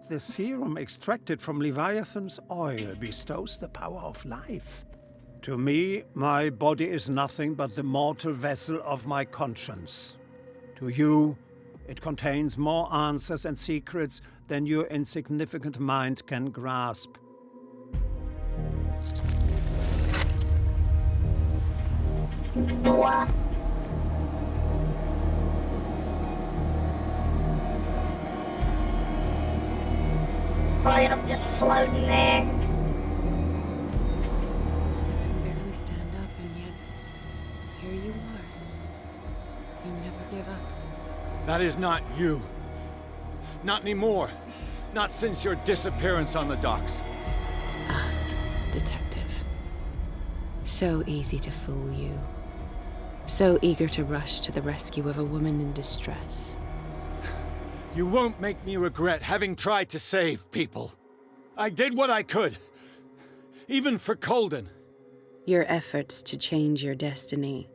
The serum extracted from Leviathan's oil bestows the power of life. To me, my body is nothing but the mortal vessel of my conscience. To you, it contains more answers and secrets than your insignificant mind can grasp. What? Right, I'm just floating there. You can barely stand up, and yet here you are. You never give up. That is not you. Not anymore. Not since your disappearance on the docks. Ah, detective. So easy to fool you. So eager to rush to the rescue of a woman in distress. You won't make me regret having tried to save people. I did what I could. Even for Colden. Your efforts to change your destiny,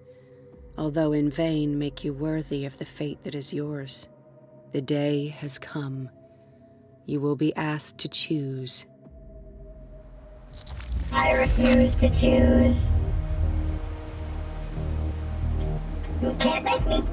although in vain, make you worthy of the fate that is yours. The day has come. You will be asked to choose. I refuse to choose. You can't make me.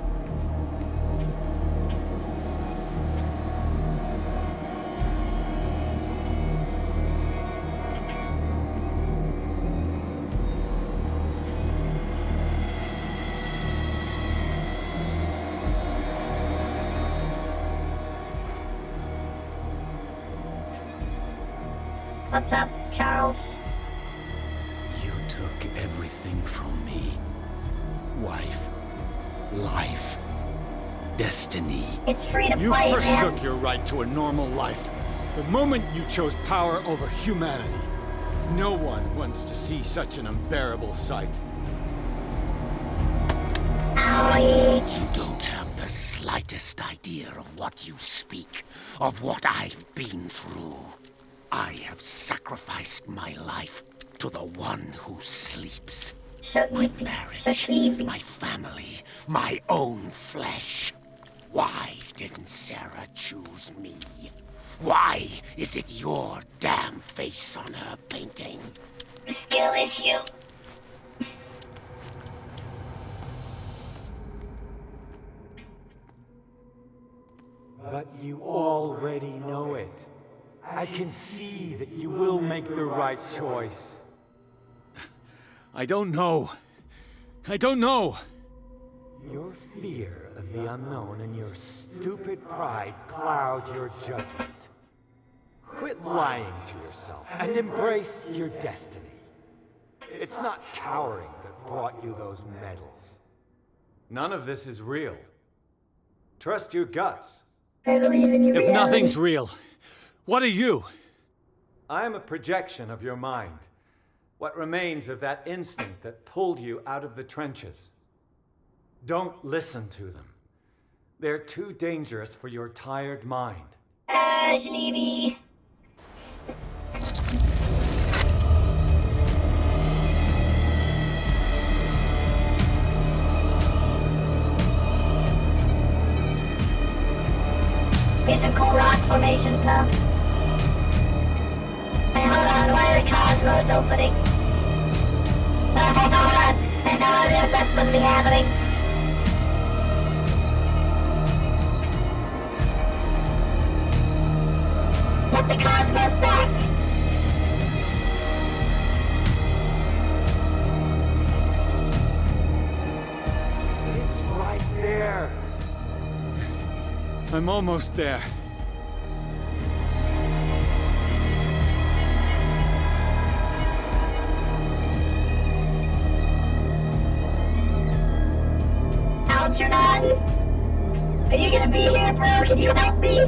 What's up, Charles? You took everything from me. Wife, life, destiny. It's free to You play, forsook man. your right to a normal life. The moment you chose power over humanity. No one wants to see such an unbearable sight. You don't have the slightest idea of what you speak, of what I've been through. I have sacrificed my life to the one who sleeps. My marriage, my family, my own flesh. Why didn't Sarah choose me? Why is it your damn face on her painting? Skill issue. But you already know it. I can see that you will make the right choice. I don't know. I don't know. Your fear of the unknown and your stupid pride cloud your judgment. Quit lying to yourself and embrace your destiny. It's not cowering that brought you those medals. None of this is real. Trust your guts. I believe in you. If nothing's real, what are you? I am a projection of your mind. What remains of that instinct that pulled you out of the trenches. Don't listen to them. They're too dangerous for your tired mind. Ashley. cosmos opening. Hold on. I know what else that's supposed to be happening. Put the cosmos back! It's right there. I'm almost there. Algernon? Are you gonna be here, bro? Can you help me?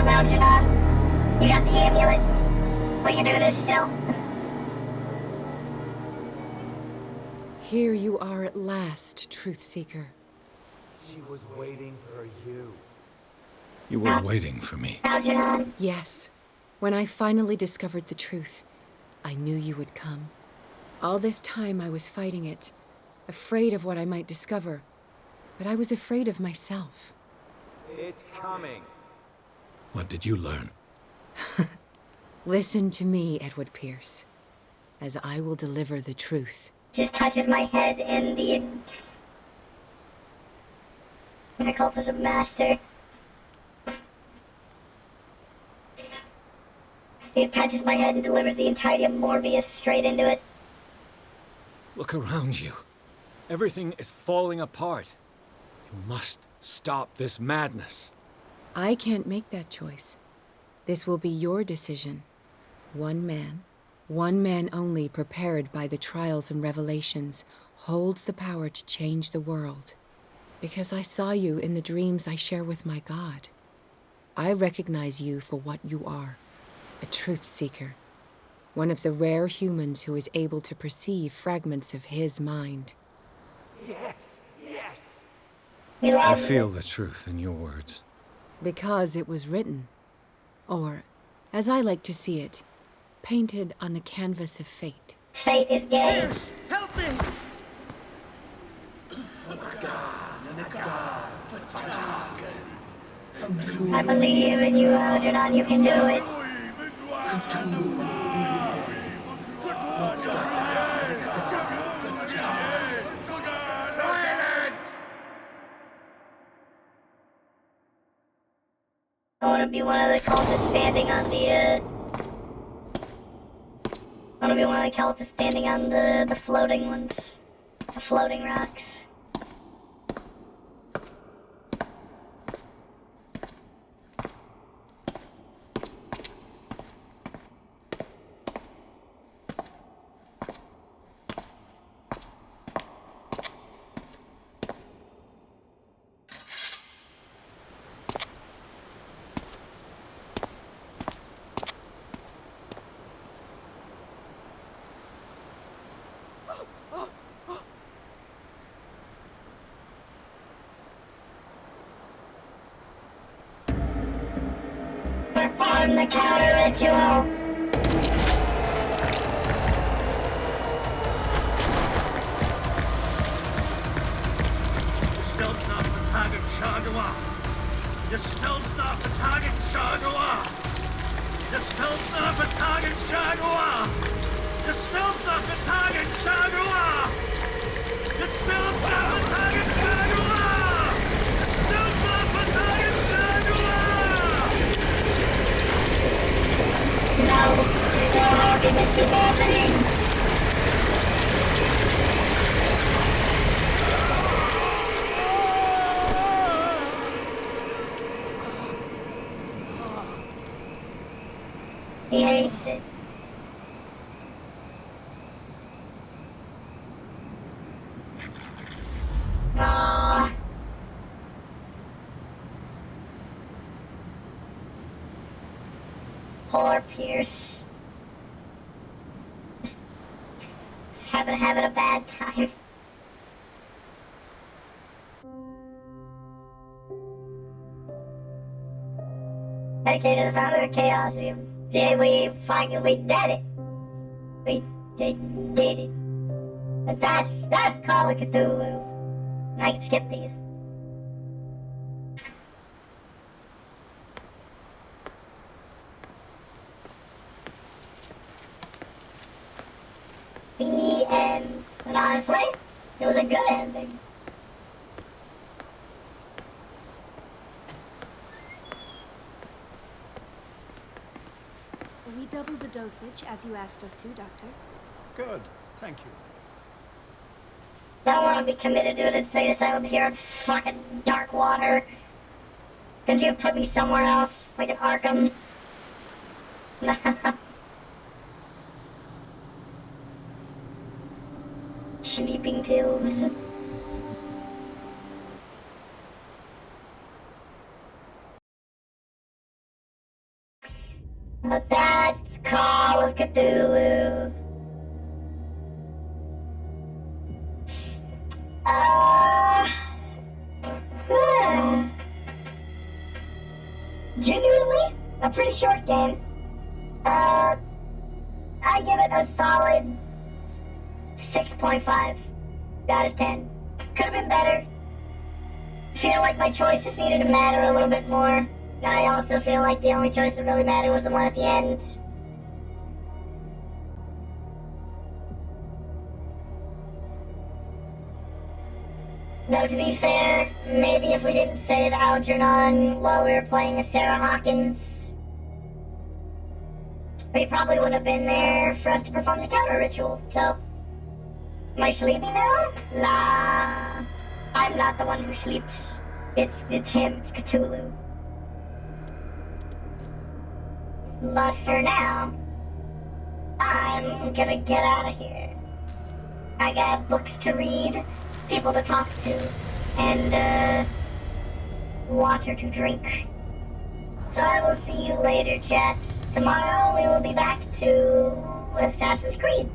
Algernon? You got the amulet? We can do this still. Here you are at last, Truth Seeker. She was waiting for you. You were waiting for me. Algernon? Yes. When I finally discovered the truth, I knew you would come. All this time I was fighting it, afraid of what I might discover, but I was afraid of myself. It's coming. What did you learn? Listen to me, Edward Pierce, as I will deliver the truth. Just touches my head in the... I call this a master. It touches my head and delivers the entirety of Morbius straight into it. Look around you. Everything is falling apart. You must stop this madness. I can't make that choice. This will be your decision. One man only, prepared by the trials and revelations, holds the power to change the world. Because I saw you in the dreams I share with my God. I recognize you for what you are, a truth seeker. One of the rare humans who is able to perceive fragments of his mind. Yes, yes! I feel the truth in your words. Because it was written. Or, as I like to see it, painted on the canvas of fate. Fate is gay. Pierce, help me! I believe in you, Algernon. You can do it. Silence! I want to be one of the cultists standing on the, I want to be one of the cultists standing on the floating ones. The floating rocks. Perform the counter ritual. You're still not for target, Shagawa. You're still not for target, Shagawa. You're still not for target, Shagawa. You're still not for target, Shagawa. You're still not for target, Shagawa. You're still not for target, Shagawa. No, how can this be happening? He hates it. Aww. Poor Pierce. having a bad time. Dedicated to the founder of CAS-E. Yeah, we did it. We did it. But that's Call of Cthulhu. I can skip these. The end. And honestly, it was a good ending. We doubled the dosage, as you asked us to, Doctor. Good, thank you. I don't want to be committed to an insane asylum here in fucking dark water. Couldn't you put me somewhere else, like in Arkham? Sleeping pills. But that's Call of Cthulhu. Genuinely, a pretty short game. I give it a solid 6.5 out of 10. Could have been better. Feel like my choices needed to matter a little bit more. I also feel like the only choice that really mattered was the one at the end. Though to be fair, maybe if we didn't save Algernon while we were playing as Sarah Hawkins, we probably wouldn't have been there for us to perform the counter ritual, so... Am I sleepy now? Nah. I'm not the one who sleeps. It's him, it's Cthulhu. But for now, I'm gonna get out of here. I got books to read, people to talk to, and, water to drink. So I will see you later, chat. Tomorrow we will be back to Assassin's Creed.